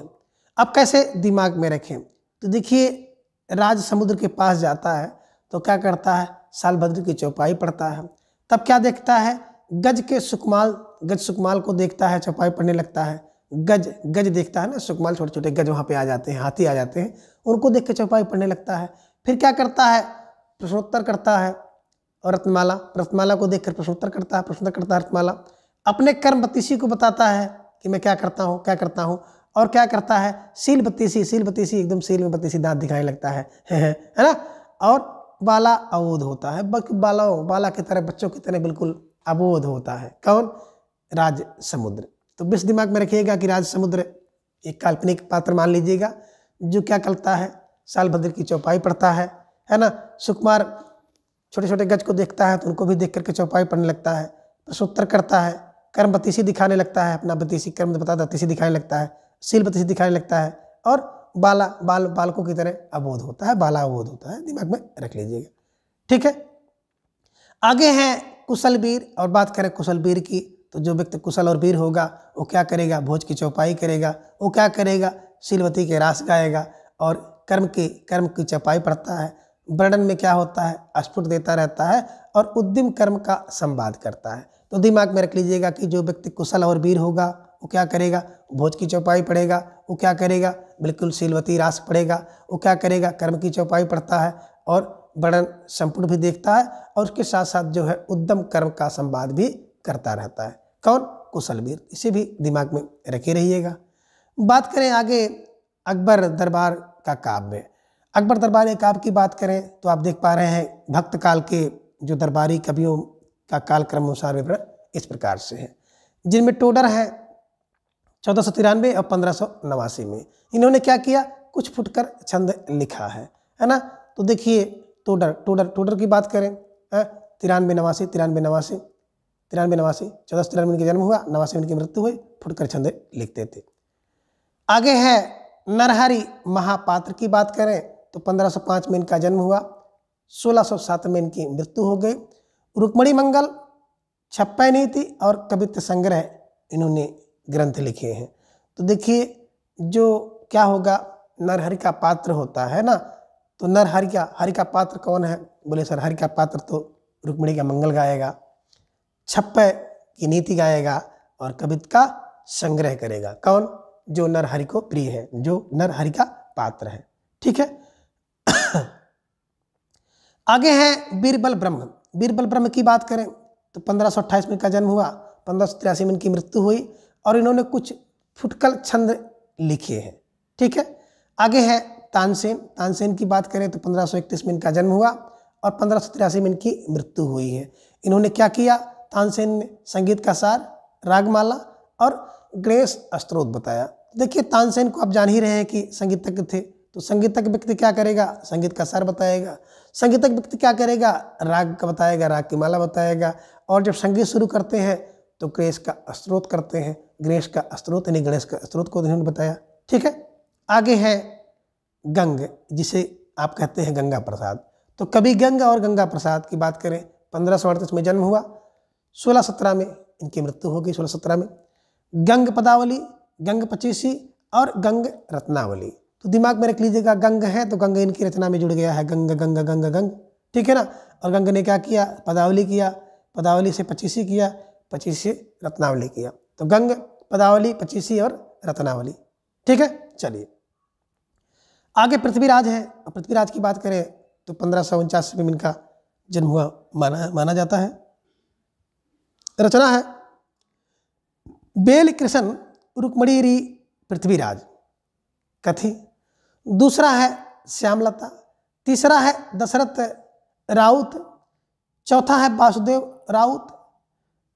अब कैसे दिमाग में रखें? तो देखिए राज समुद्र के पास जाता है तो क्या करता है? शालिभद्र की चौपाई पढ़ता है। तब क्या देखता है? गज के सुकमाल, गज सुकमाल को देखता है, चौपाई पढ़ने लगता है। गज गज देखता है ना, सुकमाल छोटे छोटे गज वहाँ पे आ जाते हैं, हाथी आ जाते हैं, उनको देख के चौपाई पढ़ने लगता है। फिर क्या करता है? प्रश्नोत्तर करता है। और रत्नमाला, रत्नमाला को देखकर प्रश्नोत्तर करता है, प्रश्नोत्तर करता है रत्नमाला। अपने कर्म बत्तीसी को बताता है कि मैं क्या करता हूँ, क्या करता हूँ। और क्या करता है? शील बत्तीसी, शील बत्तीसी एकदम शील में बत्तीसी दांत दिखाने लगता है ना। और बाला अवोध होता है, बाला की तरह, बच्चों की तरह बिल्कुल अबोध होता है। कौन? राज समुद्र। तो बस दिमाग में रखिएगा कि राज समुद्र एक काल्पनिक पात्र मान लीजिएगा, जो क्या करता है? शालिभद्र की चौपाई पढ़ता है ना। सुकुमार छोटे छोटे गज को देखता है तो उनको भी देख करके चौपाई पढ़ने लगता है। प्रश्नोत्तर करता है, कर्म बत्तीसी दिखाने लगता है, अपना बत्तीसी कर्म बता बत्तीसी दिखाने लगता है, शील बत्तीसी दिखाने लगता है। और बालकों की तरह अबोध होता है, बाला अबोध होता है। दिमाग में रख लीजिएगा। ठीक है। आगे हैं कुशलवीर। और बात करें कुशलवीर की, तो जो व्यक्ति कुशल और वीर होगा वो क्या करेगा? भोज की चौपाई करेगा। वो क्या करेगा? शीलवती के रास गाएगा और कर्म की चौपाई पढ़ता है। वर्णन में क्या होता है? अस्फुट देता रहता है और उद्यम कर्म का संवाद करता है। तो दिमाग में रख लीजिएगा कि जो व्यक्ति कुशल और वीर होगा वो क्या करेगा? भोज की चौपाई पढ़ेगा। वो क्या करेगा? बिल्कुल शीलवती रास पढ़ेगा। वो क्या करेगा? कर्म की चौपाई पढ़ता है और वर्णन संपूर्ण भी देखता है और उसके साथ साथ जो है उद्यम कर्म का संवाद भी करता रहता है। कौन? कुशलवीर। इसे भी दिमाग में रखे रहिएगा। बात करें आगे अकबर दरबार का काव्य। अकबर दरबार काव्य की बात करें तो आप देख पा रहे हैं भक्त काल के जो दरबारी कवियों का कालक्रम अनुसार विवरण इस प्रकार से है, जिनमें टोडर है 1493 और 1589 में। इन्होंने क्या किया? कुछ फुटकर छंद लिखा है ना। तो देखिए टोडर की बात करें 93 94 1493 में इनका जन्म हुआ, 89 में इनकी मृत्यु हुई। फुटकर छंद लिखते थे। आगे है नरहरि महापात्र की बात करें तो 1505 में इनका जन्म हुआ, 1607 में इनकी मृत्यु हो गई। रुक्मणी मंगल छप्पय नीति और कवित्व संग्रह इन्होंने ग्रंथ लिखे हैं। तो देखिए जो क्या होगा, नरहरि का पात्र होता है ना, तो हरि का पात्र कौन है? बोले सर हरि का पात्र तो रुक्मिणी का मंगल गाएगा, छप्पय की नीति गाएगा और कवित्व का संग्रह करेगा। कौन? जो नरहरि को प्रिय है, जो नरहरि का पात्र है। ठीक है। आगे है बीरबल ब्रह्म। बीरबल ब्रह्म की बात करें तो 1528 में इनका जन्म हुआ, 1583 में इनकी मृत्यु हुई और इन्होंने कुछ फुटकल छंद लिखे हैं। ठीक है। आगे है तानसेन। तानसेन की बात करें तो 1531 में इनका जन्म हुआ और 1583 में इनकी मृत्यु हुई है। इन्होंने क्या किया? तानसेन ने संगीत का सार, रागमाला और गणेश स्तोत्र बताया। देखिए तानसेन को आप जान ही रहे हैं कि संगीतज्ञ थे, तो संगीतज्ञ व्यक्ति क्या करेगा? संगीत का सार बताएगा। संगीतज्ञ व्यक्ति क्या करेगा? राग का बताएगा, राग की माला बताएगा। और जब संगीत शुरू करते हैं तो गणेश का स्तोत्र करते हैं, गणेश का स्तोत्र यानी गणेश का स्तोत्र को इन्होंने बताया। ठीक है। आगे है गंग, जिसे आप कहते हैं गंगा प्रसाद। तो कवि गंग और गंगा प्रसाद की बात करें, 1538 में जन्म हुआ, 1617 में इनकी मृत्यु हो गई। 1617 में गंग पदावली, गंग पचीसी और गंग रत्नावली। तो दिमाग में रख लीजिएगा, गंग है तो गंग इनकी रचना में जुड़ गया है, गंग गंग गंग गंग। ठीक है ना। और गंग ने क्या किया? पदावली किया, पदावली से पचीसी किया, पचीसी से रत्नावली किया। तो गंग, पदावली, पचीसी और रत्नावली। ठीक है। चलिए आगे पृथ्वीराज है। पृथ्वीराज की बात करें तो 1549 में इनका जन्म हुआ माना जाता है। रचना है बेल कृष्ण रुक्मणी पृथ्वीराज कथी। दूसरा है श्यामलता, तीसरा है दशरथ राउत, चौथा है वासुदेव राउत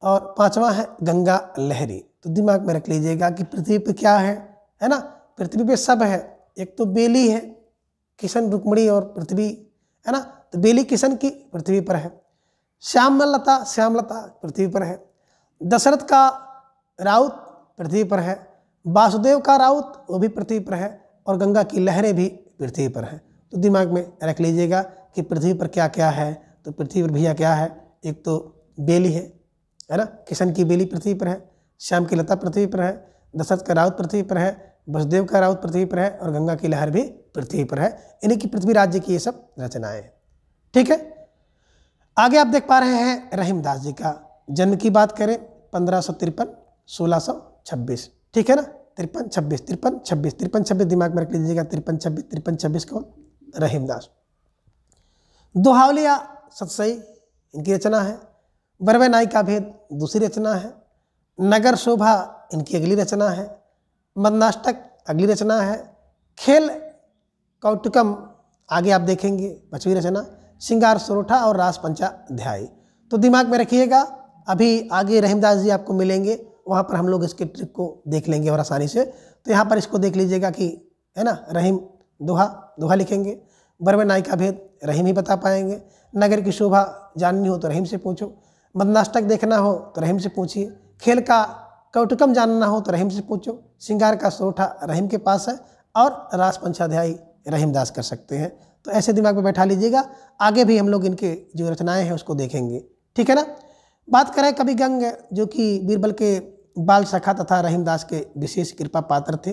और पांचवा है गंगा लहरी। तो दिमाग में रख लीजिएगा कि पृथ्वी पे क्या है ना, पृथ्वी पे सब है। एक तो बेली है, किशन रुक्मणी और पृथ्वी है ना, तो बेली किशन की पृथ्वी पर है, श्यामलता पृथ्वी पर है, दशरथ का राउत पृथ्वी पर है, वासुदेव का राउत वो भी पृथ्वी पर है और गंगा की लहरें भी पृथ्वी पर है। तो दिमाग में रख लीजिएगा कि पृथ्वी पर क्या क्या है। तो पृथ्वी पर भैया क्या है? एक तो बेली है ना, किशन की बेली पृथ्वी पर है, श्याम की लता पृथ्वी पर है, दशरथ का राउत पृथ्वी पर है, वसुदेव का राउत पृथ्वी पर है और गंगा की लहर भी पृथ्वी पर है। इन्हीं की पृथ्वी राज्य की ये सब रचनाएं हैं। ठीक है। आगे आप देख पा रहे हैं रहीमदास जी का जन्म की बात करें 1553 1626। ठीक है ना। 53 26 53 26 53 26 दिमाग में रख लीजिएगा। 53 26 53 26 कौन? रहीमदास। दोहावलिया सतसई इनकी रचना है। बरवे नाई का भेद दूसरी रचना है। नगर शोभा इनकी अगली रचना है। मदनाष्टक अगली रचना है। खेल कौटुकम आगे आप देखेंगे पांचवी रचना। श्रृंगार सोरठा और रास पंचाध्यायी। तो दिमाग में रखिएगा, अभी आगे रहीमदास जी आपको मिलेंगे, वहाँ पर हम लोग इसके ट्रिक को देख लेंगे और आसानी से। तो यहाँ पर इसको देख लीजिएगा कि है ना, रहीम दोहा लिखेंगे। बरवे नाई का भेद रहीम ही बता पाएंगे। नगर की शोभा जाननी हो तो रहीम से पूछो। मदनाष्टक देखना हो तो रहीम से पूछिए। खेल का कौटुकम जानना हो तो रहीम से पूछो। श्रृंगार का सोरठा रहीम के पास है और रास पंचाध्यायी रहीमदास कर सकते हैं। तो ऐसे दिमाग में बैठा लीजिएगा, आगे भी हम लोग इनके जो रचनाएं हैं उसको देखेंगे। ठीक है ना। बात करें कवि गंग, जो कि बीरबल के बाल सखा तथा रहीमदास के विशेष कृपा पात्र थे।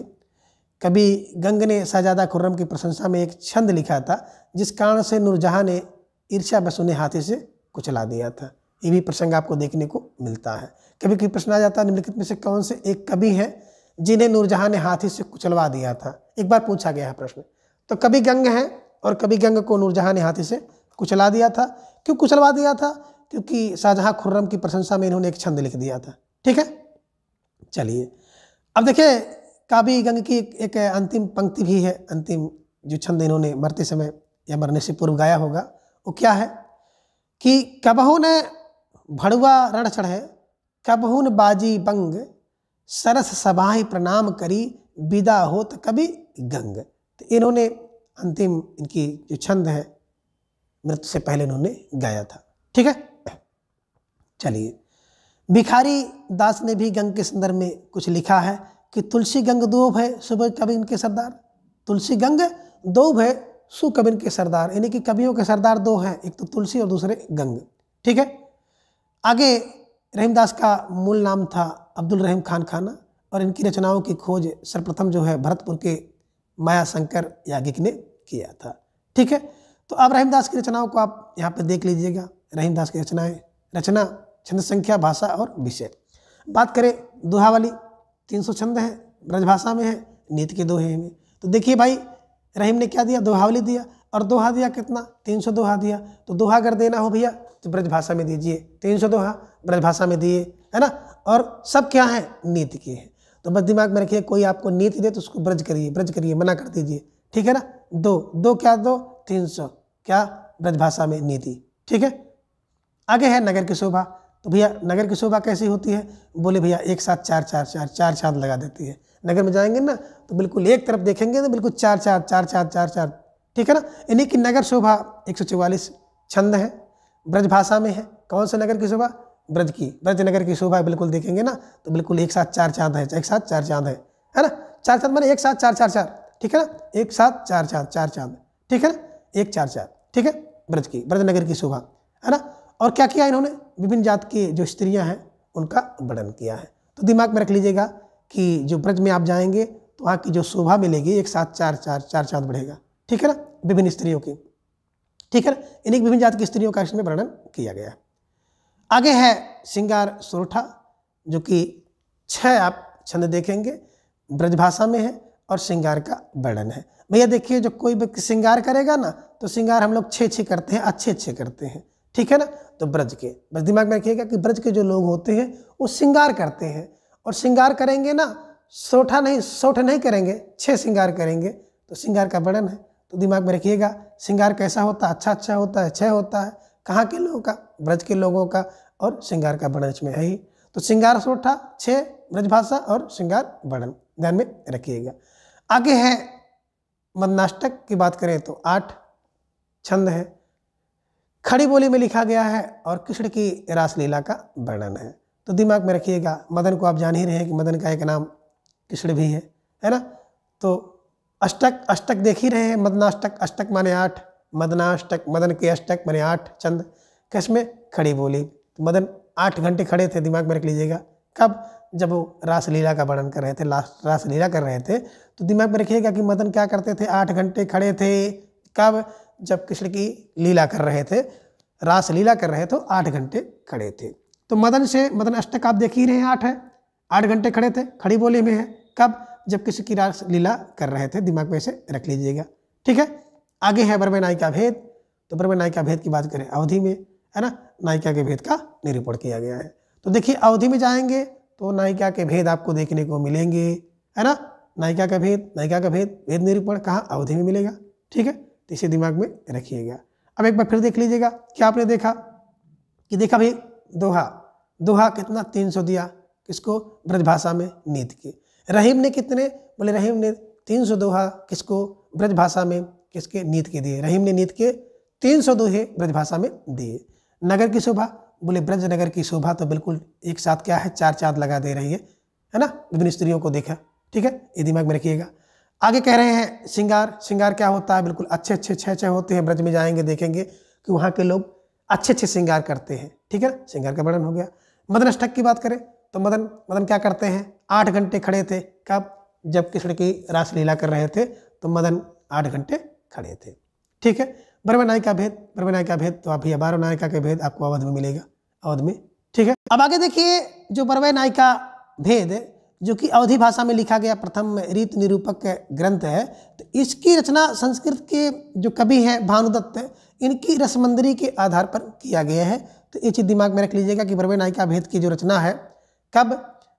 कवि गंग ने शहजादा खुर्रम की प्रशंसा में एक छंद लिखा था, जिस कारण से नूरजहां ने ईर्ष्या बसूने हाथी से कुचला दिया था। ये भी प्रसंग आपको देखने को मिलता है। कभी कभी प्रश्न आ जाता है, निम्नलिखित में से कौन से एक कवि हैं जिन्हें नूरजहां ने हाथी से कुचलवा दिया था? एक बार पूछा गया है प्रश्न। तो कवि गंग हैं और कवि गंग को नूरजहां ने हाथी से कुचला दिया था। क्यों कुचलवा दिया था? क्योंकि शाहजहां खुर्रम की प्रशंसा में इन्होंने एक छंद लिख दिया था। ठीक है। चलिए अब देखिए कवि गंग की एक अंतिम पंक्ति भी है, अंतिम जो छंद इन्होंने मरते समय या मरने से पूर्व गाया होगा, वो क्या है कि कबहू ने भड़ुआ रण चढ़े, कबहू न बाजी बंग, सरस सभाहि प्रणाम करी, विदा होत कवि गंग। तो इन्होंने अंतिम इनकी जो छंद है मृत्यु से पहले इन्होंने गाया था। ठीक है। चलिए भिखारी दास ने भी गंग के संदर्भ में कुछ लिखा है कि तुलसी गंग दो है सुबह कवि इनके सरदार। तुलसी गंग दो है सु कवि इनके सरदार, यानी कि कवियों के सरदार दो हैं, एक तो तुलसी और दूसरे गंग। ठीक है। आगे रहीमदास का मूल नाम था अब्दुल रहीम खान खाना और इनकी रचनाओं की खोज सर्वप्रथम जो है भरतपुर के माया शंकर याज्ञिक ने किया था। ठीक है, तो अब रहीमदास की रचनाओं को आप यहाँ पे देख लीजिएगा। रहीमदास की रचनाएं, रचना, छंद संख्या, भाषा और विषय। बात करें दोहावली, 300 छंद है, ब्रजभाषा में है, नीति के दोहे में। तो देखिए भाई, रहीम ने क्या दिया, दोहावली दिया और दोहा दिया कितना, 300 दोहा दिया। तो दोहा अगर देना हो भैया तो ब्रजभाषा में दीजिए, 300 दोहा ब्रजभाषा में दिए, है ना। और सब क्या है, नीति के हैं। तो बस दिमाग में रखिए, कोई आपको नीति दे तो उसको ब्रज करिए, मना कर दीजिए। ठीक है ना। दो क्या, 300 क्या, ब्रजभाषा में नीति। ठीक है। आगे है नगर की शोभा। तो भैया नगर की शोभा कैसी होती है, बोले भैया एक साथ चार चांद लगा देती है। नगर में जाएंगे ना तो बिल्कुल एक तरफ देखेंगे तो बिल्कुल चार चार। ठीक है ना। इन्हीं की नगर शोभा 144 छंद है, ब्रजभाषा में है। कौन से नगर की शोभा, ब्रज की, ब्रज नगर की शोभा बिल्कुल देखेंगे ना तो बिल्कुल एक साथ चार चांद है, एक साथ चार चांद है ना। चार चांद माने एक साथ चार। ठीक है ना, एक साथ चार चांद। ठीक है ना, 1 4 4। ठीक है, ब्रज नगर की शोभा, है ना। और क्या किया इन्होंने, विभिन्न जात की जो स्त्रियां हैं उनका वर्णन किया है। तो दिमाग में रख लीजिएगा कि जो ब्रज में आप जाएंगे तो वहाँ की जो शोभा मिलेगी एक साथ चार चांद बढ़ेगा। ठीक है ना, विभिन्न स्त्रियों की। ठीक है ना, इन्हीं विभिन्न जात की स्त्रियों का इसमें वर्णन किया गया है। आगे है श्रृंगार सोरठा, जो कि 6 आप छंद देखेंगे, ब्रजभाषा में है और श्रृंगार का वर्णन है। भैया देखिए, जो कोई व्यक्ति श्रृंगार करेगा ना तो श्रृंगार हम लोग 6 करते हैं, अच्छे करते हैं। ठीक है ना। तो ब्रज के, बस दिमाग में रखिएगा कि ब्रज के जो लोग होते हैं वो श्रृंगार करते हैं, और श्रृंगार करेंगे ना, सोठ नहीं करेंगे, 6 श्रृंगार करेंगे। तो श्रृंगार का वर्णन है। तो दिमाग में रखिएगा, श्रृंगार कैसा होता है, अच्छा होता है, 6 होता है। कहाँ के लोगों का, ब्रज के लोगों का, और श्रृंगार का वर्णन इसमें है ही। तो श्रृंगार सोठा 6, ब्रजभाषा और श्रृंगार वर्णन ध्यान में रखिएगा। आगे है मदनाष्टक की बात करें तो 8 छंद है, खड़ी बोली में लिखा गया है और कृष्ण की रासलीला का वर्णन है। तो दिमाग में रखिएगा, मदन को आप जान ही रहे हैं कि मदन का एक नाम कृष्ण भी है ना। तो अष्टक देख ही रहे हैं, मदनाष्टक, अष्टक माने 8, मदनाष्टक, मदन के अष्टक माने 8 छंद, किसमें, खड़ी बोली। तो मदन 8 घंटे खड़े थे, दिमाग में रख लीजिएगा। कब, जब वो रासलीला का वर्णन कर रहे थे, रासलीला कर रहे थे। तो दिमाग में रखिएगा कि मदन क्या करते थे, 8 घंटे खड़े थे। कब, जब कृष्ण की लीला कर रहे थे, रासलीला कर रहे, तो 8 घंटे खड़े थे। तो मदन अष्टक आप देख ही रहे हैं, 8 है, 8 घंटे खड़े थे, खड़ी बोली में है। कब, जब कृष्ण की रासलीला कर रहे थे, दिमाग में से रख लीजिएगा। ठीक है। आगे है ब्रह्म नायिका भेद। तो ब्रह्म नायिका भेद की बात करें, अवधि में, है ना, नायिका के भेद का निरूपण किया गया है। तो देखिए, अवधि में जाएंगे तो नायिका के भेद आपको देखने को मिलेंगे, है ना। नायिका का भेद निरूपण कहाँ, अवधि में मिलेगा। ठीक है, तो इसे दिमाग में रखिएगा। अब एक बार फिर देख लीजिएगा, क्या आपने देखा कि देखा भाई, दोहा कितना, 300 दिया, किसको, ब्रजभाषा में, नीति के। रहीम ने कितने, बोले रहीम ने 300 दोहा, किसको, ब्रजभाषा में, किसके, नीति के दिए। रहीम ने नीति के 300 दोहे ब्रजभाषा में दिए। नगर की शोभा, बोले ब्रज नगर की शोभा तो बिल्कुल एक साथ क्या है, 4 चांद लगा दे रही है ना, विभिन्न स्त्रियों को देखा। ठीक है, ये दिमाग में रखिएगा। आगे कह रहे हैं श्रृंगार क्या होता है, बिल्कुल अच्छे 6 होते हैं। ब्रज में जाएंगे देखेंगे कि वहाँ के लोग अच्छे श्रृंगार करते हैं। ठीक है ना, श्रृंगार का वर्णन हो गया। मदन अष्टक की बात करें तो मदन क्या करते हैं, 8 घंटे खड़े थे। कब, जब कृष्ण की रासलीला कर रहे थे, तो मदन 8 घंटे खड़े थे। ठीक है। ब्रह्म नायिका भेद तो आप भैया 12 नायिका के भेद आपको अवध में मिलेगा, अवध में। ठीक है। अब आगे देखिए, जो ब्रह्म नायिका भेद, जो कि अवधी भाषा में लिखा गया प्रथम रीत निरूपक ग्रंथ है। तो इसकी रचना संस्कृत के जो कवि हैं भानुदत्त, इनकी रसमंजरी के आधार पर किया गया है। तो ये चीज़ दिमाग में रख लीजिएगा कि ब्रह्म नायिका भेद की जो रचना है, कब,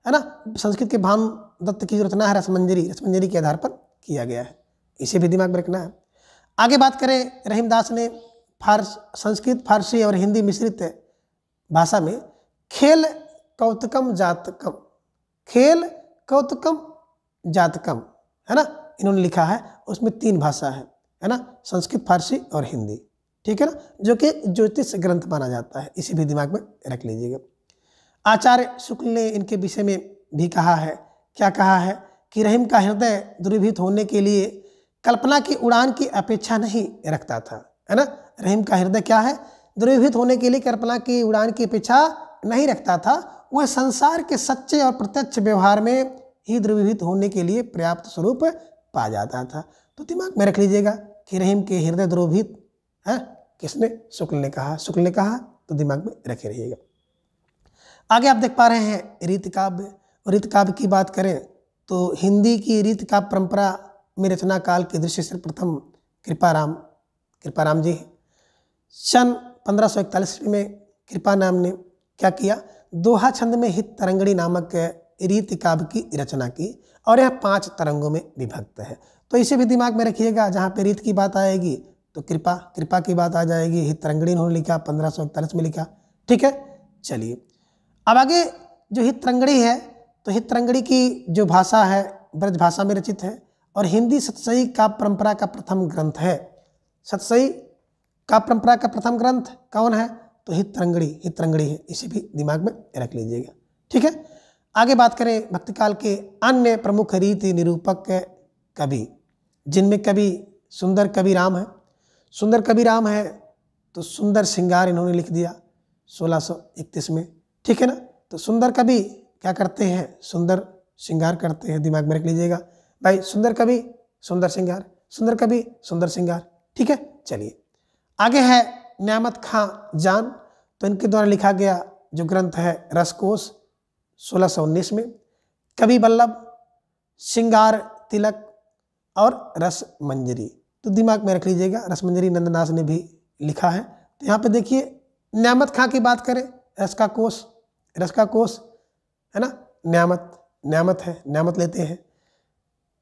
है ना, संस्कृत के भानुदत्त की जो रचना है रसमंजरी के आधार पर किया गया है। इसे भी दिमाग में रखना है। आगे बात करें, रहीमदास ने संस्कृत, फारसी और हिंदी मिश्रित भाषा में खेल कौतुकम जातकम, है ना, इन्होंने लिखा है। उसमें 3 भाषा है ना, संस्कृत, फारसी और हिंदी। ठीक है ना, जो कि ज्योतिष ग्रंथ माना जाता है। इसे भी दिमाग में रख लीजिएगा। आचार्य शुक्ल ने इनके विषय में भी कहा है, क्या कहा है कि रहीम का हृदय दूरीभूत होने के लिए कल्पना की उड़ान की अपेक्षा नहीं रखता था, है ना। रहीम का हृदय क्या है, दूरीभूत होने के लिए कल्पना की उड़ान की अपेक्षा नहीं रखता था, वह संसार के सच्चे और प्रत्यक्ष व्यवहार में ही द्रवीभूत होने के लिए पर्याप्त स्वरूप पा जाता था। तो दिमाग में रख लीजिएगा कि रहीम के हृदय द्रवीभूत है किसने? शुक्ल ने कहा। शुक्ल ने कहा, तो दिमाग में रखे रहिएगा। आगे आप देख पा रहे हैं रीति काव्य। रीति काव्य की बात करें तो हिंदी की रीति काव्य परंपरा में रचना काल के दृश्य से प्रथम कृपाराम जी हैं। सन 1541 में कृपा नाम ने क्या किया? दोहा छंद में हित तरंगड़ी नामक रीति काव्य की रचना की और यह 5 तरंगों में विभक्त है। तो इसे भी दिमाग में रखिएगा। जहाँ पे रीत की बात आएगी तो कृपा की बात आ जाएगी। हित तरंगड़ी इन्होंने लिखा, 1541 में लिखा। ठीक है, चलिए अब आगे जो हित तरंगड़ी है, तो हित तरंगड़ी की जो भाषा है ब्रज भाषा में रचित है और हिंदी सतसई काव्य परंपरा का प्रथम ग्रंथ है। सतसई काव्य परंपरा का प्रथम ग्रंथ कौन है? तो हित तरंगड़ी है। इसे भी दिमाग में रख लीजिएगा। ठीक है, आगे बात करें भक्तिकाल के अन्य प्रमुख रीति निरूपक कवि, जिनमें कवि सुंदर कवि राम है। सुंदर कवि राम है तो सुंदर श्रृंगार इन्होंने लिख दिया 1631 में। ठीक है ना, तो सुंदर कवि क्या करते हैं? सुंदर श्रृंगार करते हैं। दिमाग में रख लीजिएगा भाई, सुंदर कवि सुंदर श्रृंगार, सुंदर कवि सुंदर श्रृंगार। ठीक है, चलिए आगे है न्यामत खां जान। तो इनके द्वारा लिखा गया जो ग्रंथ है रसकोश 1619 में। कवि वल्लभ, श्रृंगार तिलक और रस मंजरी। तो दिमाग में रख लीजिएगा, रस मंजरी नंददास ने भी लिखा है। तो यहाँ पे देखिए न्यामत खां की बात करें, रस का कोश है ना, न्यामत है, न्यामत लेते हैं।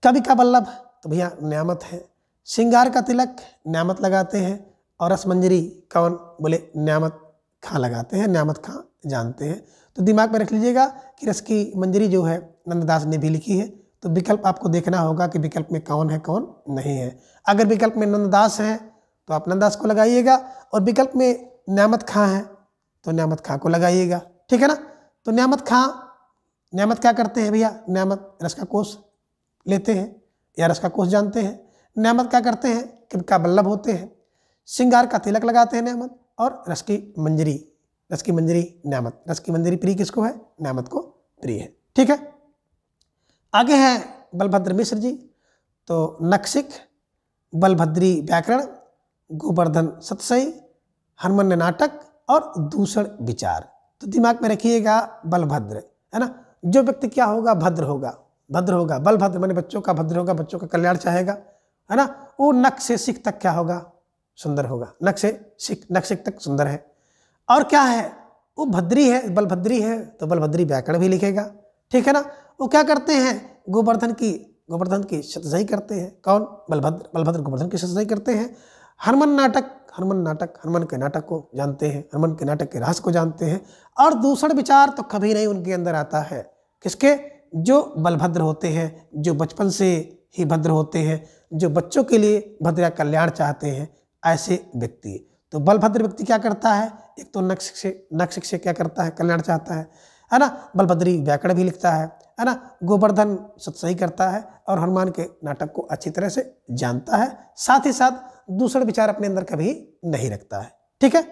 कवि का वल्लभ तो भैया न्यामत है। श्रृंगार का तिलक न्यामत लगाते हैं और रस मंजरी कौन? बोले न्यामत खां लगाते हैं, न्यामत खां जानते हैं। तो दिमाग में रख लीजिएगा कि रस की मंजरी जो है नंददास ने भी लिखी है। तो विकल्प आपको देखना होगा कि विकल्प में कौन है कौन नहीं है। अगर विकल्प में नंददास है तो आप नंददास को लगाइएगा और विकल्प में न्यामत खां है तो न्यामत खां को लगाइएगा। ठीक है ना, तो न्यामत क्या करते हैं भैया? न्यामत रस का कोश लेते हैं या रस का कोश जानते हैं। न्यामत क्या करते हैं? कवि का वल्लभ होते हैं। श्रृंगार का तिलक लगाते हैं न्यामत, और रस की मंजरी न्यामत। रस की मंजरी प्रिय किसको है? न्यामत को प्रिय है। ठीक है, आगे है बलभद्र मिश्र जी। तो नक्सिक, बलभद्री व्याकरण, गोवर्धन सतसई, हरमन्य नाटक और दूषण विचार। तो दिमाग में रखिएगा बलभद्र है ना, जो व्यक्ति क्या होगा? भद्र होगा। बलभद्र माने बच्चों का भद्र होगा, बच्चों का कल्याण चाहेगा है ना। वो नख से सिख तक क्या होगा? सुंदर होगा। नख सिख तक सुंदर है। और क्या है? वो भद्री है, बलभद्री है तो बलभद्री व्याकरण भी लिखेगा। ठीक है ना, वो क्या करते हैं? गोवर्धन की सतसई करते हैं। कौन? बलभद्र गोवर्धन की सतसई करते हैं। हरमन के नाटक को जानते हैं, हरमन के नाटक के रहस्य को जानते हैं। और दूषण विचार तो कभी नहीं उनके अंदर आता है। किसके? जो बलभद्र होते हैं, जो बचपन से ही भद्र होते हैं, जो बच्चों के लिए भद्र कल्याण चाहते हैं, ऐसे व्यक्ति। तो बलभद्र व्यक्ति क्या करता है? एक तो नक्सिक से क्या करता है? कल्याण चाहता है ना। बलभद्री व्याकरण भी लिखता है ना। गोवर्धन सतसई करता है और हनुमान के नाटक को अच्छी तरह से जानता है। साथ ही साथ दूसरे विचार अपने अंदर कभी नहीं रखता है। ठीक है,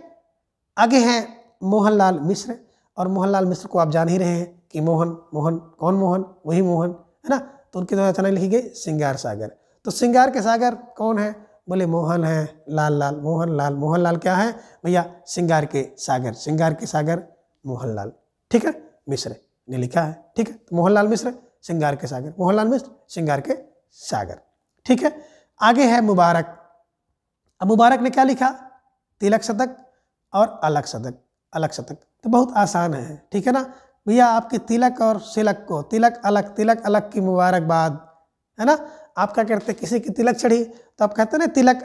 आगे हैं मोहनलाल मिश्र। और मोहनलाल मिश्र को आप जान ही रहे हैं कि मोहन कौन? मोहन वही मोहन है ना। तो उनके द्वारा रचना लिखी गई श्रृंगार सागर। तो श्रृंगार के सागर कौन है? बोले मोहन है, मोहनलाल क्या है भैया? श्रृंगार के सागर मोहनलाल। ठीक है, मिश्र ने लिखा है। ठीक है, तो मोहनलाल मिश्र श्रृंगार के सागर, मोहनलाल मिश्र श्रृंगार के सागर। ठीक है, आगे है मुबारक। अब मुबारक ने क्या लिखा? तिलक शतक और अलग शतक। तो बहुत आसान है। ठीक है ना भैया, आपके तिलक और सिलक को तिलक अलग की मुबारकबाद है ना। आप क्या करते? किसी की तिलक चढ़ी तो आप कहते हैं ना तिलक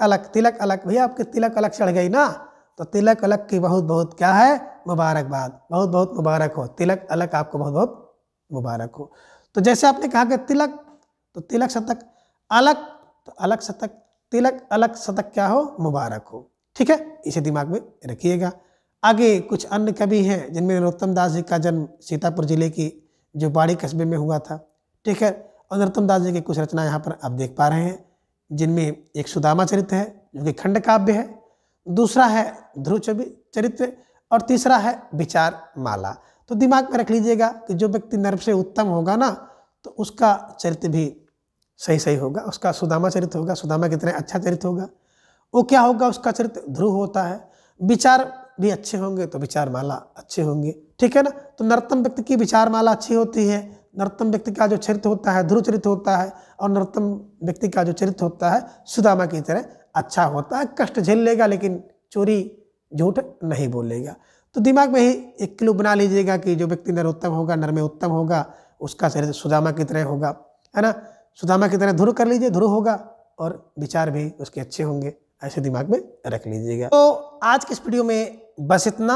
अलग। भैया आपके तिलक अलग चढ़ गई ना, तो तिलक अलग की बहुत क्या है? मुबारकबाद। बहुत मुबारक हो। तिलक अलग आपको बहुत मुबारक हो। तो जैसे आपने कहा कि तिलक, तो तिलक शतक, अलग तो अलग शतक, तिलक अलग शतक क्या हो? मुबारक हो। ठीक है, इसे दिमाग में रखिएगा। आगे कुछ अन्य कवि हैं जिनमें नरोत्तम दास जी का जन्म सीतापुर जिले की जो बाड़ी कस्बे में हुआ था। ठीक है, और नरोत्तम दास जी की कुछ रचना यहाँ पर आप देख पा रहे हैं, जिनमें एक सुदामा चरित्र है जो कि खंड काव्य है। दूसरा है ध्रुव चरित्र और तीसरा है विचार माला। तो दिमाग में रख लीजिएगा कि जो व्यक्ति नर्म से उत्तम होगा ना, तो उसका चरित्र भी सही सही होगा, उसका सुदामा चरित्र होगा, सुदामा की तरह अच्छा चरित्र होगा। वो क्या होगा, उसका चरित्र ध्रुव होता है। विचार भी अच्छे होंगे तो विचार माला अच्छे होंगे, ठीक है ना। तो नरोत्तम व्यक्ति की विचार माला अच्छी होती है, नरोत्तम व्यक्ति का जो चरित्र होता है ध्रुव चरित्र होता है, और नरोत्तम व्यक्ति का जो चरित्र होता है सुदामा की तरह अच्छा होता है। कष्ट झेल लेगा लेकिन चोरी झूठ नहीं बोलेगा। तो दिमाग में ही एक क्लू बना लीजिएगा कि जो व्यक्ति नरोत्तम होगा, नर में उत्तम होगा, उसका चरित्र सुदामा की तरह होगा, है ना। सुदामा की तरह ध्रुव कर लीजिए, ध्रुव होगा और विचार भी उसके अच्छे होंगे, ऐसे दिमाग में रख लीजिएगा। तो आज की इस वीडियो में बस इतना।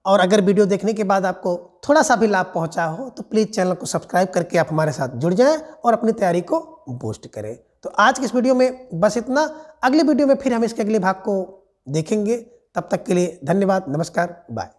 और अगर वीडियो देखने के बाद आपको थोड़ा सा भी लाभ पहुंचा हो तो प्लीज़ चैनल को सब्सक्राइब करके आप हमारे साथ जुड़ जाएं और अपनी तैयारी को बूस्ट करें। तो आज की इस वीडियो में बस इतना। अगले वीडियो में फिर हम इसके अगले भाग को देखेंगे। तब तक के लिए धन्यवाद, नमस्कार, बाय।